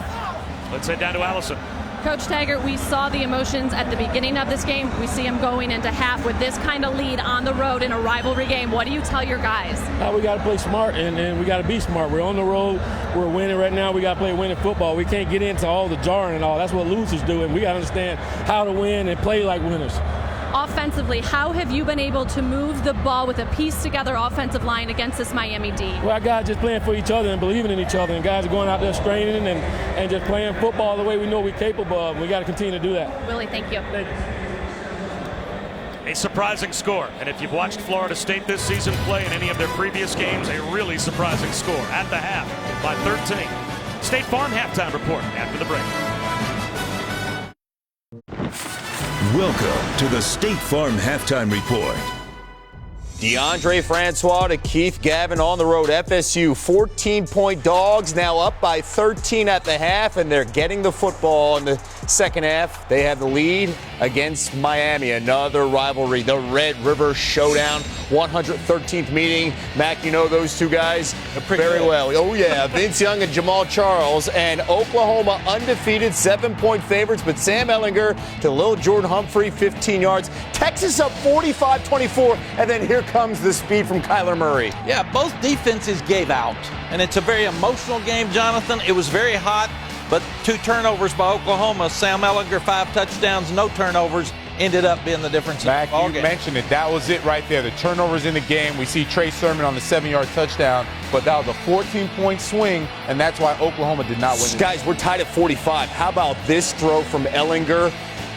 Let's head down to Allison. Coach Taggart, we saw the emotions at the beginning of this game. We see them going into half with this kind of lead on the road in a rivalry game. What do you tell your guys? We got to play smart, and we got to be smart. We're on the road. We're winning right now. We got to play winning football. We can't get into all the jarring and all. That's what losers do, and we got to understand how to win and play like winners. Offensively, how have you been able to move the ball with a piece-together offensive line against this Miami D? Well, our guys just playing for each other and believing in each other, and guys are going out there straining and just playing football the way we know we're capable of. We got to continue to do that. Willie, thank you. Thank you. A surprising score, and if you've watched Florida State this season play in any of their previous games, a really surprising score at the half by 13. State Farm halftime report after the break. Welcome to the State Farm Halftime Report. DeAndre Francois to Keith Gavin on the road. FSU 14-point dogs, now up by 13 at the half, and they're getting the football in the second half. They have the lead against Miami, another rivalry, the Red River Showdown, 113th meeting. Mac, you know those two guys very well. Oh, yeah, Vince Young and Jamal Charles, and Oklahoma undefeated 7-point favorites, but Sam Ehlinger to Lil Jordan Humphrey, 15 yards. Texas up 45-24, and then here comes the speed from Kyler Murray. Yeah, both defenses gave out, and it's a very emotional game, Jonathan. It was very hot, but 2 turnovers by Oklahoma. Sam Ehlinger, 5 touchdowns, no turnovers, ended up being the difference. Mac, you mentioned it. That was it right there. The turnovers in the game. We see Trey Sermon on the 7-yard touchdown, but that was a 14-point swing, and that's why Oklahoma did not win. Guys, we're tied at 45. How about this throw from Ehlinger?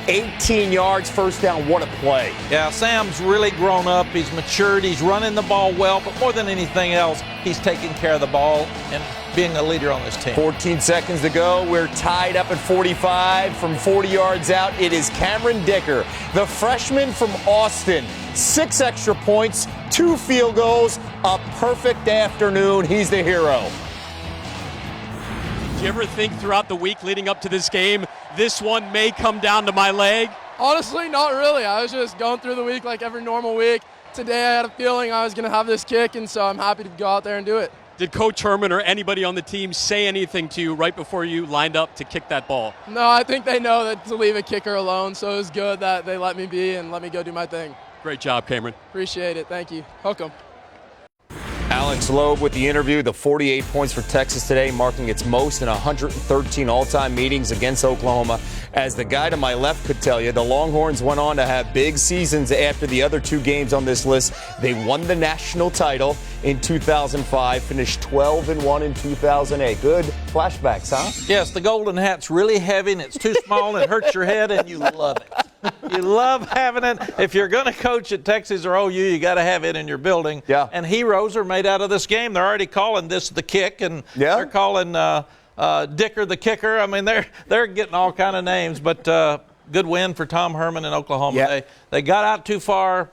18 yards, first down. What a play. Yeah, Sam's really grown up. He's matured. He's running the ball well, but more than anything else, he's taking care of the ball and being a leader on this team. 14 seconds to go. We're tied up at 45. From 40 yards out, it is Cameron Dicker, the freshman from Austin. 6 extra points, 2 field goals, a perfect afternoon. He's the hero. Did you ever think throughout the week leading up to this game, this one may come down to my leg? Honestly, not really. I was just going through the week like every normal week. Today I had a feeling I was going to have this kick, and so I'm happy to go out there and do it. Did Coach Herman or anybody on the team say anything to you right before you lined up to kick that ball? No, I think they know that to leave a kicker alone, so it was good that they let me be and let me go do my thing. Great job, Cameron. Appreciate it. Thank you. Hook 'em. Alex Loeb with the interview. The 48 points for Texas today, marking its most in 113 all-time meetings against Oklahoma. As the guy to my left could tell you, the Longhorns went on to have big seasons after the other 2 games on this list. They won the national title in 2005, finished 12-1 in 2008. Good flashbacks, huh? Yes, the golden hat's really heavy and it's too small and it hurts your head and you love it. You love having it. If you're going to coach at Texas or OU, you got to have it in your building. Yeah. And heroes are made out of this game. They're already calling this the kick, and they're calling Dicker the kicker. I mean, they're getting all kind of names. But good win for Tom Herman in Oklahoma. Yeah. They got out too far,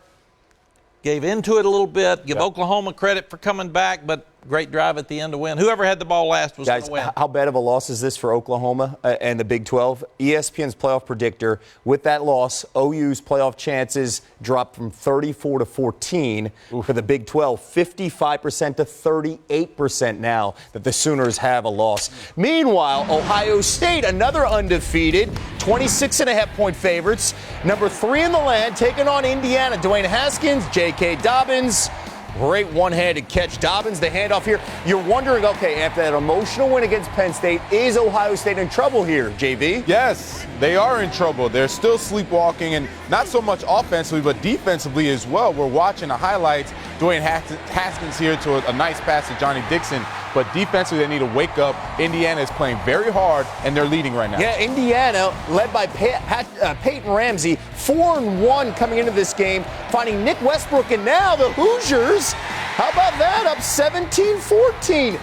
gave into it a and give Oklahoma credit for coming back, but great drive at the end to win. Whoever had the ball last was going to win. How bad of a loss is this for Oklahoma and the Big 12? ESPN's playoff predictor, with that loss, OU's playoff chances dropped from 34 to 14 for the Big 12, 55% to 38% now that the Sooners have a loss. Meanwhile, Ohio State, another undefeated, 26.5-point favorites, number 3 in the land, taking on Indiana. Dwayne Haskins, J.K. Dobbins. Great one-handed catch. Dobbins, the handoff here. You're wondering, okay, after that emotional win against Penn State, is Ohio State in trouble here, JV? Yes, they are in trouble. They're still sleepwalking, and not so much offensively, but defensively as well. We're watching the highlights. Dwayne Haskins here to a nice pass to Johnny Dixon. But defensively, they need to wake up. Indiana is playing very hard, and they're leading right now. Yeah, Indiana, led by Peyton Ramsey, 4-1 coming into this game, finding Nick Westbrook, and now the Hoosiers, how about that, up 17-14.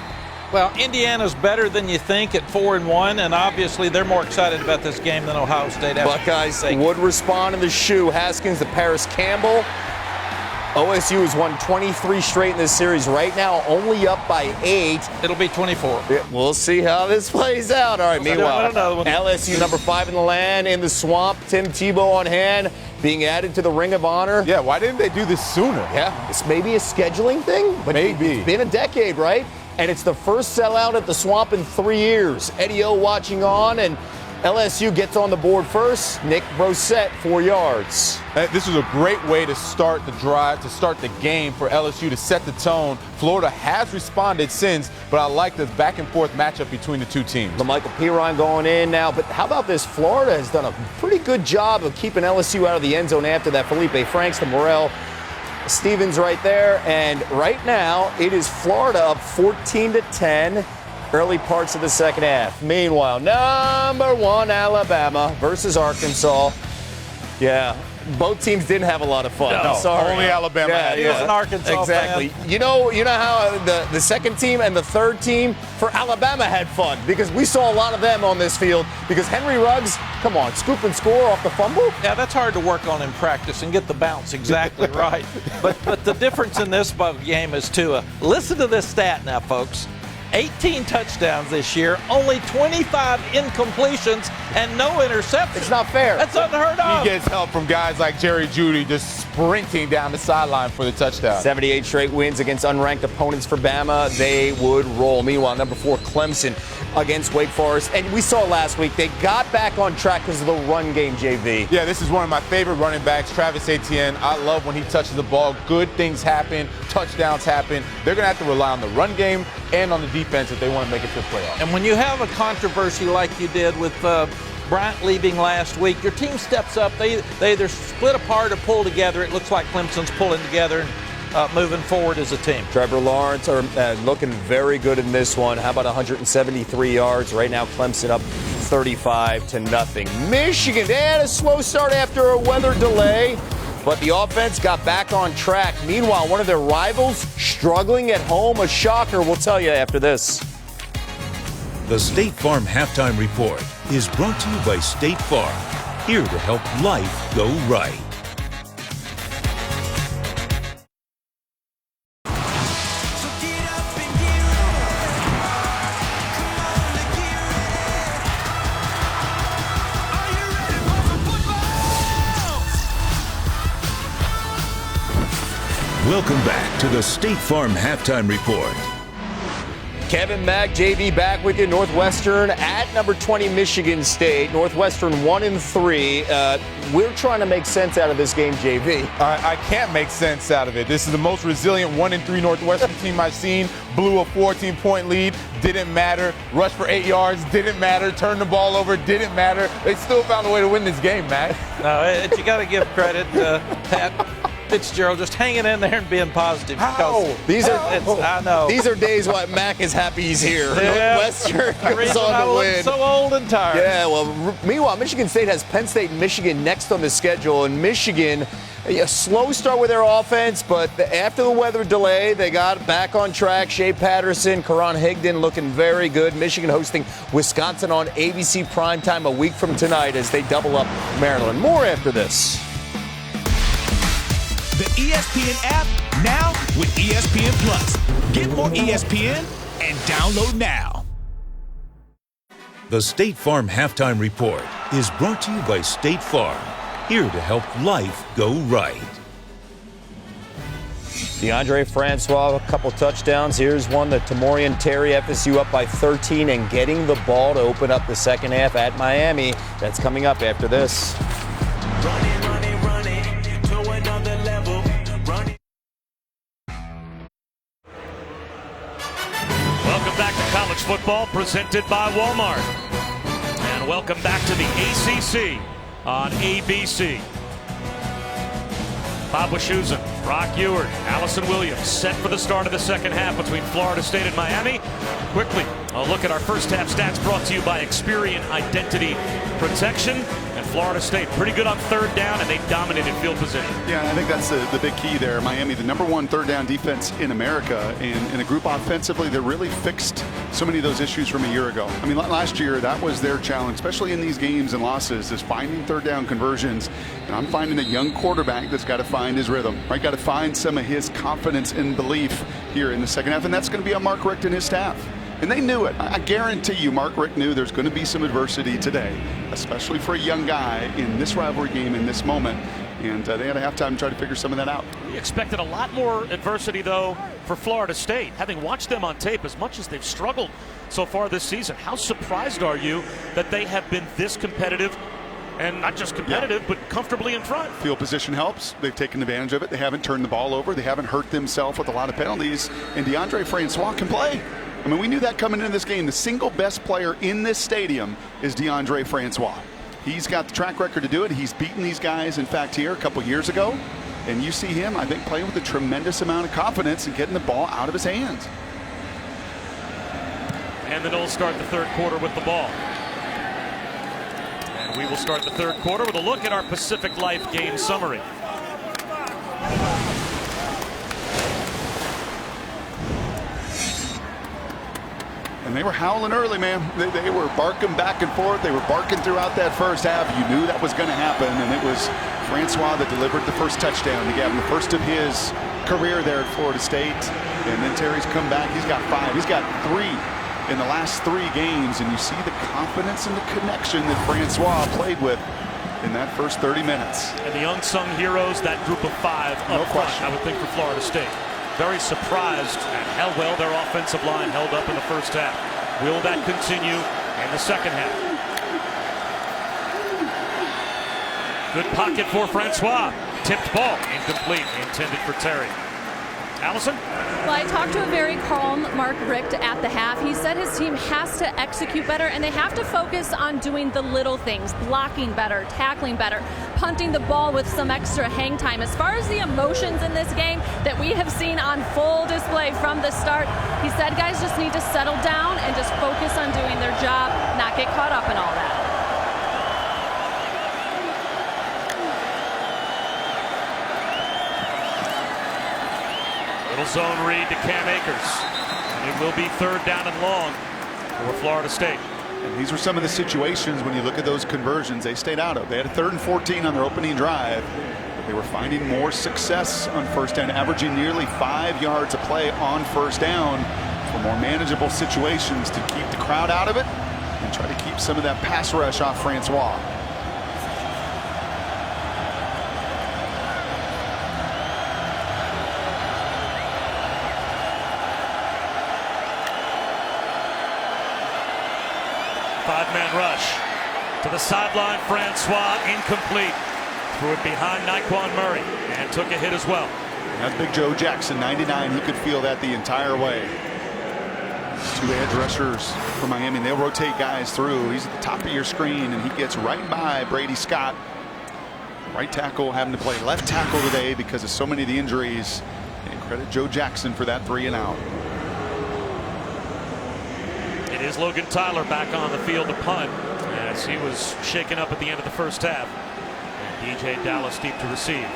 Well, Indiana's better than you think at 4-1, and obviously they're more excited about this game than Ohio State. Buckeyes would respond in the shoe. Haskins to Paris Campbell. OSU has won 23 straight in this series. Right now, only up by 8. It'll be 24. Yeah, we'll see how this plays out. All right, meanwhile, LSU number 5 in the land, in the swamp. Tim Tebow on hand, being added to the Ring of Honor. Yeah, why didn't they do this sooner? Yeah, it's maybe a scheduling thing, but maybe. It's been a decade, right? And it's the first sellout at the swamp in 3 years. Eddie O watching on, and LSU gets on the board first. Nick Brossette, 4 yards. This is a great way to start the drive, to start the game for LSU, to set the tone. Florida has responded since, but I like this back-and-forth matchup between the two teams. Michael Piron going in now, but how about this? Florida has done a pretty good job of keeping LSU out of the end zone after that. Felipe Franks to Morrell. Stevens right there, and right now it is Florida up 14-10. Early parts of the second half. Meanwhile, number 1 Alabama versus Arkansas. Yeah, both teams didn't have a lot of fun. No, sorry. Only Alabama had He was an Arkansas exactly. fan. You know how the second team and the third team for Alabama had fun because we saw a lot of them on this field because Henry Ruggs, come on, scoop and score off the fumble. Yeah, that's hard to work on in practice and get the bounce exactly right. But the difference in this game is listen to this stat now, folks. 18 touchdowns this year, only 25 incompletions, and no interceptions. It's not fair. That's unheard of. He gets help from guys like Jerry Jeudy just sprinting down the sideline for the touchdown. 78 straight wins against unranked opponents for Bama. They would roll. Meanwhile, number 4, Clemson against Wake Forest. And we saw last week, they got back on track because of the run game, JV. Yeah, this is one of my favorite running backs, Travis Etienne. I love when he touches the ball. Good things happen. Touchdowns happen. They're going to have to rely on the run game and on the defense if they want to make it to the playoffs. And when you have a controversy like you did with Bryant leaving last week, your team steps up. They either split apart or pull together. It looks like Clemson's pulling together and moving forward as a team. Trevor Lawrence are looking very good in this one. How about 173 yards? Right now, Clemson up 35-0. Michigan, they had a slow start after a weather delay, but the offense got back on track. Meanwhile, one of their rivals struggling at home. A shocker. We'll tell you after this. The State Farm Halftime Report is brought to you by State Farm, here to help life go right. Welcome back to the State Farm Halftime Report. Kevin Mack, JV back with you. Northwestern at number 20, Michigan State. Northwestern 1-3. We're trying to make sense out of this game, JV. I can't make sense out of it. This is the most resilient 1-3 Northwestern team I've seen. Blew a 14-point lead. Didn't matter. Rushed for 8 yards. Didn't matter. Turned the ball over. Didn't matter. They still found a way to win this game, Matt. No, you got to give credit, Pat. Fitzgerald just hanging in there and being positive. How? I know. These are days why Mac is happy he's here. Yeah. Northwestern The is reason on I the look win. so old and tired. Yeah, well, meanwhile, Michigan State has Penn State and Michigan next on the schedule, and Michigan, a slow start with their offense, but after the weather delay, they got back on track. Shea Patterson, Karan Higdon looking very good. Michigan hosting Wisconsin on ABC primetime a week from tonight as they double up Maryland. More after this. The ESPN app now with ESPN Plus. Get more ESPN and download now. The State Farm Halftime Report is brought to you by State Farm, here to help life go right. DeAndre Francois, a couple touchdowns. Here's one that Tamorrion Terry, FSU up by 13 and getting the ball to open up the second half at Miami. That's coming up after this. Welcome back to college football presented by Walmart. And welcome back to the ACC on ABC. Bob Wischusen, Brock Ewart, Allison Williams set for the start of the second half between Florida State and Miami. Quickly, a look at our first half stats brought to you by Experian Identity Protection. And Florida State pretty good on third down, and they dominated field position. Yeah, I think that's the big key there. Miami, the #1 third down defense in America, and in a group offensively that really fixed so many of those issues from a year ago. I mean, last year, that was their challenge, especially in these games and losses, is finding third down conversions. And I'm finding a young quarterback that's got to find his rhythm, right? Got to find some of his confidence and belief here in the second half, and that's going to be on Mark Richt and his staff. And they knew it. I guarantee you Mark Richt knew there's going to be some adversity today, especially for a young guy in this rivalry game in this moment. And they had a halftime to try to figure some of that out. We expected a lot more adversity, though, for Florida State. Having watched them on tape, as much as they've struggled so far this season, how surprised are you that they have been this competitive? And not just competitive, but comfortably in front. Field position helps. They've taken advantage of it. They haven't turned the ball over. They haven't hurt themselves with a lot of penalties. And DeAndre Francois can play. I mean, we knew that coming into this game. The single best player in this stadium is DeAndre Francois. He's got the track record to do it. He's beaten these guys, in fact, here a couple years ago. And you see him, I think, playing with a tremendous amount of confidence and getting the ball out of his hands. And then they'll start the third quarter with the ball. And we will start the third quarter with a look at our Pacific Life game summary. And they were howling early, man. They were barking back and forth. They were barking throughout that first half. You knew that was going to happen, and it was Francois that delivered the first touchdown to Gavin, the first of his career there at Florida State. And then Terry's come back. He's got 5. He's got 3 in the last 3 games, and you see the confidence and the connection that Francois played with in that first 30 minutes. And the unsung heroes, that group of 5 up front, I would think, for Florida State. Very surprised at how well their offensive line held up in the first half. Will that continue in the second half? Good pocket for Francois. Tipped ball, incomplete, intended for Terry. Allison? Well, I talked to a very calm Mark Richt at the half. He said his team has to execute better, and they have to focus on doing the little things, blocking better, tackling better, punting the ball with some extra hang time. As far as the emotions in this game that we have seen on full display from the start, he said guys just need to settle down and just focus on doing their job, not get caught up in all that. Little zone read to Cam Akers. And it will be third down and long for Florida State. And these were some of the situations when you look at those conversions they stayed out of. They had a 3rd and 14 on their opening drive. But they were finding more success on first down, averaging nearly 5 yards a play on first down for more manageable situations to keep the crowd out of it and try to keep some of that pass rush off Francois. Five-man rush to the sideline. Francois incomplete. Threw it behind Naquan Murray and took a hit as well. That's Big Joe Jackson, 99. He could feel that the entire way. 2 edge rushers for Miami. They'll rotate guys through. He's at the top of your screen, and he gets right by Brady Scott. Right tackle having to play left tackle today because of so many of the injuries. And credit Joe Jackson for that 3 and out. It is Logan Tyler back on the field to punt as he was shaken up at the end of the first half. And DJ Dallas deep to receive.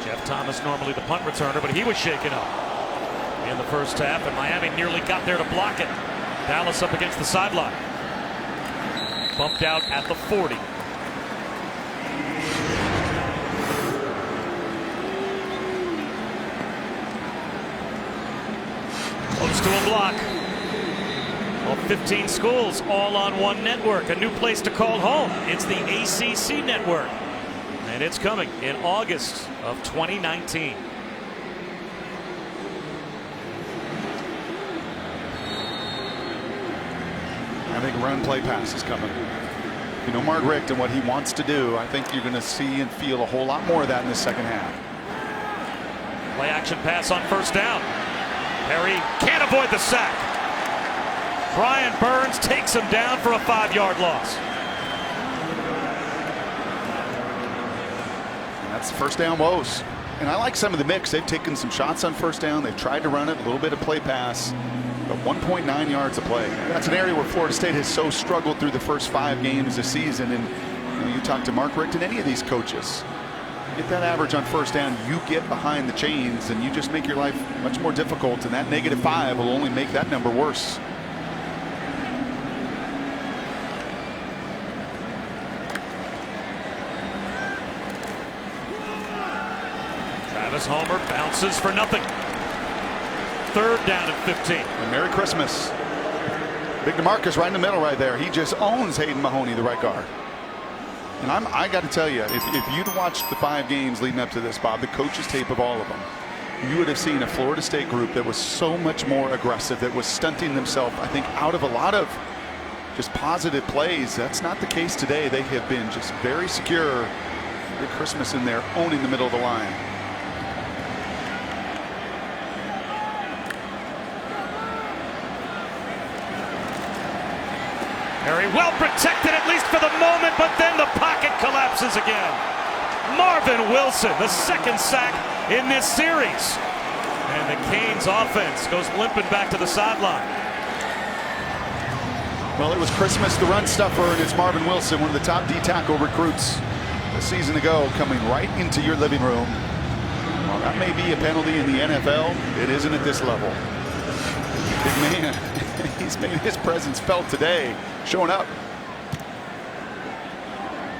Jeff Thomas normally the punt returner, but he was shaken up in the first half, and Miami nearly got there to block it. Dallas up against the sideline. Bumped out at the 40. Close to a block. Well, 15 schools all on one network. A new place to call home. It's the ACC network. And it's coming in August of 2019. I think run, play, pass is coming. You know Mark Richt and what he wants to do. I think you're going to see and feel a whole lot more of that in the second half. Play action pass on first down. Perry can't avoid the sack. Brian Burns takes him down for a 5-yard loss. And that's the first down woes. And I like some of the mix. They've taken some shots on first down. They've tried to run it, a little bit of play pass. But 1.9 yards of play. That's an area where Florida State has so struggled through the first 5 games this season. And you talk to Mark Richt and any of these coaches, get that average on first down, you get behind the chains, and you just make your life much more difficult. And that -5 will only make that number worse. Travis Homer bounces for nothing. 3rd down and 15. And Merry Christmas. Big DeMarcus right in the middle right there. He just owns Hayden Mahoney, the right guard. And I got to tell you, if you'd watched the 5 games leading up to this, Bob, the coaches tape of all of them, you would have seen a Florida State group that was so much more aggressive, that was stunting themselves, I think, out of a lot of just positive plays. That's not the case today. They have been just very secure. Big Christmas in there, owning the middle of the line. Very well protected, at least for the moment, but then the pocket collapses again. Marvin Wilson, the 2nd sack in this series. And the Canes offense goes limping back to the sideline. Well, it was Christmas, the run stuffer, and it's Marvin Wilson, one of the top D-tackle recruits a season ago, coming right into your living room. Well, that may be a penalty in the NFL. It isn't at this level. Big man. He's made his presence felt today, showing up.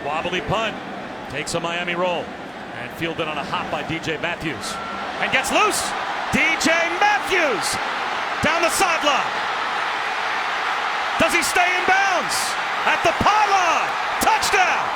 Wobbly punt, takes a Miami roll, and fielded on a hop by DJ Matthews. And gets loose! DJ Matthews! Down the sideline. Does he stay in bounds? At the pylon! Touchdown!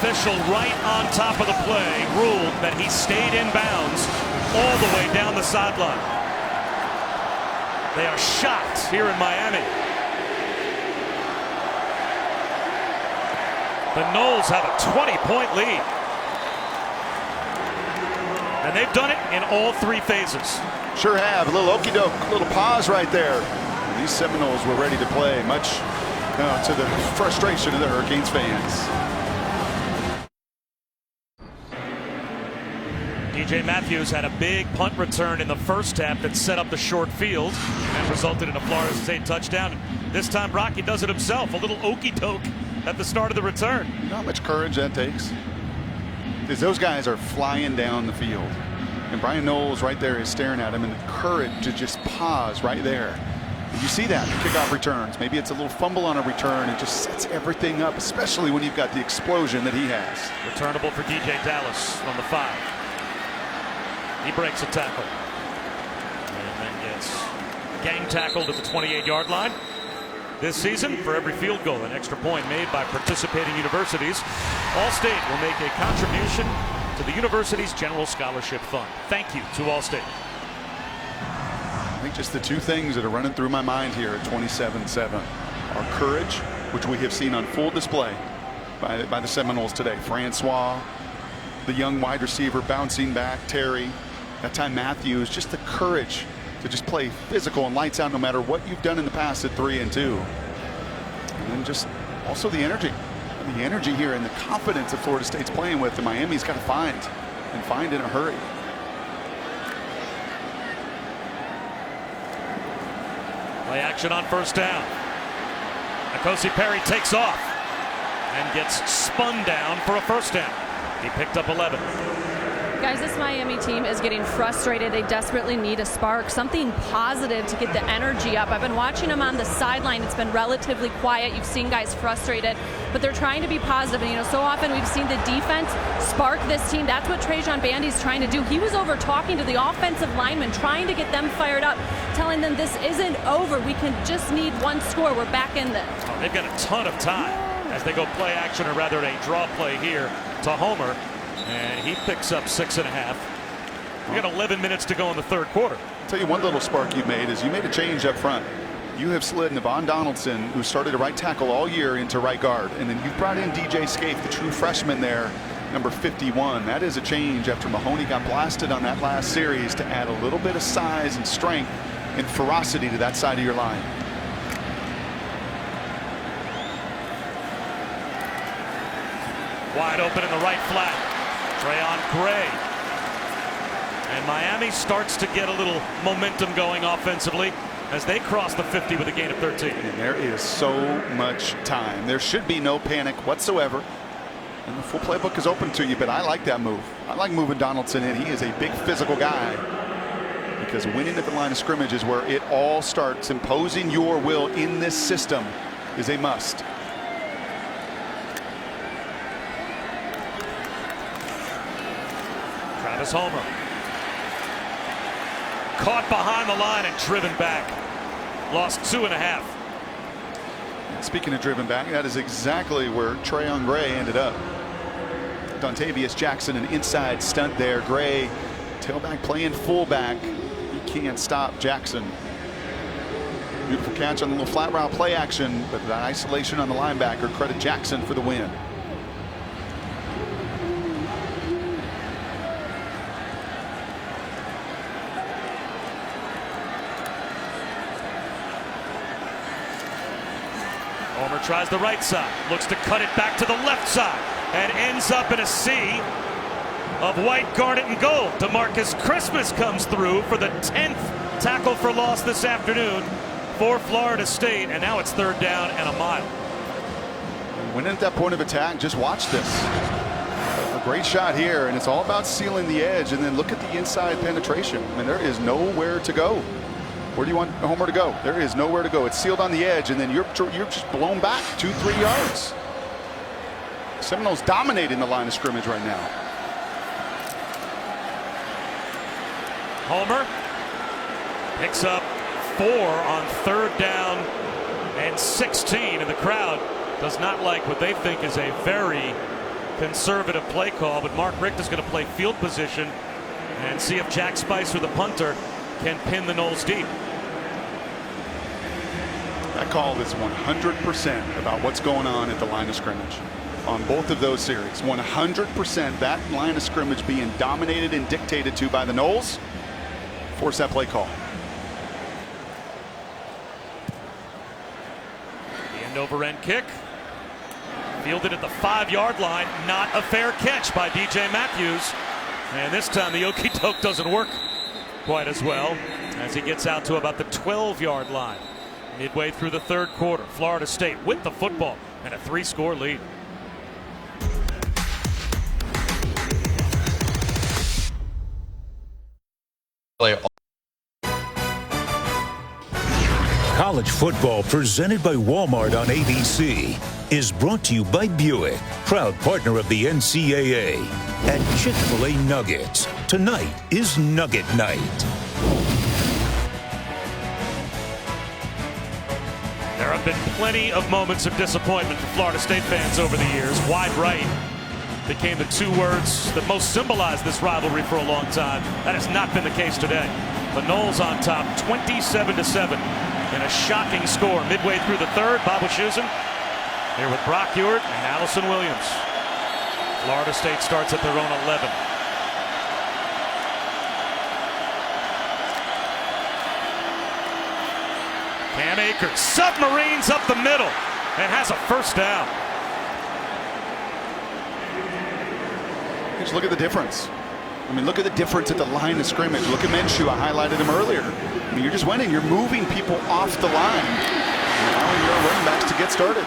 Official right on top of the play ruled that he stayed in bounds all the way down the sideline. They are shocked here in Miami. The Noles have a 20-point lead. And they've done it in all 3 phases. Sure have. A little okey-doke, a little pause right there. And these Seminoles were ready to play, much to the frustration of the Hurricanes fans. DJ Matthews had a big punt return in the first half that set up the short field and resulted in a Florida State touchdown. This time Rocky does it himself, a little okey-doke at the start of the return. You know how much courage that takes? Because those guys are flying down the field. And Brian Knowles right there is staring at him, and the courage to just pause right there. And you see that in kickoff returns. Maybe it's a little fumble on a return. It just sets everything up, especially when you've got the explosion that he has. Returnable for DJ Dallas from the 5. He breaks a tackle and then gets gang tackled at the 28-yard line. this season. For every field goal and extra point made by participating universities, Allstate will make a contribution to the university's General Scholarship Fund. Thank you to Allstate. I think just the two things that are running through my mind here at 27-7 are courage, which we have seen on full display by the Seminoles today. Francois, the young wide receiver bouncing back, Terry, that time Matthews, just the courage to just play physical and lights out no matter what you've done in the past at 3 and 2. And then just also the energy here and the confidence that Florida State's playing with, and Miami's got to find in a hurry. Play action on first down. N'Kosi Perry takes off and gets spun down for a first down. He picked up 11. Guys, this Miami team is getting frustrated. They desperately need a spark, something positive to get the energy up. I've been watching them on the sideline. It's been relatively quiet. You've seen guys frustrated, but they're trying to be positive. And, you know, so often we've seen the defense spark this team. That's what Trajan Bandy's trying to do. He was over talking to the offensive linemen, trying to get them fired up, telling them this isn't over. We can just need one score. We're back in this. Oh, they've got a ton of time as they go play action, or rather a draw play here to Homer. And he picks up 6.5. We got 11 minutes to go in the third quarter. I'll tell you one little spark you made is you made a change up front. You have slid Navon Donaldson, who started at right tackle all year, into right guard. And then you brought in DJ Scaife, the true freshman there, number 51. That is a change after Mahoney got blasted on that last series, to add a little bit of size and strength and ferocity to that side of your line. Wide open in the right flat. Trayon Gray. And Miami starts to get a little momentum going offensively as they cross the 50 with a gain of 13. And there is so much time. There should be no panic whatsoever. And the full playbook is open to you, but I like that move. I like moving Donaldson in. He is a big physical guy. Because winning at the line of scrimmage is where it all starts. Imposing your will in this system is a must. Travis Homer. Caught behind the line and driven back. Lost 2.5. Speaking of driven back, that is exactly where Trayon Gray ended up. Dontavius Jackson, an inside stunt there. Gray, tailback playing fullback. He can't stop Jackson. Beautiful catch on the little flat route play action, but that isolation on the linebacker. Credit Jackson for the win. Homer tries the right side, looks to cut it back to the left side, and ends up in a sea of white, garnet, and gold. DeMarcus Christmas comes through for the 10th tackle for loss this afternoon for Florida State, and now it's third down and a mile. When at that point of attack, just watch this. A great shot here, and it's all about sealing the edge, and then look at the inside penetration. I mean, there is nowhere to go. Where do you want Homer to go? There is nowhere to go. It's sealed on the edge, and then you're just blown back 2-3 yards. Seminoles dominating the line of scrimmage right now. Homer picks up 4 on third down and 16, and the crowd does not like what they think is a very conservative play call, but Mark Richt is going to play field position and see if Jack Spicer, the punter, can pin the Noles deep. That call is 100% about what's going on at the line of scrimmage on both of those series. 100% that line of scrimmage being dominated and dictated to by the Noles. Force that play call. The end over end kick. Fielded at the 5-yard line. Not a fair catch by DJ Matthews. And this time the okey-doke doesn't work quite as well as he gets out to about the 12-yard line. Midway through the third quarter, Florida State with the football and a 3-score lead. College football presented by Walmart on ABC is brought to you by Buick, proud partner of the NCAA, and Chick-fil-A Nuggets. Tonight is Nugget Night. There are have been plenty of moments of disappointment for Florida State fans over the years. Wide right became the two words that most symbolize this rivalry for a long time. That has not been the case today. The Noles on top, 27-7 in a shocking score midway through the third. Bob Wischusen here with Brock Ewart and Allison Williams. Florida State starts at their own 11. Cam Akers submarines up the middle and has a first down. Just look at the difference. I mean, look at the difference at the line of scrimmage. Look at Minshew. I highlighted him earlier. I mean, you're just winning. You're moving people off the line. Allowing your running backs to get started.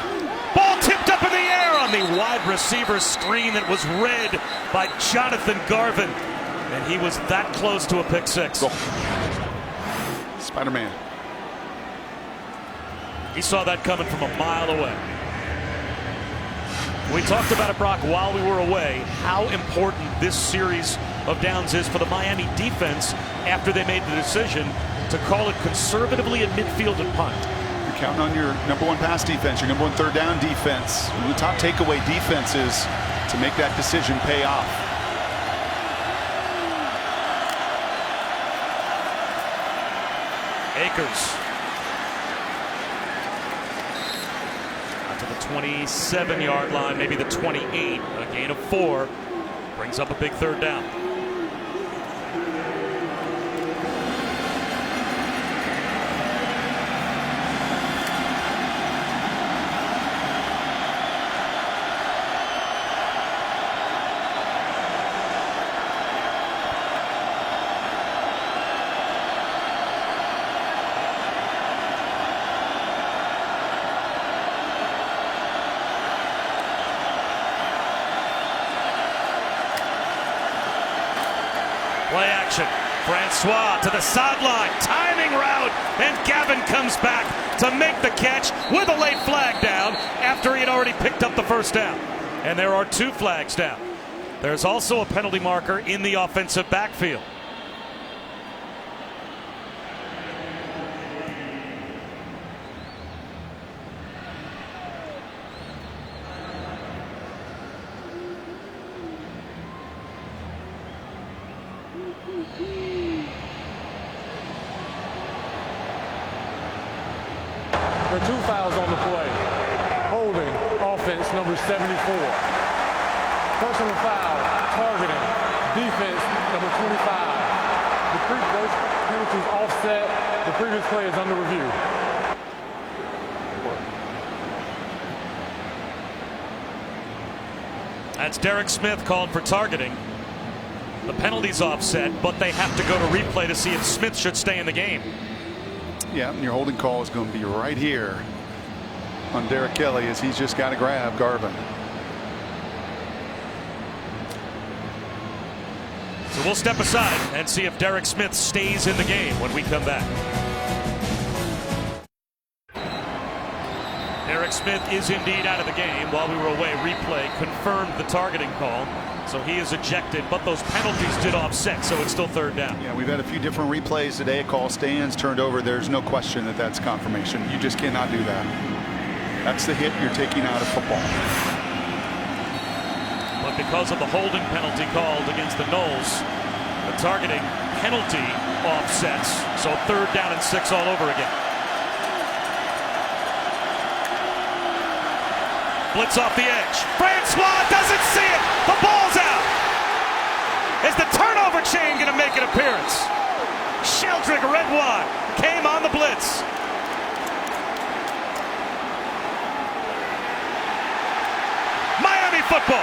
Ball tipped up in the air on the wide receiver screen that was read by Jonathan Garvin. And he was that close to a pick six. Spider-Man. He saw that coming from a mile away. We talked about it, Brock, while we were away, how important this series of downs is for the Miami defense after they made the decision to call it conservatively at midfield and punt. You're counting on your number one pass defense, your number one third down defense, one of the top takeaway defenses to make that decision pay off. Akers. To the 27-yard line, maybe the 28, a gain of 4, brings up a big third down. Play action. Francois to the sideline. Timing route. And Gavin comes back to make the catch with a late flag down after he had already picked up the first down. And there are 2 flags down. There's also a penalty marker in the offensive backfield. There are 2 fouls on the play. Holding, offense number 74. Personal foul, targeting, defense number 25. Those penalties offset. The previous play is under review. That's Derek Smith called for targeting. The penalty's offset, but they have to go to replay to see if Smith should stay in the game. Yeah, and your holding call is going to be right here on Derek Kelly as he's just got to grab Garvin. So we'll step aside and see if Derek Smith stays in the game when we come back. Derek Smith is indeed out of the game. While we were away, replay confirmed the targeting call. So he is ejected, but those penalties did offset, so it's still third down. Yeah, we've had a few different replays today. A call stands, turned over. There's no question that that's confirmation. You just cannot do that. That's the hit you're taking out of football. But because of the holding penalty called against the Noles, the targeting penalty offsets. So third down and 6 all over again. Blitz off the edge. Francois doesn't see it. The ball's out. Is the turnover chain going to make an appearance? Sheldrick Redwine came on the blitz. Miami football.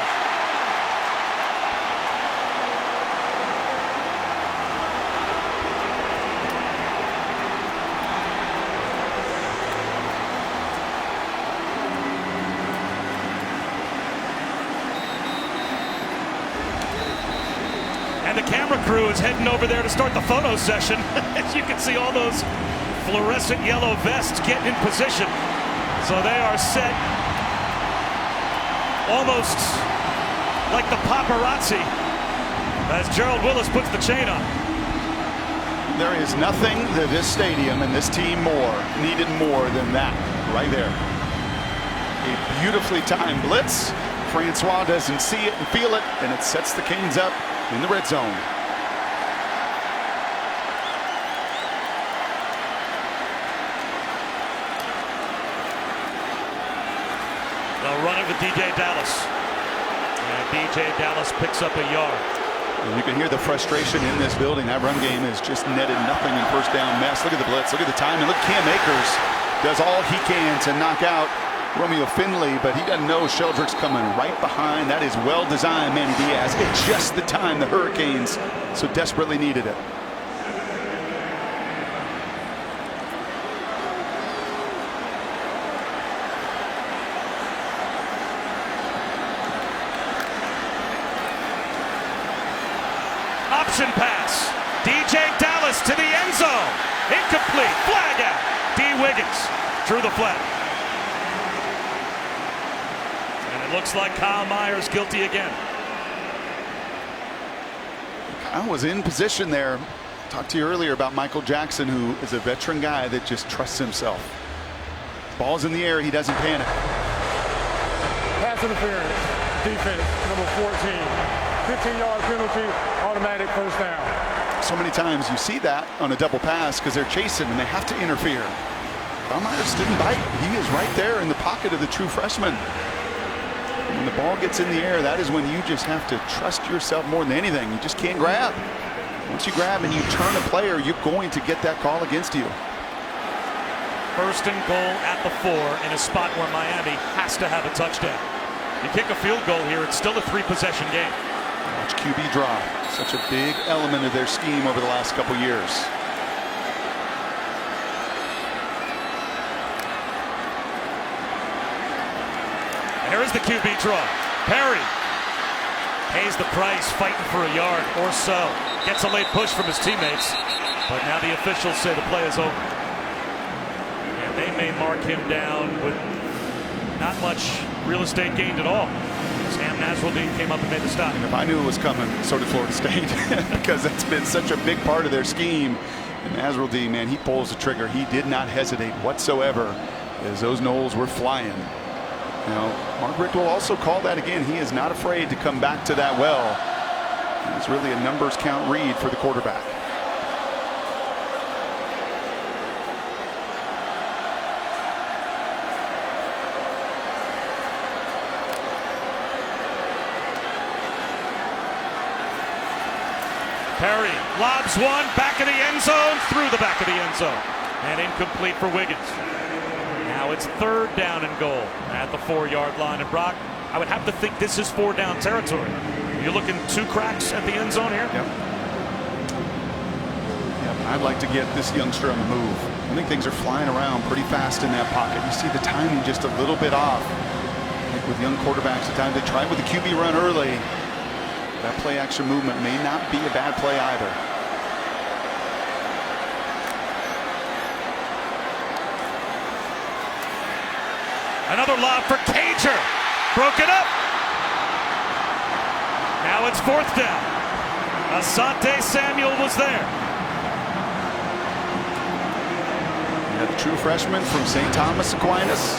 And the camera crew is heading over there to start the photo session. As you can see, all those fluorescent yellow vests getting in position. So they are set almost like the paparazzi as Gerald Willis puts the chain on. There is nothing that this stadium and this team needed more than that right there. A beautifully timed blitz. Francois doesn't see it and feel it, and it sets the Canes up in the red zone. They'll run it with DJ Dallas. And DJ Dallas picks up a yard. And you can hear the frustration in this building. That run game has just netted nothing in first down mess. Look at the blitz. Look at the time. And look, Cam Akers does all he can to knock out Romeo Finley, but he doesn't know Sheldrick's coming right behind. That is well designed, Manny Diaz. At just the time the Hurricanes so desperately needed it. Option pass. DJ Dallas to the end zone. Incomplete. Flag out. D. Wiggins through the flag. And it looks like Kyle Myers guilty again. I was in position there. Talked to you earlier about Michael Jackson, who is a veteran guy that just trusts himself. Ball's in the air. He doesn't panic. Pass interference. Defense, number 14. 15-yard penalty, automatic first down. So many times you see that on a double pass because they're chasing and they have to interfere. Kyle Myers didn't bite. He is right there in the pocket of the true freshman. When the ball gets in the air, that is when you just have to trust yourself more than anything. You just can't grab. Once you grab and you turn a player, you're going to get that call against you. First and goal at the 4 in a spot where Miami has to have a touchdown. You kick a field goal here, it's still a 3-possession game. Watch QB draw. Such a big element of their scheme over the last couple years. Here's the QB draw. Perry pays the price, fighting for a yard or so. Gets a late push from his teammates, but now the officials say the play is over. And they may mark him down with not much real estate gained at all. Sam Nasruldeen came up and made the stop. And if I knew it was coming, so did Florida State, because that's been such a big part of their scheme. And Nasruldeen, man, he pulls the trigger. He did not hesitate whatsoever as those Knowles were flying. Now, Mark Richt will also call that again. He is not afraid to come back to that well. And it's really a numbers count read for the quarterback. Perry lobs one, back of the end zone, through the back of the end zone. And incomplete for Wiggins. Now it's third down and goal at the 4-yard line. And Brock, I would have to think this is 4-down territory. You're looking 2 cracks at the end zone here? Yep. I'd like to get this youngster on the move. I think things are flying around pretty fast in that pocket. You see the timing just a little bit off. Like with young quarterbacks, at times they try with the QB run early. That play action movement may not be a bad play either. Another lob for Cager. Broken up. Now it's 4th down. Asante Samuel was there. Yeah, the true freshman from St. Thomas Aquinas.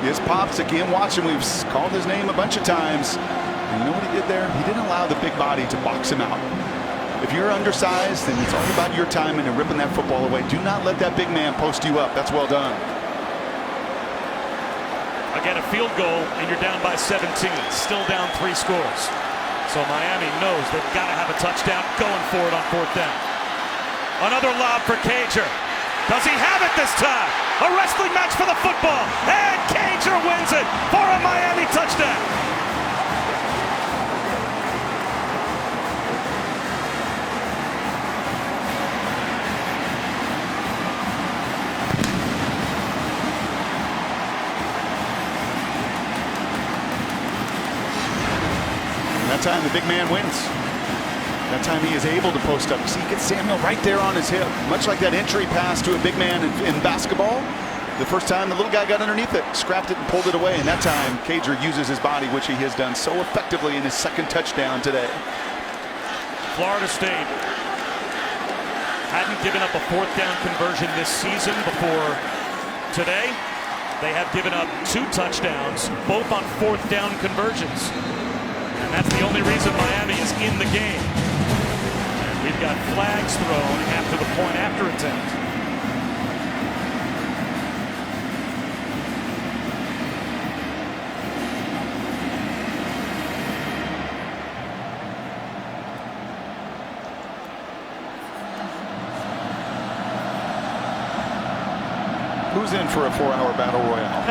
His pops, again, watching. We've called his name a bunch of times. And you know what he did there? He didn't allow the big body to box him out. If you're undersized, then it's all about your timing and ripping that football away. Do not let that big man post you up. That's well done. Again, a field goal, and you're down by 17. Still down 3 scores. So Miami knows they've got to have a touchdown going for it on 4th down. Another lob for Cager. Does he have it this time? A wrestling match for the football. And Cager wins it for a Miami touchdown. That time the big man wins. That time he is able to post up. See, he gets Samuel right there on his hip. Much like that entry pass to a big man in basketball. The first time the little guy got underneath it, scrapped it and pulled it away. And that time Cager uses his body, which he has done so effectively in his 2nd touchdown today. Florida State hadn't given up a 4th down conversion this season before today. They have given up 2 touchdowns, both on 4th down conversions. And that's the only reason Miami is in the game. And we've got flags thrown after the point after attempt. Who's in for a 4-hour battle royale?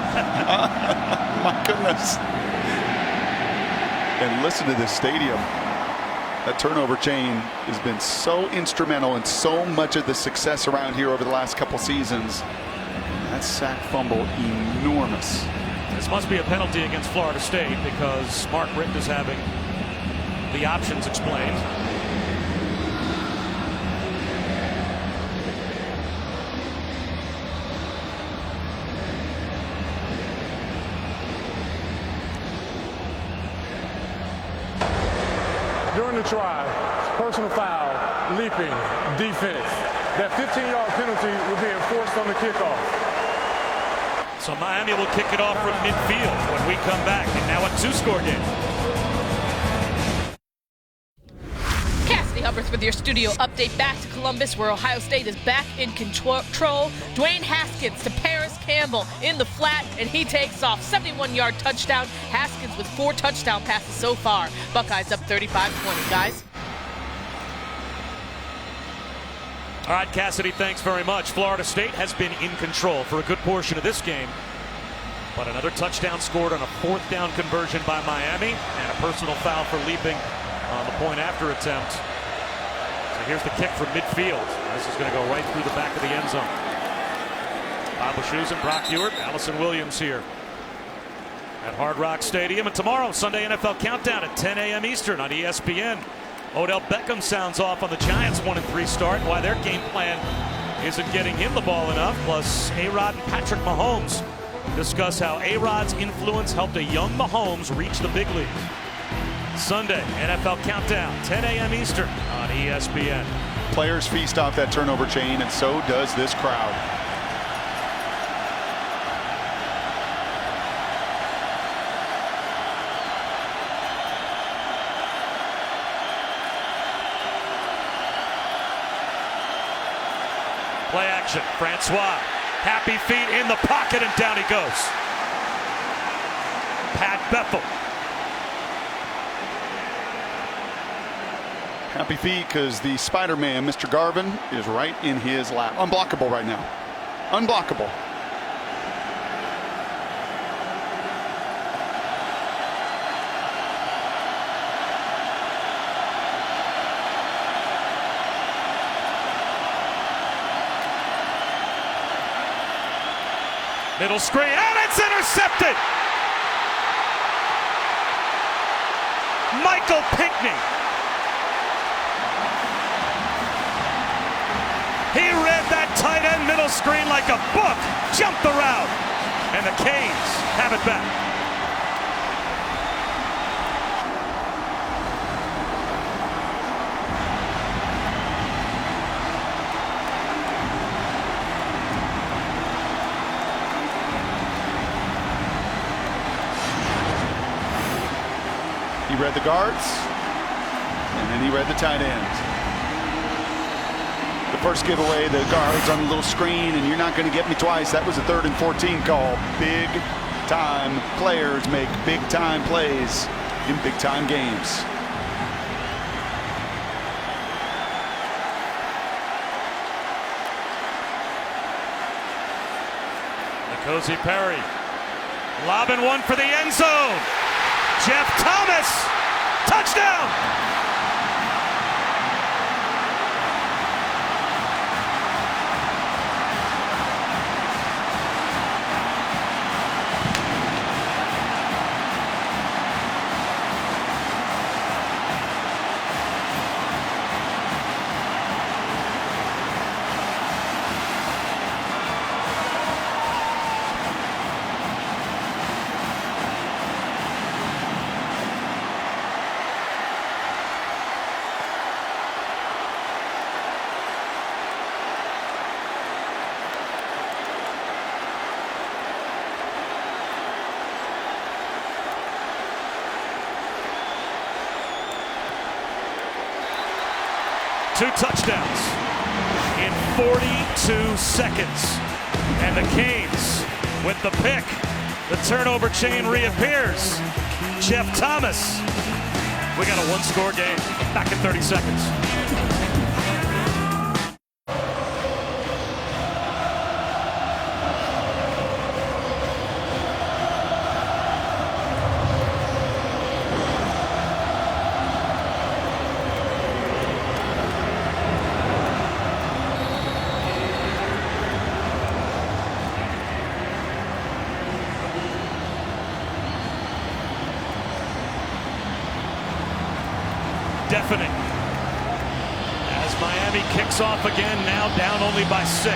My goodness. And listen to this stadium. That turnover chain has been so instrumental in so much of the success around here over the last couple seasons. That sack fumble, enormous. This must be a penalty against Florida State because Mark Richt is having the options explained. During the try, personal foul, leaping, defense. That 15-yard penalty will be enforced on the kickoff. So Miami will kick it off from midfield when we come back. And now a 2-score game. Cassidy Hubbard with your studio update back to Columbus, where Ohio State is back in control. Dwayne Haskins to Paris Campbell in the flat, and he takes off. 71-yard touchdown. Haskins with 4 touchdown passes so far. Buckeyes up 35-20, guys. All right, Cassidy, thanks very much. Florida State has been in control for a good portion of this game. But another touchdown scored on a 4th down conversion by Miami, and a personal foul for leaping on the point after attempt. So here's the kick from midfield. This is going to go right through the back of the end zone. Bob Wischusen, Brock Ewert, Allison Williams here at Hard Rock Stadium. And tomorrow, Sunday NFL Countdown at 10 a.m. Eastern on ESPN. Odell Beckham sounds off on the Giants' 1-3 start. Why their game plan isn't getting him the ball enough. Plus, A-Rod and Patrick Mahomes discuss how A-Rod's influence helped a young Mahomes reach the big league. Sunday, NFL Countdown, 10 a.m. Eastern on ESPN. Players feast off that turnover chain, and so does this crowd. Play action, Francois. Happy feet in the pocket, and down he goes. Pat Bethel. Happy feet because the Spider-Man, Mr. Garvin, is right in his lap. Unblockable right now. Unblockable. Middle screen, and it's intercepted! Michael Pinckney. He read that tight end middle screen like a book, jumped the route, and the Canes have it back. He read the guards, and then he read the tight ends. The first giveaway, the guards on the little screen, and you're not going to get me twice. That was a 3rd and 14 call. Big time players make big time plays in big time games. N'Kosi Perry lobbing one for the end zone. Jeff Thomas, touchdown! 2 touchdowns in 42 seconds. And the Canes with the pick. The turnover chain reappears. Jeff Thomas. We got a 1-score game. Back in 30 seconds. Deafening as Miami kicks off again, now down only by 6.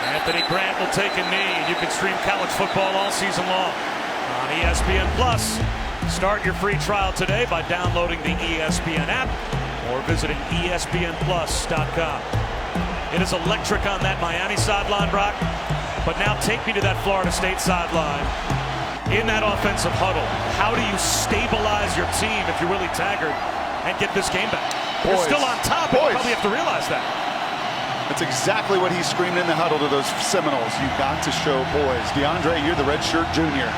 Anthony Grant will take a knee. You can stream college football all season long on ESPN Plus. Start your free trial today by downloading the ESPN app or visiting ESPNplus.com. It is electric on that Miami sideline, Brock. But now take me to that Florida State sideline. In that offensive huddle, how do you stabilize your team if you're really Taggart and get this game back? You're still on top, and you probably have to realize that. That's exactly what he screamed in the huddle to those Seminoles. You got to show poise. DeAndre, you're the redshirt junior.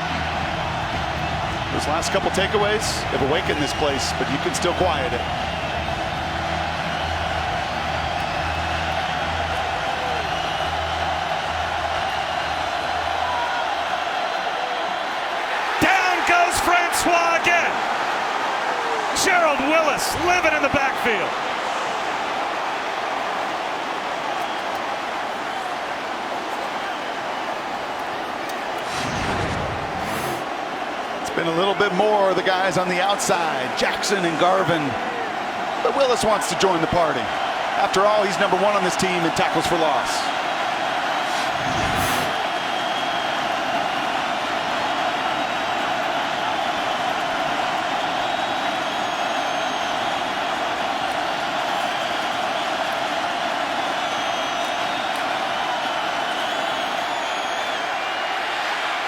Those last couple takeaways have awakened this place, but you can still quiet it. Again. Gerald Willis living in the backfield. It's been a little bit more of the guys on the outside, Jackson and Garvin. But Willis wants to join the party. After all, he's #1 on this team in tackles for loss.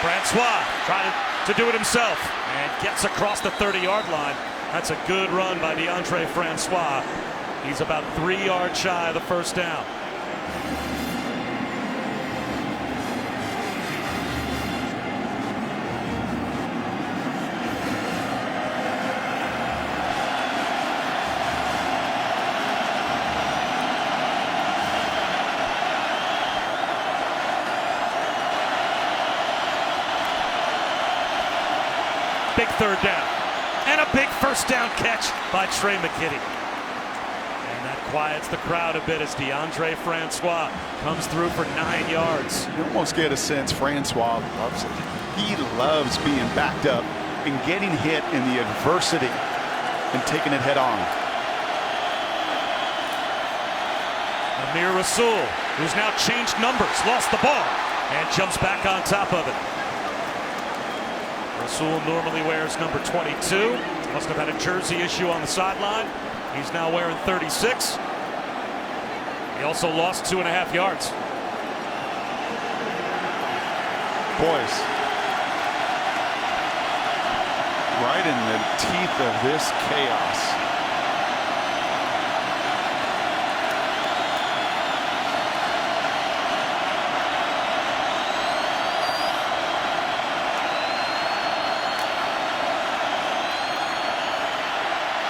Francois trying to do it himself and gets across the 30-yard line. That's a good run by DeAndre Francois. He's about 3 yards shy of the first down. Big 3rd down. And a big 1st down catch by Trey McKitty. And that quiets the crowd a bit as DeAndre Francois comes through for 9 yards. You almost get a sense Francois loves it. He loves being backed up and getting hit in the adversity and taking it head on. Amir Rasul, who's now changed numbers, lost the ball and jumps back on top of it. Rasul normally wears number 22. Must have had a jersey issue on the sideline. He's now wearing 36. He also lost 2.5 yards. Boys, right in the teeth of this chaos.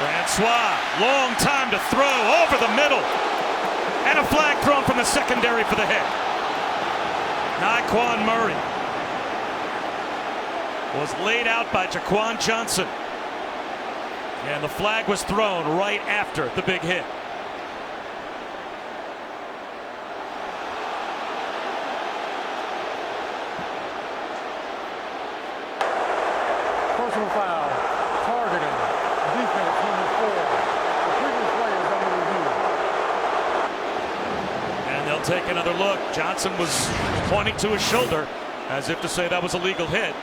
Francois, long time to throw over the middle. And a flag thrown from the secondary for the hit. Naquan Murray was laid out by Jaquan Johnson. And the flag was thrown right after the big hit. Personal foul, targeting, defense number 4. The previous play is under review. And they'll take another look. Johnson was pointing to his shoulder as if to say that was a legal hit.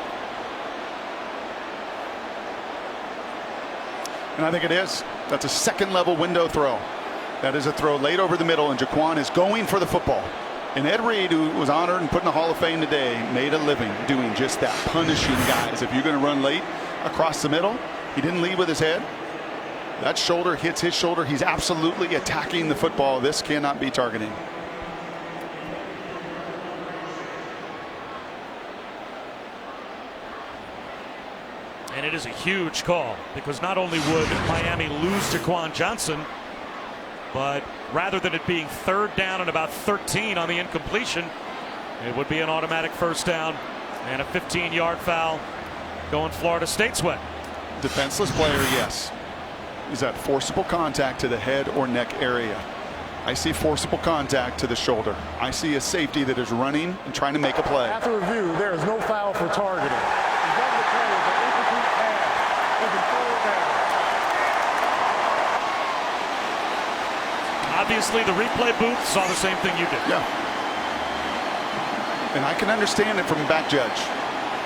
And I think it is. That's a 2nd level window throw. That is a throw laid over the middle, and Jaquan is going for the football. And Ed Reed, who was honored and put in the Hall of Fame today, made a living doing just that, punishing guys. If you're going to run late across the middle, he didn't lead with his head. That shoulder hits his shoulder. He's absolutely attacking the football. This cannot be targeting. And it is a huge call because not only would Miami lose Jaquan Johnson, but rather than it being 3rd down and about 13 on the incompletion, it would be an automatic 1st down and a 15-yard foul going Florida State's way. Defenseless player, yes. Is that forcible contact to the head or neck area? I see forcible contact to the shoulder. I see a safety that is running and trying to make a play. After review, there is no foul for targeting. Obviously, the replay booth saw the same thing you did. Yeah. And I can understand it from a back judge.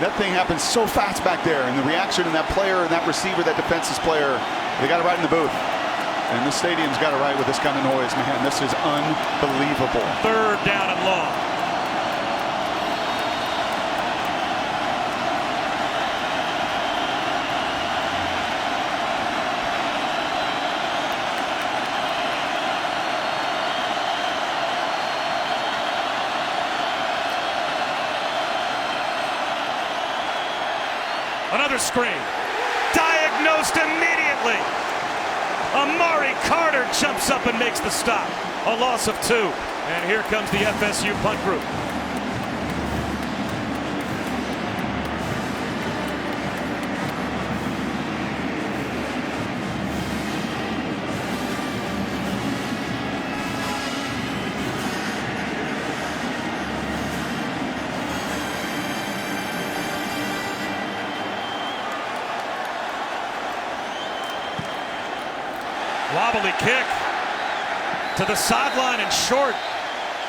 That thing happened so fast back there, and the reaction in that player and that receiver, that defenseless player, they got it right in the booth. And this stadium's got it right with this kind of noise. Man, this is unbelievable. 3rd down and long. Another screen. Diagnosed immediately. Amari Carter jumps up and makes the stop. A loss of 2. And here comes the FSU punt group. Wobbly kick to the sideline and short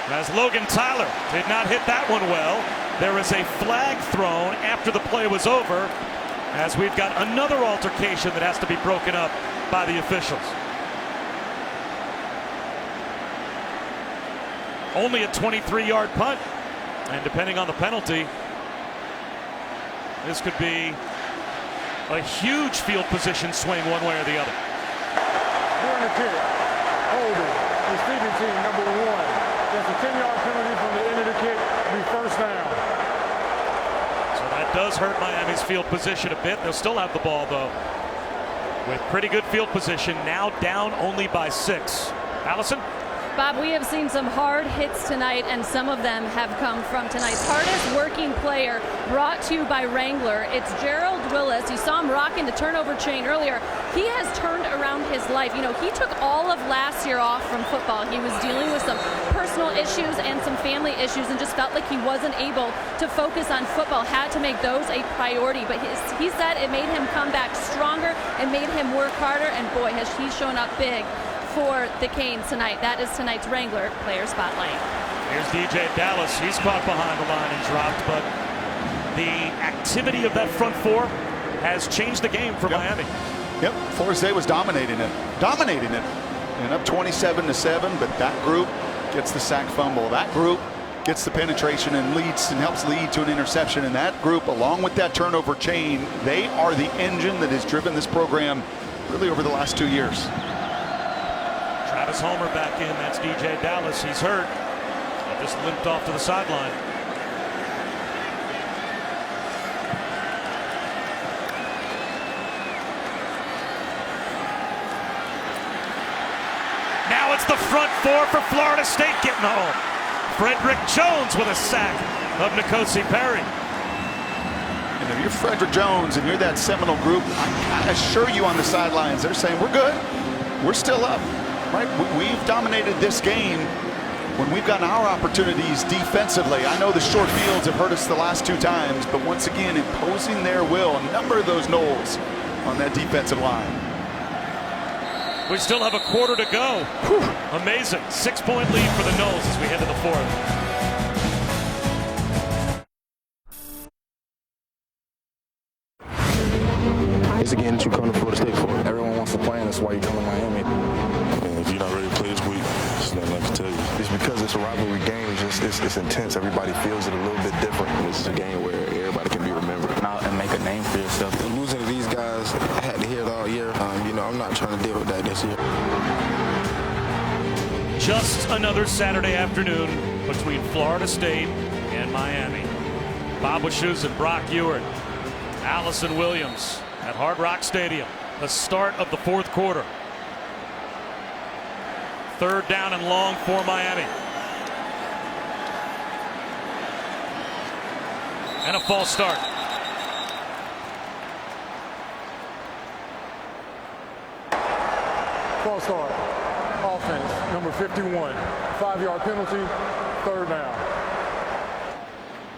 as Logan Tyler did not hit that one well. There is a flag thrown after the play was over as we've got another altercation that has to be broken up by the officials. Only a 23-yard punt, and depending on the penalty, this could be a huge field position swing one way or the other. During the kick, holding, receiving team number 1. That's a 10-yard penalty from the end of the kick, be 1st down. So that does hurt Miami's field position a bit. They'll still have the ball, though, with pretty good field position, now down only by 6. Allison? Bob, we have seen some hard hits tonight, and some of them have come from tonight's hardest working player, brought to you by Wrangler. It's Gerald Willis. You saw him rocking the turnover chain earlier. He has turned around his life. You know, he took all of last year off from football. He was dealing with some personal issues and some family issues and just felt like he wasn't able to focus on football, had to make those a priority. But he said it made him come back stronger and made him work harder, and boy, has he shown up big for the Canes tonight. That is tonight's Wrangler Player Spotlight. Here's DJ Dallas. He's caught behind the line and dropped, but the activity of that front 4 has changed the game for Miami. Yep, Florida State was dominating it, and up 27-7. But that group gets the sack fumble. That group gets the penetration and leads and helps lead to an interception. And that group, along with that turnover chain, they are the engine that has driven this program really over the last 2 years. Travis Homer back in. That's DJ Dallas. He's hurt. He just limped off to the sideline. Now it's the front 4 for Florida State getting home. Frederick Jones with a sack of N'Kosi Perry. And if you're Frederick Jones and you're that Seminole group, I assure you on the sidelines, they're saying, we're good. We're still up. Right? We've dominated this game when we've gotten our opportunities defensively. I know the short fields have hurt us the last 2 times, but once again, imposing their will, a number of those Noles on that defensive line. We still have a quarter to go. Whew. Amazing. 6-point lead for the Noles as we head to the 4th. It's a game that you come to Florida State for. Everyone wants to play, and that's why you come to Miami. I mean, if you're not ready to play this week, there's nothing I can tell you. This because it's a rivalry game, it's intense. Everybody feels it a little bit different. This is a game where everybody can be remembered and make a name for yourself. Losing to these guys, I had to hear it all year. I'm not trying to deal with that this year. Just another Saturday afternoon between Florida State and Miami. Bob Wischusen and Brock Ewert, Allison Williams at Hard Rock Stadium. The start of the fourth quarter. Third down and long for Miami. And a false start. False start. Offense, number 51. 5-yard penalty, third down.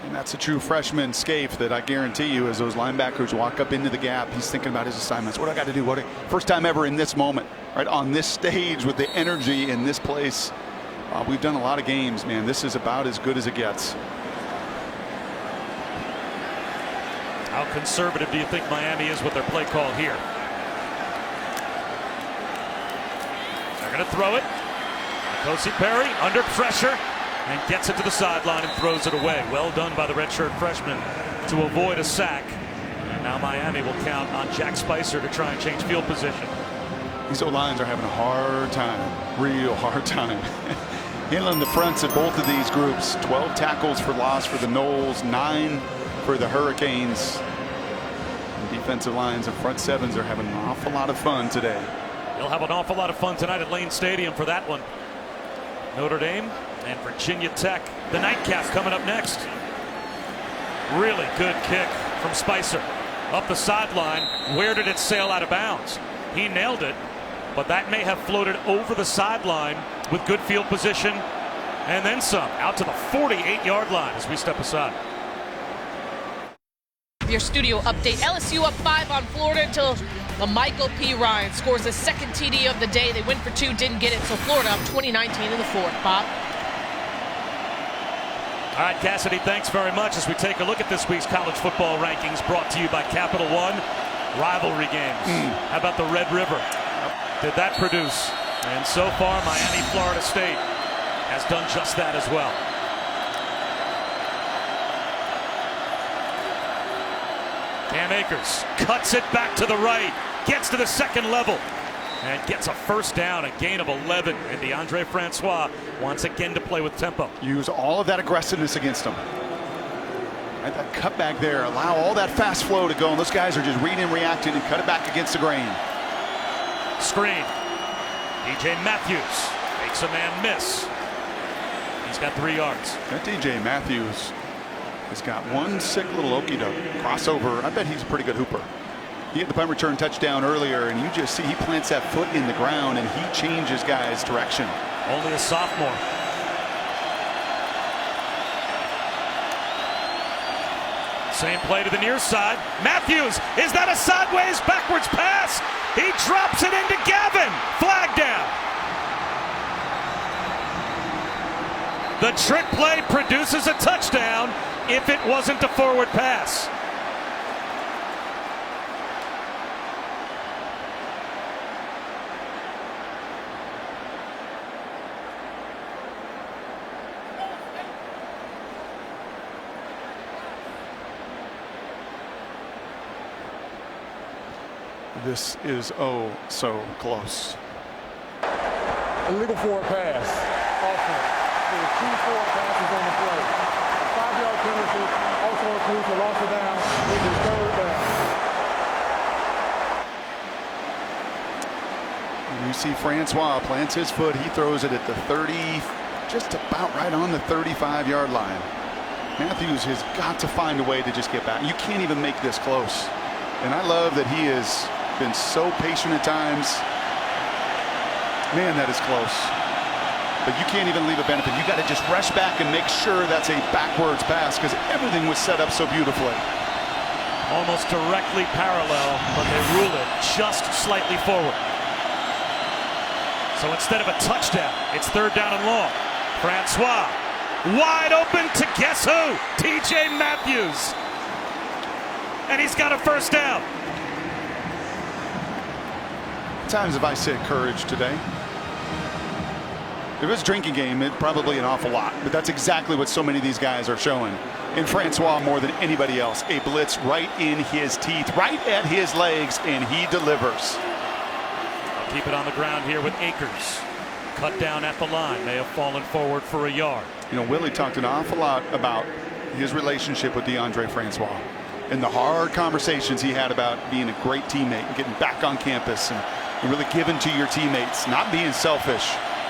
And that's a true freshman Scaife that I guarantee you, as those linebackers walk up into the gap, he's thinking about his assignments. What do I got to do? First time ever in this moment, right on this stage with the energy in this place. We've done a lot of games, man. This is about as good as it gets. How conservative do you think Miami is with their play call here? They're going to throw it. Kosi Perry under pressure and gets it to the sideline and throws it away. Well done by the redshirt freshman to avoid a sack. And now Miami will count on Jack Spicer to try and change field position. These O-lines are having a hard time, real hard time. Handling the fronts of both of these groups. 12 tackles for loss for the Noles, 9 for the Hurricanes. And defensive lines and front sevens are having an awful lot of fun today. They'll have an awful lot of fun tonight at Lane Stadium for that one. Notre Dame and Virginia Tech. The nightcap coming up next. Really good kick from Spicer. Up the sideline. Where did it sail out of bounds? He nailed it, but that may have floated over the sideline with good field position and then some. Out to the 48-yard line as we step aside. Your studio update. LSU up 5 on Florida until the Michael P. Ryan scores the second TD of the day. They went for 2, didn't get it. So Florida up 20-19 in the fourth. Bob? All right, Cassidy, thanks very much as we take a look at this week's college football rankings brought to you by Capital One. Rivalry games. How about the Red River? Did that produce? And so far, Miami, Florida State has done just that as well. Cam Akers cuts it back to the right, gets to the second level, and gets a first down, a gain of 11. And DeAndre Francois once again to play with tempo. Use all of that aggressiveness against them. Right, that cutback there, allow all that fast flow to go, and those guys are just reading and reacting and cut it back against the grain. Screen. DJ Matthews makes a man miss. He's got 3 yards. That DJ Matthews has got one sick little okey-doke crossover. I bet he's a pretty good hooper. He had the punt return touchdown earlier, and you just see he plants that foot in the ground and he changes guys' direction. Only a sophomore. Same play to the near side. Matthews, is that a sideways backwards pass? He drops it into Gavin. Flag down. The trick play produces a touchdown if it wasn't a forward pass. This is oh so close. Illegal forward pass. Offense. There were 2 forward passes on the play. 5-yard penalty. Also includes a loss of down. It is third down. And you see Francois plants his foot. He throws it at the 30, just about right on the 35-yard line. Matthews has got to find a way to just get back. You can't even make this close. And I love that he has been so patient at times. Man, that is close. But you can't even leave a benefit. You got to just rush back and make sure that's a backwards pass because everything was set up so beautifully. Almost directly parallel, but they rule it just slightly forward. So instead of a touchdown, it's third down and long. Francois wide open to guess who? TJ Matthews. And he's got a first down. Times have I said courage today? If it was a drinking game, it'd probably an awful lot, but that's exactly what so many of these guys are showing. And Francois more than anybody else, a blitz right in his teeth, right at his legs, and he delivers. I'll keep it on the ground here with Akers. Cut down at the line, may have fallen forward for a yard. You know, Willie talked an awful lot about his relationship with DeAndre Francois and the hard conversations he had about being a great teammate and getting back on campus and really giving to your teammates, not being selfish.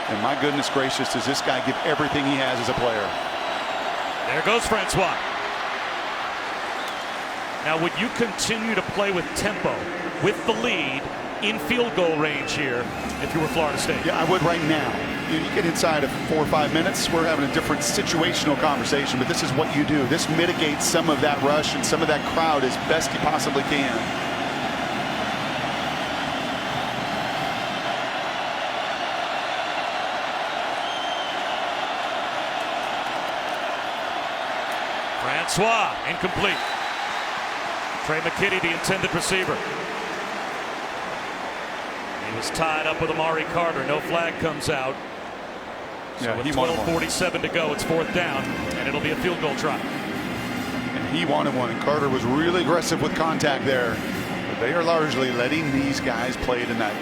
And my goodness gracious, does this guy give everything he has as a player. There goes Francois. Now, would you continue to play with tempo, with the lead, in field goal range here if you were Florida State? Yeah, I would right now. You get inside of 4 or 5 minutes, we're having a different situational conversation, but this is what you do. This mitigates some of that rush and some of that crowd as best you possibly can. Francois, incomplete. Trey McKitty, the intended receiver. He was tied up with Amari Carter. No flag comes out. So Yeah, with he wanted 12:47 to go, it's 4th down, and it'll be a field goal try. And he wanted one, and Carter was really aggressive with contact there. But they are largely letting these guys play tonight.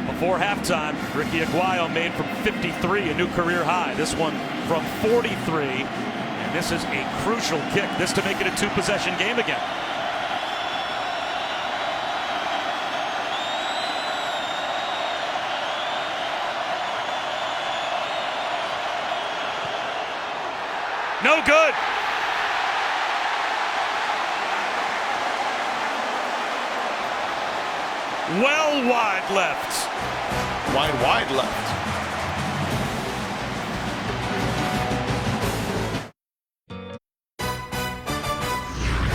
Before halftime, Ricky Aguayo made from 53 a new career high. This one from 43, and this is a crucial kick. This to make it a 2-possession game again. No good. Well wide left. Wide left.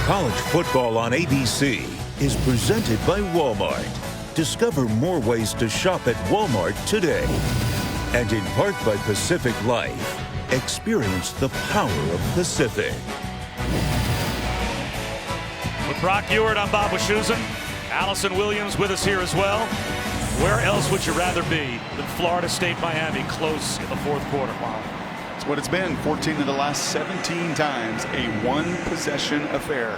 College football on ABC is presented by Walmart. Discover more ways to shop at Walmart today. And in part by Pacific Life. Experience the power of Pacific. With Brock Ewart, I'm Bob Wischusen. Allison Williams with us here as well. Where else would you rather be than Florida State Miami close in the 4th quarter? Wow. That's what it's been. 14 of the last 17 times, a 1-possession affair.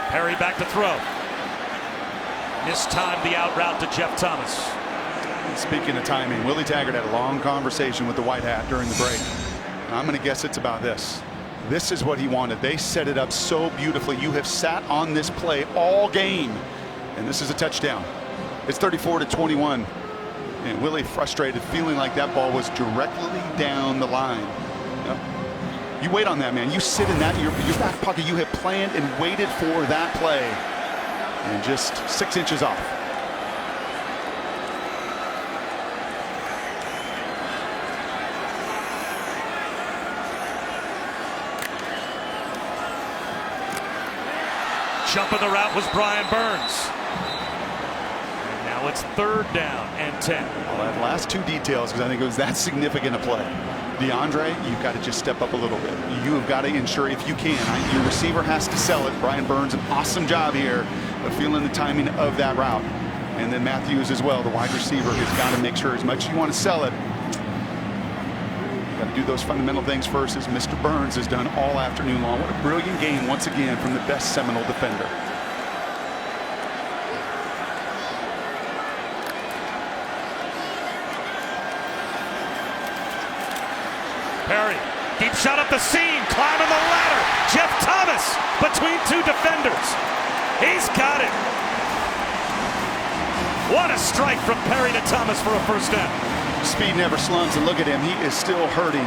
Perry back to throw. Mistimed the out route to Jeff Thomas. Speaking of timing, Willie Taggart had a long conversation with the white hat during the break. And I'm going to guess it's about this. This is what he wanted. They set it up so beautifully. You have sat on this play all game, and this is a touchdown. It's 34-21, and Willie frustrated, feeling like that ball was directly down the line. You wait on that, man. You sit in that, your back pocket. You have planned and waited for that play, and just 6 inches off. Jumping the route was Brian Burns. And now it's 3rd down and 10. I'll add last 2 details because I think it was that significant a play. DeAndre, you've got to just step up a little bit. You have got to ensure, if you can, your receiver has to sell it. Brian Burns, an awesome job here of feeling the timing of that route. And then Matthews as well, the wide receiver, has got to make sure, as much as you want to sell it, got to do those fundamental things first, as Mr. Burns has done all afternoon long. What a brilliant game once again from the best Seminole defender. Perry, deep shot up the seam, climbing the ladder. Jeff Thomas between 2 defenders. He's got it. What a strike from Perry to Thomas for a 1st down. Speed never slumps, and look at him. He is still hurting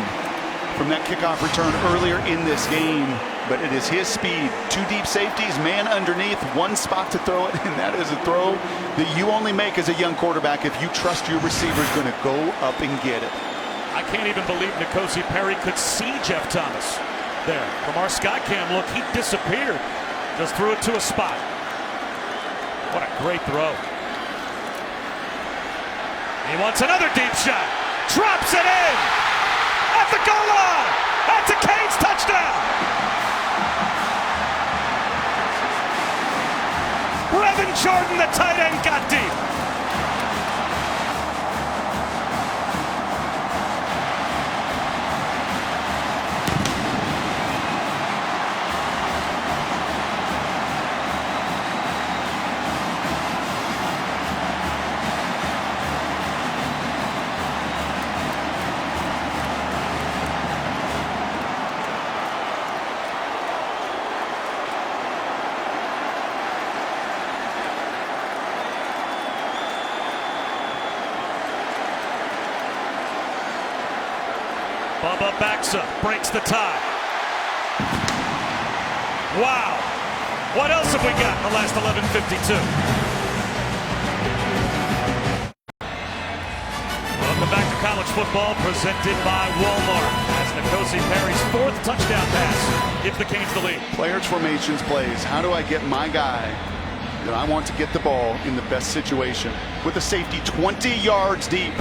from that kickoff return earlier in this game, but it is his speed. 2 deep safeties, man underneath, 1 spot to throw it, and that is a throw that you only make as a young quarterback if you trust your receiver is going to go up and get it. I can't even believe N'Kosi Perry could see Jeff Thomas there. From our Skycam look, he disappeared. Just threw it to a spot. What a great throw. He wants another deep shot. Drops it in at the goal line. That's a Canes touchdown. Brevin Jordan, the tight end, got deep. Bubba backs up, breaks the tie. Wow. What else have we got in the last 11:52? Welcome back to college football, presented by Walmart. As N'Kosi Perry's 4th touchdown pass gives the Canes the lead. Players formations plays. How do I get my guy that I want to get the ball in the best situation? With the safety 20 yards deep.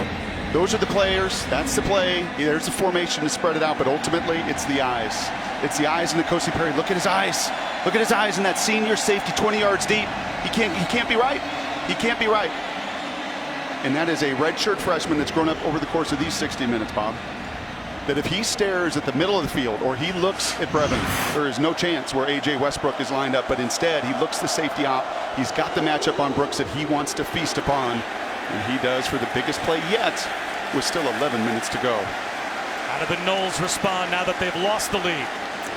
Those are the players. That's the play. There's the formation to spread it out, but ultimately it's the eyes. It's the eyes in N'Kosi Perry. Look at his eyes. Look at his eyes in that senior safety 20 yards deep. He can't be right. He can't be right. And that is a redshirt freshman that's grown up over the course of these 60 minutes, Bob. That if he stares at the middle of the field or he looks at Brevin, there is no chance where A.J. Westbrook is lined up, but instead he looks the safety out. He's got the matchup on Brooks that he wants to feast upon. And he does for the biggest play yet, with still 11 minutes to go. How do the Noles respond now that they've lost the lead?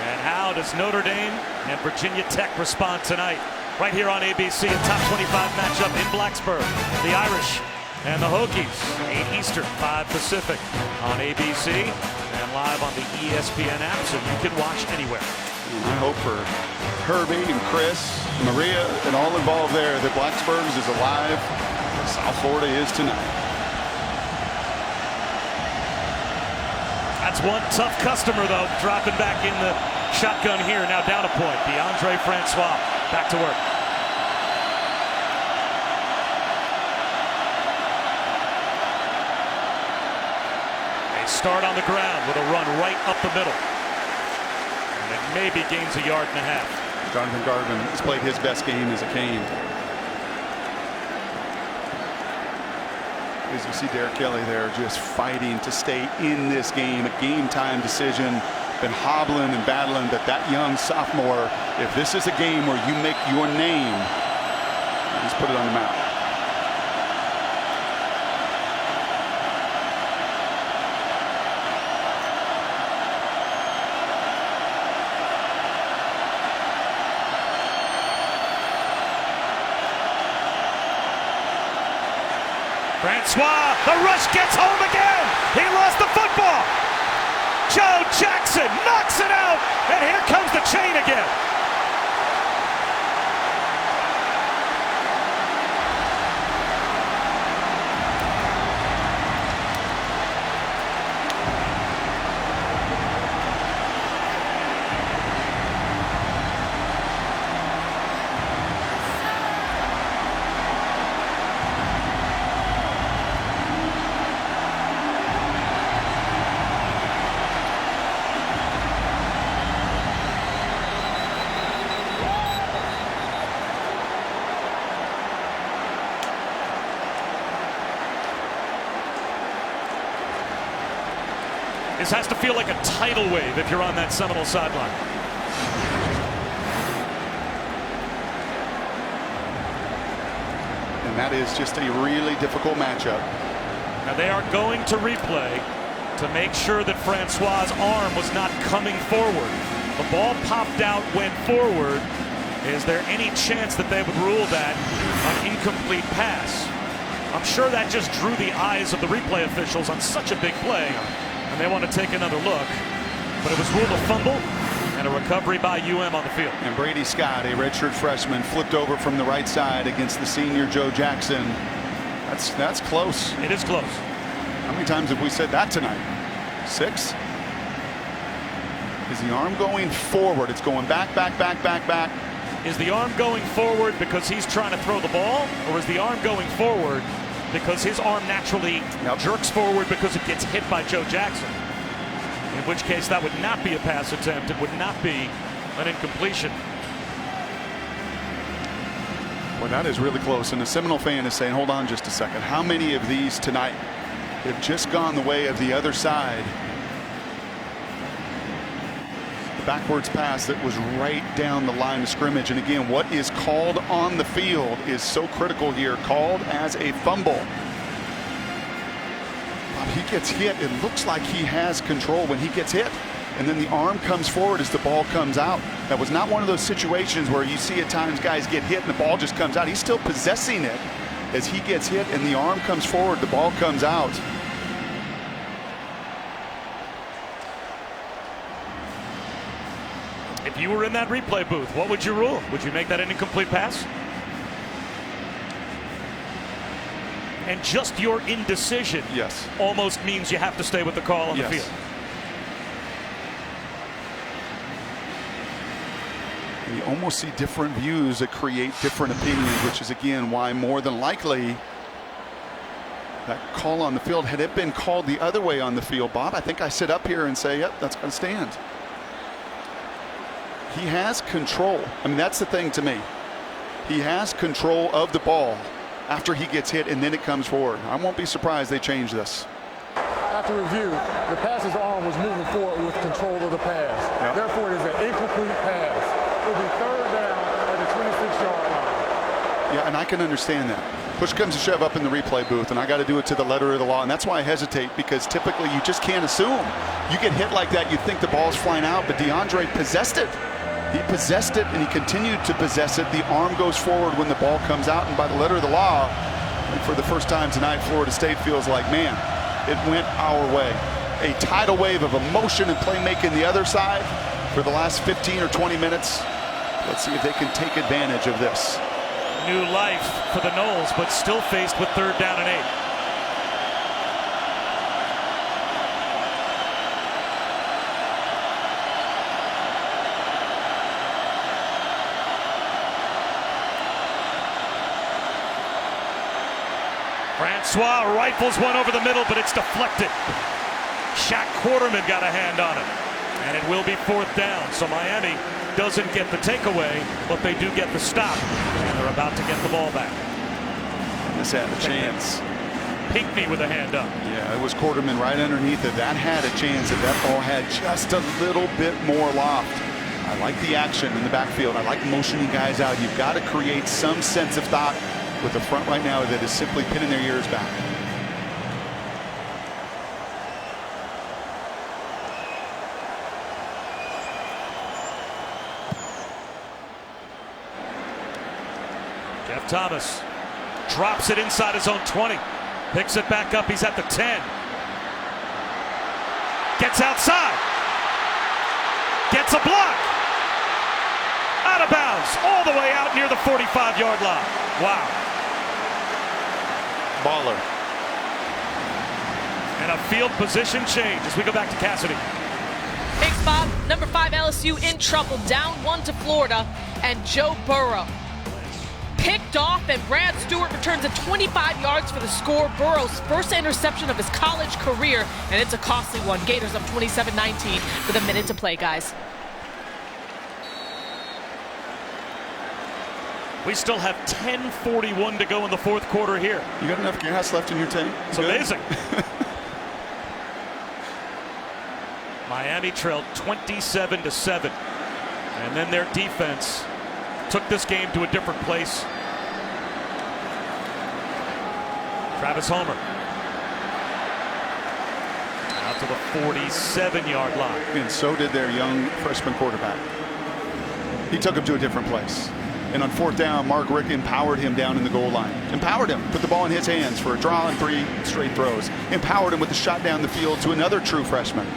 And how does Notre Dame and Virginia Tech respond tonight? Right here on ABC, a top 25 matchup in Blacksburg. The Irish and the Hokies, 8 Eastern, 5 Pacific on ABC and live on the ESPN app, so you can watch anywhere. And I hope for Herbie and Chris, Maria, and all involved there that Blacksburg's is alive. South Florida is tonight. That's one tough customer, though, dropping back in the shotgun here. Now down a point. DeAndre Francois back to work. They start on the ground with a run right up the middle. And it maybe gains a yard and a half. Jonathan Garvin has played his best game as a Cane. As you see Derek Kelly there just fighting to stay in this game, a game time decision, been hobbling and battling, but that young sophomore, if this is a game where you make your name, just put it on the map. Francois, the rush gets home again. He lost the football. Joe Jackson knocks it out, and here comes the chain again. This has to feel like a tidal wave if you're on that Seminole sideline. And that is just a really difficult matchup. Now they are going to replay to make sure that Francois' arm was not coming forward. The ball popped out, went forward. Is there any chance that they would rule that an incomplete pass? I'm sure that just drew the eyes of the replay officials on such a big play, and they want to take another look. But it was ruled a fumble and a recovery by UM on the field. And Brady Scott, a redshirt freshman, flipped over from the right side against the senior Joe Jackson. That's close. It is close. How many times have we said that tonight? 6? Is the arm going forward? It's going back, back, back, back, back. Is the arm going forward because he's trying to throw the ball, or is the arm going forward because his arm naturally jerks forward because it gets hit by Joe Jackson. In which case that would not be a pass attempt. It would not be an incompletion. Well, that is really close. And the Seminole fan is saying, hold on just a second. How many of these tonight have just gone the way of the other side? The backwards pass that was right down the line of scrimmage. And again, what is called on the field is so critical here. Called as a fumble. He gets hit. It looks like he has control when he gets hit. And then the arm comes forward as the ball comes out. That was not one of those situations where you see at times guys get hit and the ball just comes out. He's still possessing it as he gets hit and the arm comes forward, the ball comes out. If you were in that replay booth, what would you rule? Would you make that an incomplete pass? And just your indecision almost means you have to stay with the call on the field. You almost see different views that create different opinions, which is again why more than likely that call on the field, had it been called the other way on the field, Bob, I think I sit up here and say, yep, that's going to stand. He has control. I mean, that's the thing to me. He has control of the ball after he gets hit and then it comes forward. I won't be surprised they change this. After review, the passer's arm was moving forward with control of the pass. Therefore, it is an incomplete pass. It will be third down at the 26-yard line. Yeah, and I can understand that. Push comes to shove up in the replay booth, and I got to do it to the letter of the law, and that's why I hesitate, because typically you just can't assume. You get hit like that, you think the ball's flying out, but DeAndre possessed it. He possessed it, and he continued to possess it. The arm goes forward when the ball comes out, and by the letter of the law, and for the first time tonight, Florida State feels like, man, it went our way. A tidal wave of emotion and playmaking the other side for the last 15 or 20 minutes. Let's see if they can take advantage of this. New life for the Noles, but still faced with third down and 8. Francois rifles one over the middle, but it's deflected. Shaq Quarterman got a hand on it, and it will be fourth down. So Miami doesn't get the takeaway, but they do get the stop, and they're about to get the ball back. This had a chance. Pinckney with a hand up. Yeah, it was Quarterman right underneath it. That had a chance if that ball had just a little bit more loft. I like the action in the backfield. I like motioning guys out. You've got to create some sense of thought with the front right now that is simply pinning their ears back. Jeff Thomas drops it inside his own 20. Picks it back up. He's at the 10. Gets outside. Gets a block. Out of bounds. All the way out near the 45-yard line. Wow. Baller. And a field position change as we go back to Cassidy. Thanks, Bob. Number 5 LSU in trouble. Down 1 to Florida. And Joe Burrow picked off, and Brad Stewart returns a 25 yards for the score. Burrow's first interception of his college career, and it's a costly one. Gators up 27-19 with a minute to play, guys. We still have 10:41 to go in the fourth quarter here. You got enough gas left in your tank? It's amazing. Miami trailed 27-7, and then their defense took this game to a different place. Travis Homer out to the 47-yard line. And so did their young freshman quarterback. He took him to a different place. And on fourth down, Mark Richt empowered him down in the goal line. Empowered him, put the ball in his hands for a draw and 3 straight throws. Empowered him with the shot down the field to another true freshman.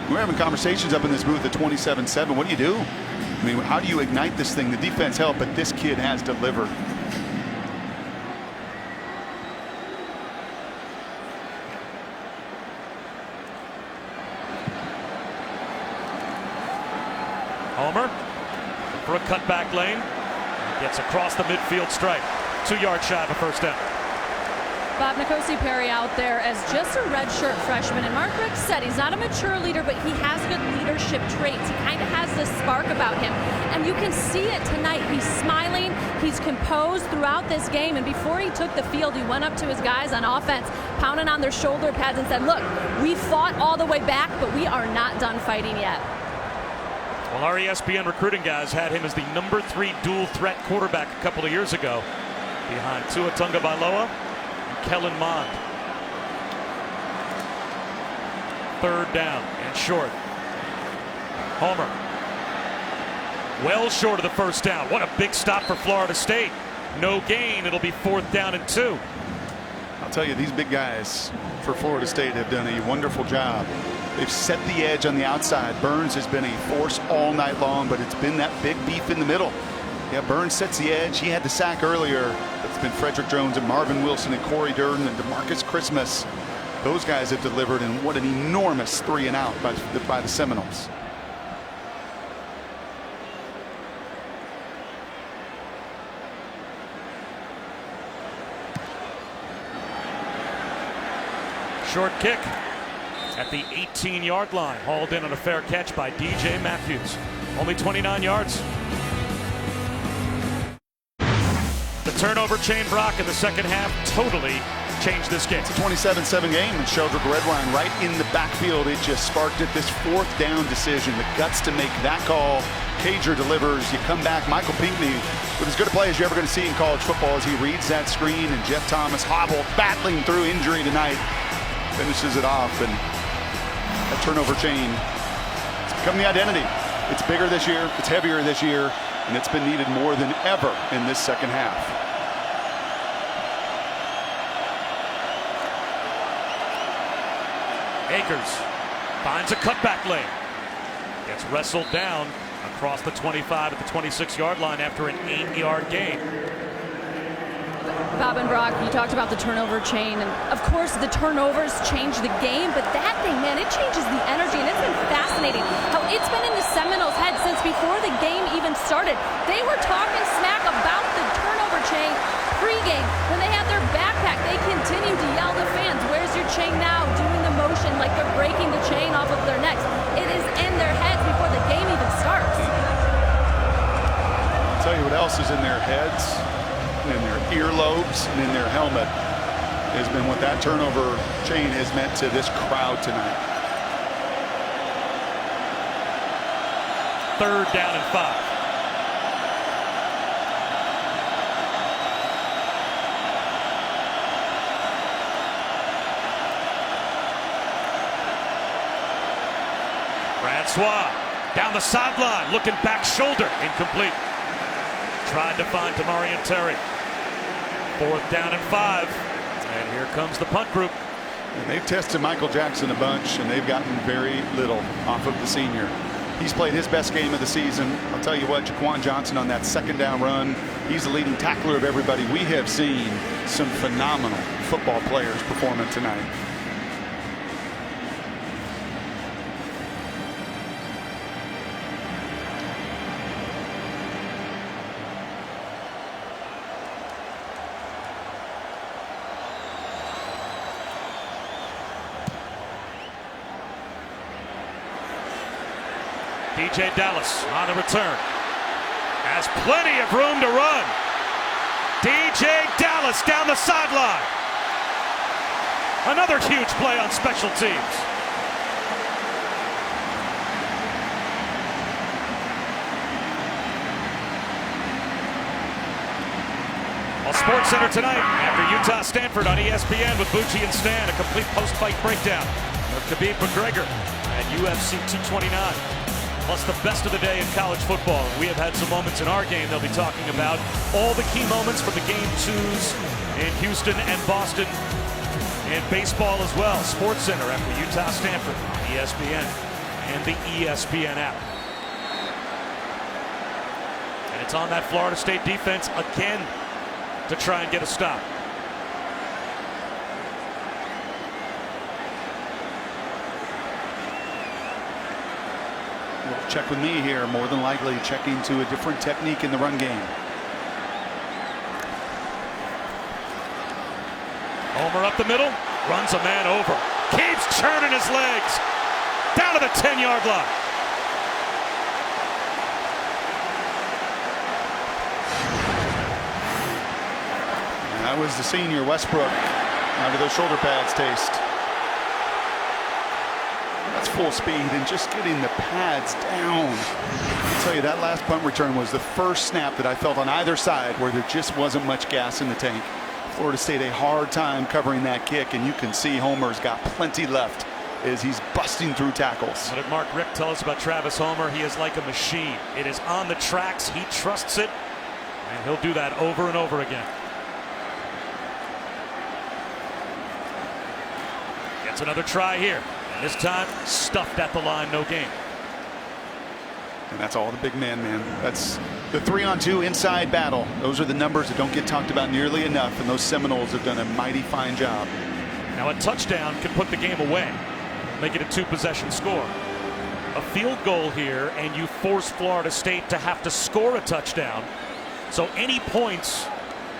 We're having conversations up in this booth at 27-7. What do you do? I mean, how do you ignite this thing? The defense helped, but this kid has delivered. Homer for a cutback lane. Gets across the midfield stripe. 2 yards shy of a first down. Bob Nkosi Perry out there as just a redshirt freshman, and Mark Richt said he's not a mature leader, but he has good leadership traits. He kind of has this spark about him, and you can see it tonight. He's smiling, he's composed throughout this game, and before he took the field, he went up to his guys on offense, pounding on their shoulder pads and said, look, we fought all the way back, but we are not done fighting yet. Well, our ESPN recruiting guys had him as the number 3 dual threat quarterback a couple of years ago, behind Tua Tagovailoa and Kellen Mond. 3rd down and short. Homer. Well short of the first down. What a big stop for Florida State. No gain. It'll be 4th down and 2. I'll tell you, these big guys for Florida State have done a wonderful job. They've set the edge on the outside. Burns has been a force all night long, but it's been that big beef in the middle. Yeah, Burns sets the edge. He had the sack earlier. It's been Frederick Jones and Marvin Wilson and Corey Durden and DeMarcus Christmas. Those guys have delivered, and what an enormous 3 and out by the Seminoles. Short kick at the 18-yard line, hauled in on a fair catch by DJ Matthews. Only 29 yards. The turnover chain, Brock, in the second half totally changed this game. It's a 27-7 game, and Sheldrick Redwine right in the backfield. It just sparked it. This 4th down decision, the guts to make that call. Cager delivers. You come back. Michael Pinckney with as good a play as you're ever going to see in college football as he reads that screen, and Jeff Thomas hobbled, battling through injury tonight, finishes it off. And that turnover chain, it's become the identity. It's bigger this year. It's heavier this year. And it's been needed more than ever in this second half. Akers finds a cutback lane. Gets wrestled down across the 25 at the 26-yard line after an 8-yard gain. Bob and Brock, you talked about the turnover chain, and of course the turnovers change the game, but that thing, man, it changes the energy, and it's been fascinating how it's been in the Seminoles' head since before the game even started. They were talking smack about the turnover chain pregame. When they had their backpack, they continued to yell to fans, where's your chain now? Doing the motion like they're breaking the chain off of their necks. It is in their heads before the game even starts. I'll tell you what else is in their heads, in their earlobes, and in their helmet has been what that turnover chain has meant to this crowd tonight. 3rd down and 5. Francois down the sideline, looking back shoulder, incomplete. Tried to find Tamarian Terry. 4th down and 5. And here comes the punt group. And they've tested Michael Jackson a bunch, and they've gotten very little off of the senior. He's played his best game of the season. I'll tell you what, Jaquan Johnson on that 2nd down run, he's the leading tackler of everybody. We have seen some phenomenal football players performing tonight. DJ Dallas on the return. Has plenty of room to run. DJ Dallas down the sideline. Another huge play on special teams. Well, Sports Center tonight after Utah-Stanford on ESPN with Bucci and Stan. A complete post-fight breakdown of Khabib McGregor at UFC 229. Plus the best of the day in college football. We have had some moments in our game they'll be talking about. All the key moments from the game 2s in Houston and Boston. And baseball as well. Sports Center after Utah-Stanford on ESPN and the ESPN app. And it's on that Florida State defense again to try and get a stop. Check with me here, more than likely checking to a different technique in the run game. Homer up the middle, runs a man over, keeps churning his legs, down to the 10-yard line. And that was the senior Westbrook. How do those shoulder pads taste? That's full speed and just getting the pads down. I'll tell you, that last punt return was the first snap that I felt on either side where there just wasn't much gas in the tank. Florida State a hard time covering that kick, and you can see Homer's got plenty left as he's busting through tackles. What did Mark Richt tell us about Travis Homer? He is like a machine. It is on the tracks. He trusts it, and he'll do that over and over again. Gets another try here. And this time, stuffed at the line, no gain. And that's all the big man. That's the 3-on-2 inside battle. Those are the numbers that don't get talked about nearly enough, and those Seminoles have done a mighty fine job. Now a touchdown can put the game away, make it a 2-possession score. A field goal here, and you force Florida State to have to score a touchdown. So any points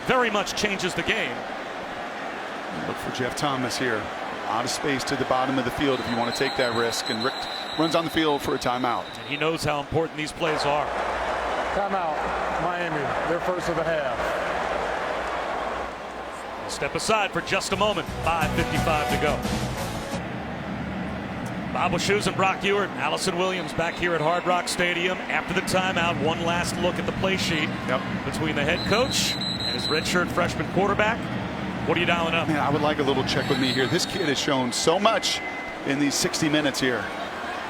very much changes the game. Look for Jeff Thomas here. A lot of space to the bottom of the field if you want to take that risk. And Rick runs on the field for a timeout. And he knows how important these plays are. Timeout, Miami. They're first of the half. We'll step aside for just a moment. 5:55 to go. Bob Wischusen and Brock Ewert, Allison Williams back here at Hard Rock Stadium after the timeout. One last look at the play sheet between the head coach and his redshirt freshman quarterback. What are you dialing up? Man, I would like a little check with me here. This kid has shown so much in these 60 minutes here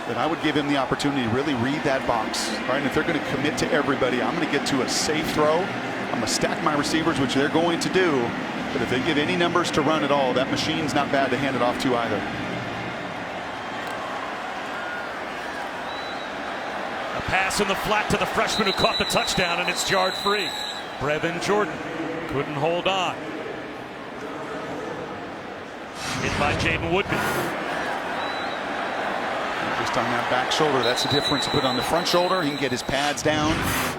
that I would give him the opportunity to really read that box. Right? And if they're going to commit to everybody, I'm going to get to a safe throw. I'm going to stack my receivers, which they're going to do. But if they give any numbers to run at all, that machine's not bad to hand it off to either. A pass in the flat to the freshman who caught the touchdown, and it's yard free. Brevin Jordan couldn't hold on. Hit by Jaden Woodby. Just on that back shoulder, that's the difference. Put on the front shoulder, he can get his pads down.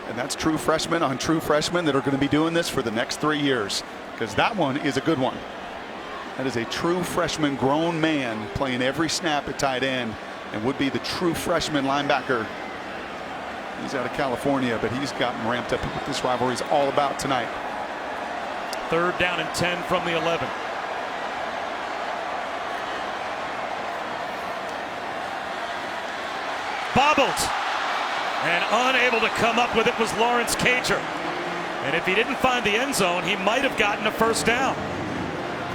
And that's true freshmen on true freshmen that are going to be doing this for the next 3 years. Because that one is a good one. That is a true freshman grown man playing every snap at tight end and would be the true freshman linebacker. He's out of California, but he's gotten ramped up what this rivalry is all about tonight. 3rd down and 10 from the 11. Bobbled and unable to come up with it was Lawrence Cager. And if he didn't find the end zone, he might have gotten a first down.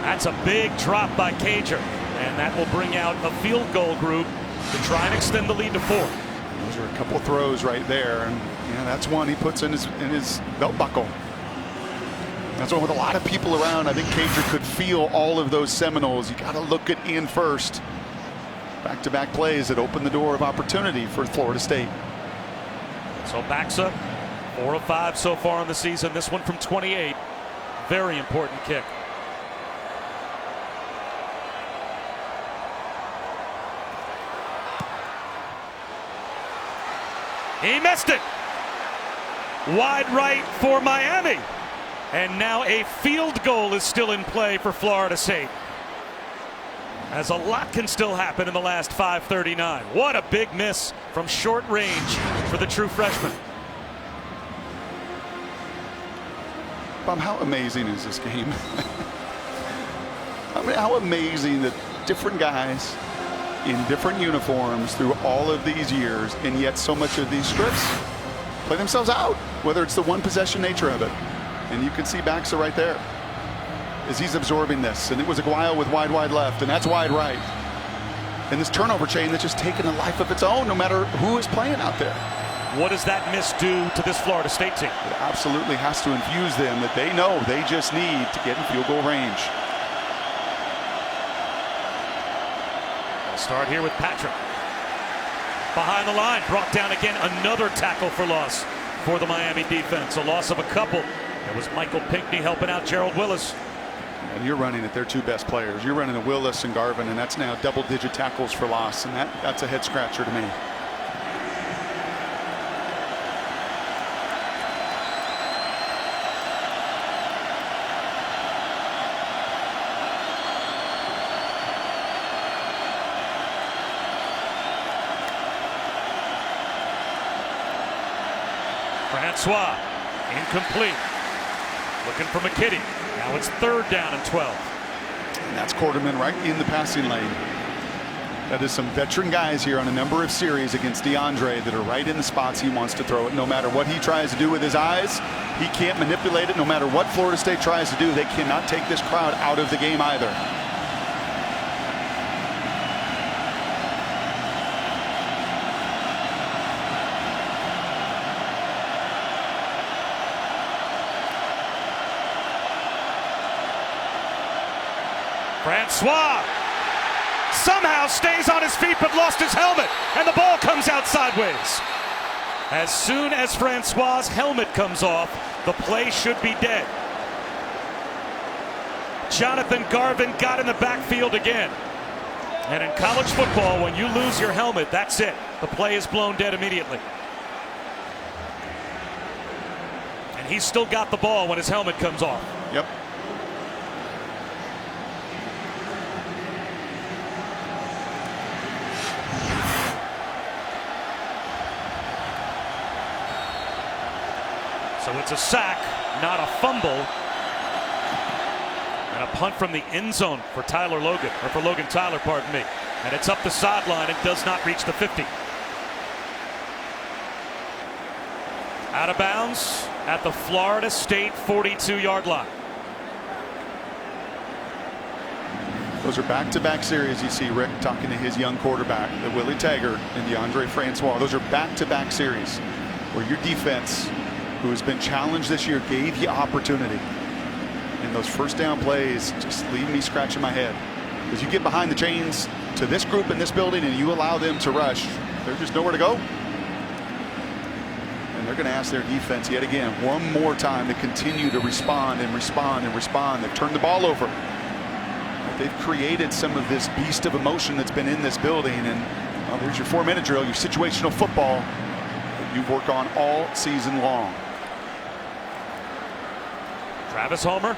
That's a big drop by Cager, and that will bring out a field goal group to try and extend the lead to 4. Those are a couple throws right there, and that's one he puts in his belt buckle. That's one with a lot of people around. I think Cager could feel all of those Seminoles. You got to look at Ian first. Back-to-back plays that open the door of opportunity for Florida State. So backs up 4 of 5 so far in the season. This one from 28. Very important kick. He missed it. Wide right for Miami. And now a field goal is still in play for Florida State. As a lot can still happen in the last 5:39. What a big miss from short range for the true freshman. Bob, how amazing is this game? I mean, how amazing that different guys in different uniforms through all of these years, and yet so much of these scripts play themselves out, whether it's the one possession nature of it. And you can see Baxa right there as he's absorbing this. And it was Aguayo with wide left, and that's wide right. And this turnover chain that's just taken a life of its own no matter who is playing out there. What does that miss do to this Florida State team? It absolutely has to infuse them that they know they just need to get in field goal range. We'll start here with Patrick. Behind the line, brought down again, another tackle for loss for the Miami defense. A loss of a couple. It was Michael Pinckney helping out Gerald Willis. And you're running at their 2 best players. You're running at Willis and Garvin, and that's now double-digit tackles for loss, and that's a head-scratcher to me. Francois, incomplete. Looking for McKitty. Now it's 3rd down and 12. And that's Quarterman right in the passing lane. That is some veteran guys here on a number of series against DeAndre that are right in the spots he wants to throw it. No matter what he tries to do with his eyes, he can't manipulate it. No matter what Florida State tries to do, they cannot take this crowd out of the game either. Francois somehow stays on his feet but lost his helmet, and the ball comes out sideways. As soon as Francois' helmet comes off, the play should be dead. Jonathan Garvin got in the backfield again. And in college football, when you lose your helmet, that's it. The play is blown dead immediately. And he's still got the ball when his helmet comes off. Yep. So it's a sack, not a fumble. And a punt from the end zone for Logan Tyler, pardon me. And it's up the sideline and does not reach the 50. Out of bounds at the Florida State 42-yard line. Those are back-to-back series. You see Rick talking to his young quarterback, the Willie Taggart and DeAndre Francois. Those are back-to-back series where your defense, who has been challenged this year, gave you opportunity. And those first down plays just leave me scratching my head. As you get behind the chains to this group in this building and you allow them to rush, there's just nowhere to go. And they're going to ask their defense yet again, one more time, to continue to respond and respond and respond. They've turned the ball over. They've created some of this beast of emotion that's been in this building. And well, there's your 4-minute drill, your situational football that you've worked on all season long. Travis Homer,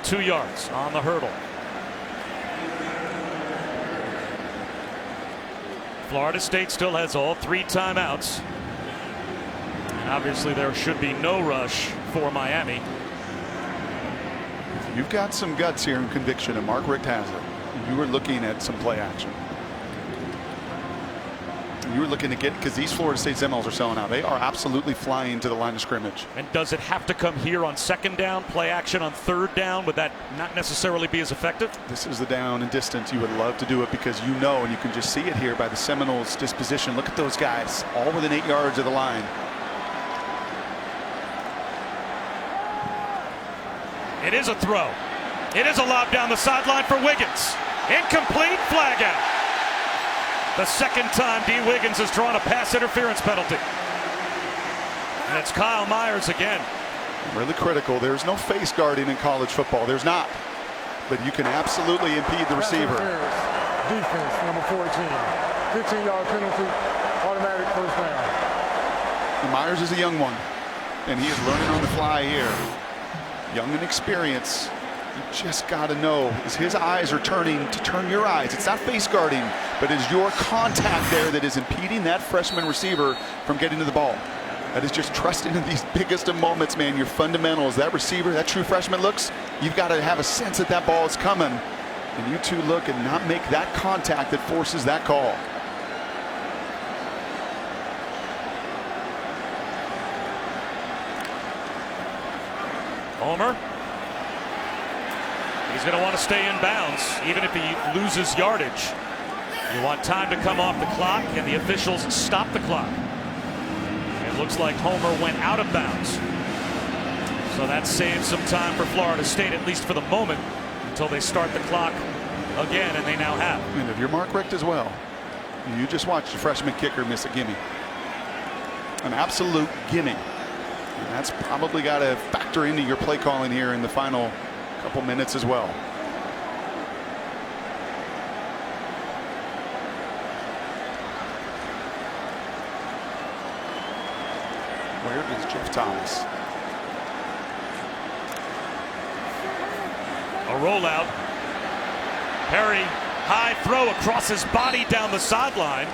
2 yards on the hurdle. Florida State still has all 3 timeouts. And obviously there should be no rush for Miami. You've got some guts here and conviction, and Mark Richt has it. You were looking at some play action. You were looking to get, because these Florida State Seminoles are selling out. They are absolutely flying to the line of scrimmage. And does it have to come here on 2nd down, play action on 3rd down? Would that not necessarily be as effective? This is the down and distance. You would love to do it because you know, and you can just see it here by the Seminoles' disposition. Look at those guys, all within 8 yards of the line. It is a throw. It is a lob down the sideline for Wiggins. Incomplete, flag out. The 2nd time D. Wiggins has drawn a pass interference penalty. And it's Kyle Myers again. Really critical. There's no face guarding in college football. There's not. But you can absolutely impede the receiver. Defense, number 14. 15-yard penalty, automatic first down. And Myers is a young one, and he is learning on the fly here. Young and experienced. You just got to know, as his eyes are turning, to turn your eyes. It's not face guarding, but it's your contact there that is impeding that freshman receiver from getting to the ball. That is just trusting in these biggest of moments, man. Your fundamentals, that receiver, that true freshman looks, you've got to have a sense that that ball is coming. And you two look and not make that contact that forces that call. Homer. He's going to want to stay in bounds, even if he loses yardage. You want time to come off the clock, and the officials stop the clock. It looks like Homer went out of bounds. So that saves some time for Florida State, at least for the moment, until they start the clock again, and they now have. And if you're Mark Richt as well, you just watched the freshman kicker miss a gimme. An absolute gimme. And that's probably got to factor into your play calling here in the final couple minutes as well. Where is Jeff Thomas? A rollout. Perry, high throw across his body down the sideline.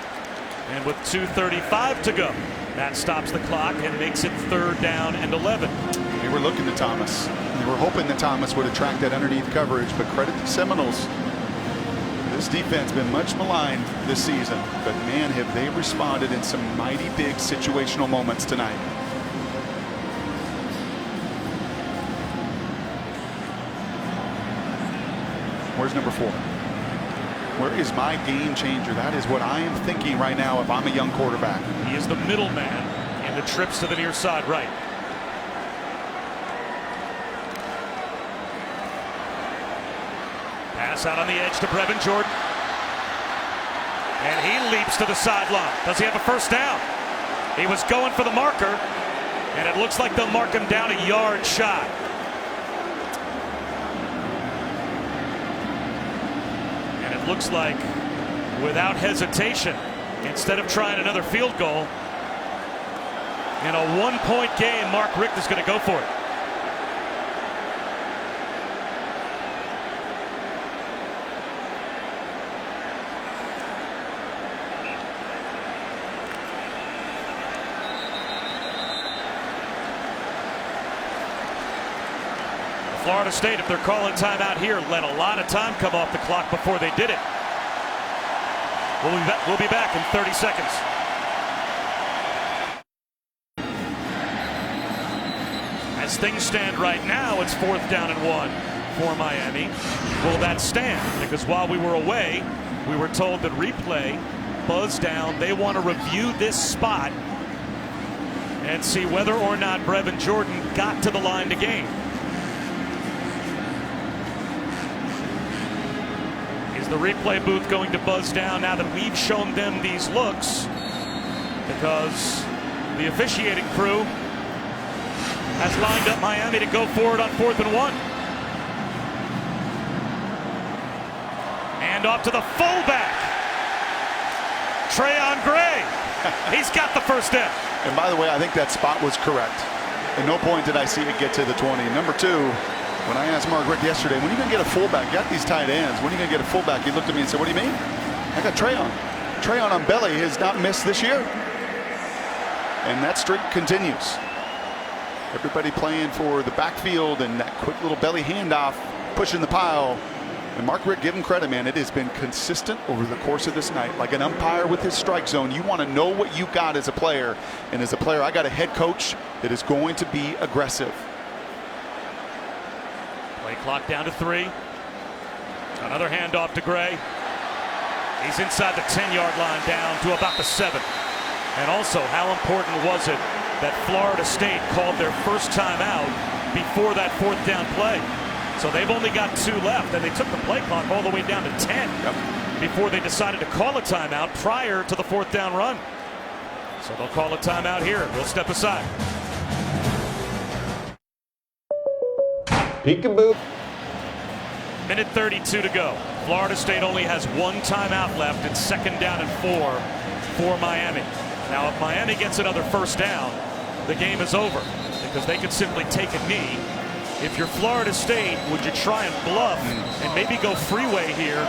And with 2:35 to go. That stops the clock and makes it 3rd down and 11. They were looking to Thomas. They were hoping that Thomas would attract that underneath coverage, but credit to Seminoles. This defense been much maligned this season, but man, have they responded in some mighty big situational moments tonight. Where's number 4? Where is my game changer? That is what I am thinking right now if I'm a young quarterback. He is the middleman in the trips to the near side right. Pass out on the edge to Brevin Jordan. And he leaps to the sideline. Does he have a first down? He was going for the marker, and it looks like they'll mark him down a yard shy. And it looks like, without hesitation, instead of trying another field goal, in a 1-point game, Mark Richt is going to go for it. Florida State, if they're calling timeout here, let a lot of time come off the clock before they did it. We'll be back in 30 seconds. As things stand right now, it's 4th down and 1 for Miami. Will that stand? Because while we were away, we were told that replay buzzed down. They want to review this spot and see whether or not Brevin Jordan got to the line to gain. The replay booth going to buzz down now that we've shown them these looks, because the officiating crew has lined up Miami to go forward on 4th and 1. And off to the fullback, Trayon Gray. He's got the first down. And by the way, I think that spot was correct. At no point did I see it get to the 20. Number 2. When I asked Mark Richt yesterday, when are you going to get a fullback? You got these tight ends. When are you going to get a fullback? He looked at me and said, what do you mean? I got Trayon. Trayon on belly has not missed this year. And that streak continues. Everybody playing for the backfield and that quick little belly handoff, pushing the pile. And Mark Richt, give him credit, man. It has been consistent over the course of this night. Like an umpire with his strike zone, you want to know what you got as a player. And as a player, I got a head coach that is going to be aggressive. Play clock down to 3. Another handoff to Gray. He's inside the 10-yard line down to about the 7. And also, how important was it that Florida State called their first timeout before that 4th down play? So they've only got 2 left, and they took the play clock all the way down to 10 before they decided to call a timeout prior to the 4th down run. So they'll call a timeout here. We'll step aside. Peekaboo. Minute 32 to go. Florida State only has 1 timeout left. It's 2nd down and 4 for Miami. Now, if Miami gets another first down, the game is over, because they could simply take a knee. If you're Florida State, would you try and bluff and maybe go freeway here,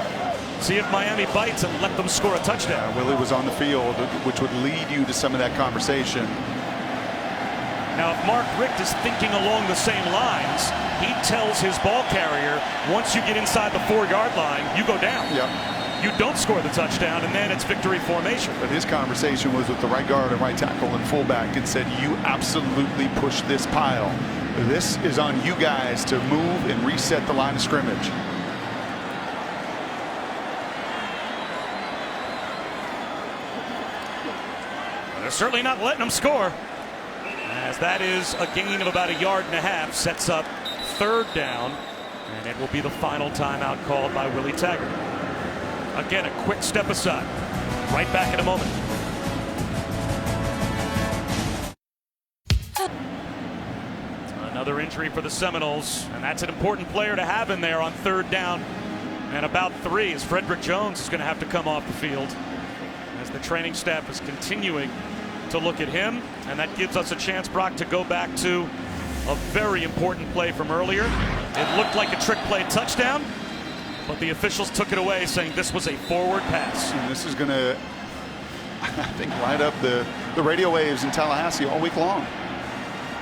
see if Miami bites and let them score a touchdown? Willie was on the field, which would lead you to some of that conversation. Now, if Mark Richt is thinking along the same lines, he tells his ball carrier, once you get inside the 4-yard line, you go down. You don't score the touchdown, and then it's victory formation. But his conversation was with the right guard and right tackle and fullback, and said, you absolutely push this pile. This is on you guys to move and reset the line of scrimmage. They're certainly not letting them score, as that is a gain of about 1.5 yards, sets up 3rd down, and it will be the final timeout called by Willie Taggart. Again, a quick step aside. Right back in a moment. Another injury for the Seminoles, and that's an important player to have in there on 3rd down and about 3, as Frederick Jones is going to have to come off the field, as the training staff is continuing to look at him. And that gives us a chance, Brock, to go back to a very important play from earlier. It looked like a trick play touchdown, but the officials took it away, saying this was a forward pass. And this is going to I think, light up the radio waves in Tallahassee all week long.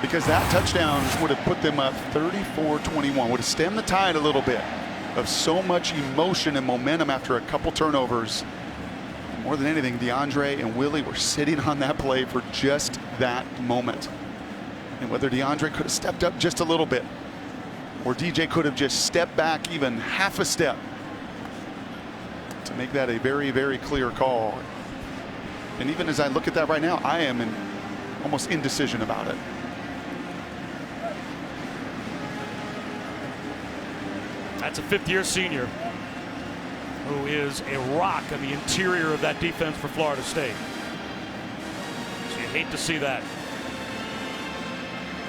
Because that touchdown would have put them up 34-21, would have stemmed the tide a little bit of so much emotion and momentum after a couple turnovers. More than anything, DeAndre and Willie were sitting on that play for just that moment. And whether DeAndre could have stepped up just a little bit, or DJ could have just stepped back even half a step to make that a very, very clear call. And even as I look at that right now, I am in almost indecision about it. That's a fifth-year senior who is a rock in the interior of that defense for Florida State. So you hate to see that.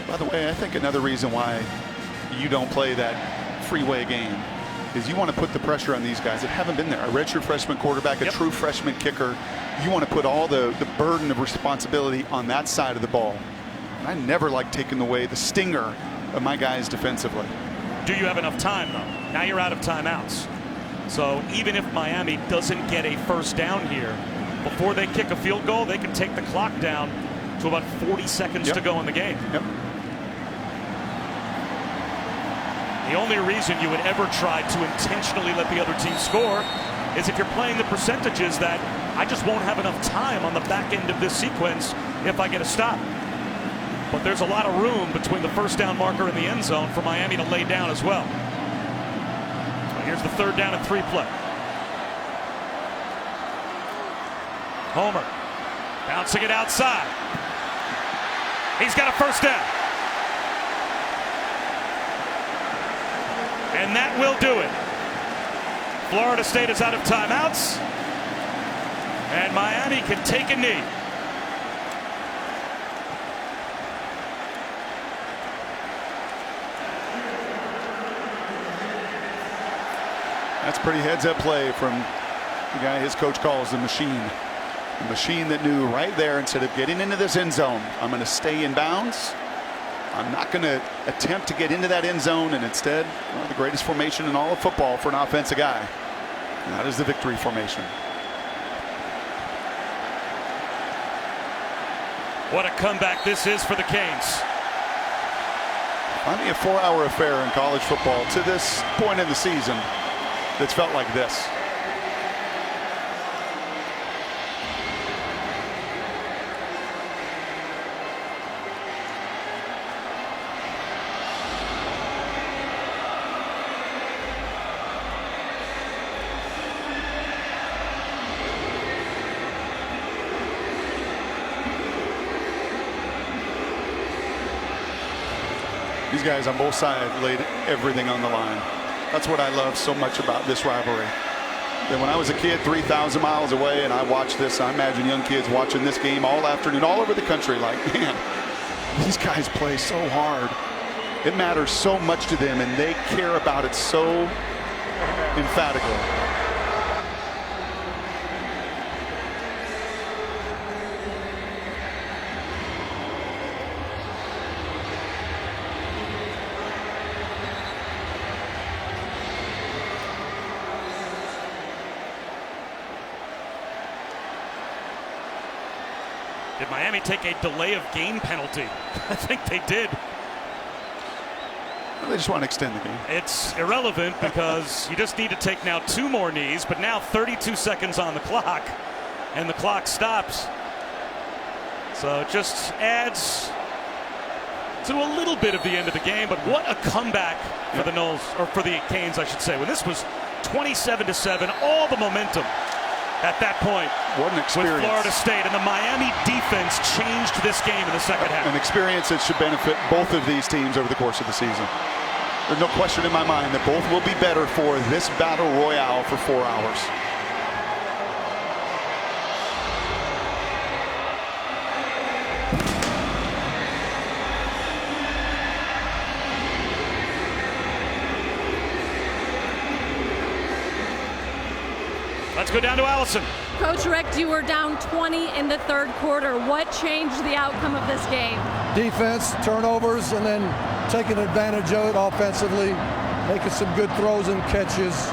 By the way, I think another reason why you don't play that freeway game is you want to put the pressure on these guys that haven't been there. A redshirt freshman quarterback, a true freshman kicker. You want to put all the burden of responsibility on that side of the ball. And I never like taking away the stinger of my guys defensively. Do you have enough time, though? Now you're out of timeouts. So even if Miami doesn't get a first down here, before they kick a field goal, they can take the clock down to about 40 seconds to go in the game. The only reason you would ever try to intentionally let the other team score is if you're playing the percentages that I just won't have enough time on the back end of this sequence if I get a stop. But there's a lot of room between the first down marker and the end zone for Miami to lay down as well. So here's the 3rd down and 3 play. Homer bouncing it outside. He's got a first down. And that will do it. Florida State is out of timeouts. And Miami can take a knee. That's pretty heads-up play from the guy his coach calls the machine. The machine that knew right there, instead of getting into this end zone, I'm going to stay in bounds. I'm not going to attempt to get into that end zone, and instead, the greatest formation in all of football for an offensive guy. And that is the victory formation. What a comeback this is for the Canes. Finally a 4-hour affair in college football to this point in the season that's felt like this. These guys on both sides laid everything on the line. That's what I love so much about this rivalry. That when I was a kid 3,000 miles away and I watched this, I imagine young kids watching this game all afternoon all over the country like, man, these guys play so hard. It matters so much to them and they care about it so emphatically. Did Miami take a delay of game penalty? I think they did. Well, they just want to extend the game. It's irrelevant because you just need to take now 2 more knees, but now 32 seconds on the clock, and the clock stops. So it just adds to a little bit of the end of the game, but what a comeback for the Noles, or for the Canes, I should say. When this was 27-7, all the momentum at that point what an experience with Florida State, and the Miami defense changed this game in the second half. An experience that should benefit both of these teams over the course of the season. There's no question in my mind that both will be better for this battle royale for 4 hours. Let's go down to Allison. Coach Rick, you were down 20 in the 3rd quarter. What changed the outcome of this game? Defense, turnovers, and then taking advantage of it offensively, making some good throws and catches.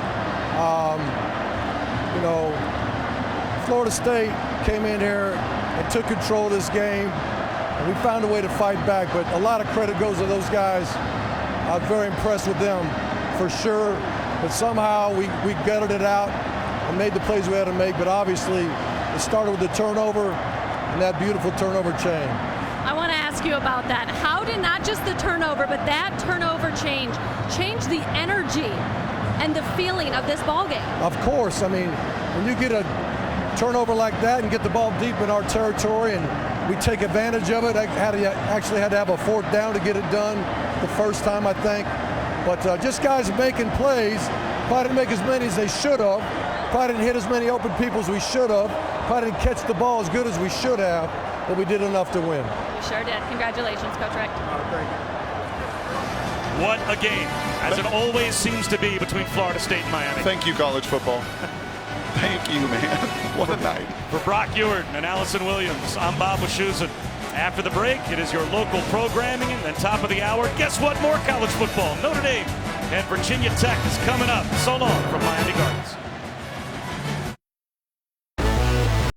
Florida State came in here and took control of this game, and we found a way to fight back. But a lot of credit goes to those guys. I was very impressed with them, for sure. But somehow we gutted it out and made the plays we had to make. But obviously, it started with the turnover and that beautiful turnover chain. I want to ask you about that. How did not just the turnover, but that turnover change the energy and the feeling of this ball game? Of course. I mean, when you get a turnover like that and get the ball deep in our territory and we take advantage of it, I actually had to have a fourth down to get it done the first time, I think. But just guys making plays. Probably didn't make as many as they should have. Probably didn't hit as many open people as we should have. Probably didn't catch the ball as good as we should have. But we did enough to win. We sure did. Congratulations, Coach Rick. What a game, as it always seems to be between Florida State and Miami. Thank you, college football. Thank you, man. What a night. For Brock Ewart and Allison Williams, I'm Bob Wischusen. After the break, it is your local programming, and then top of the hour, guess what? More college football. Notre Dame and Virginia Tech is coming up. So long from Miami Gardens.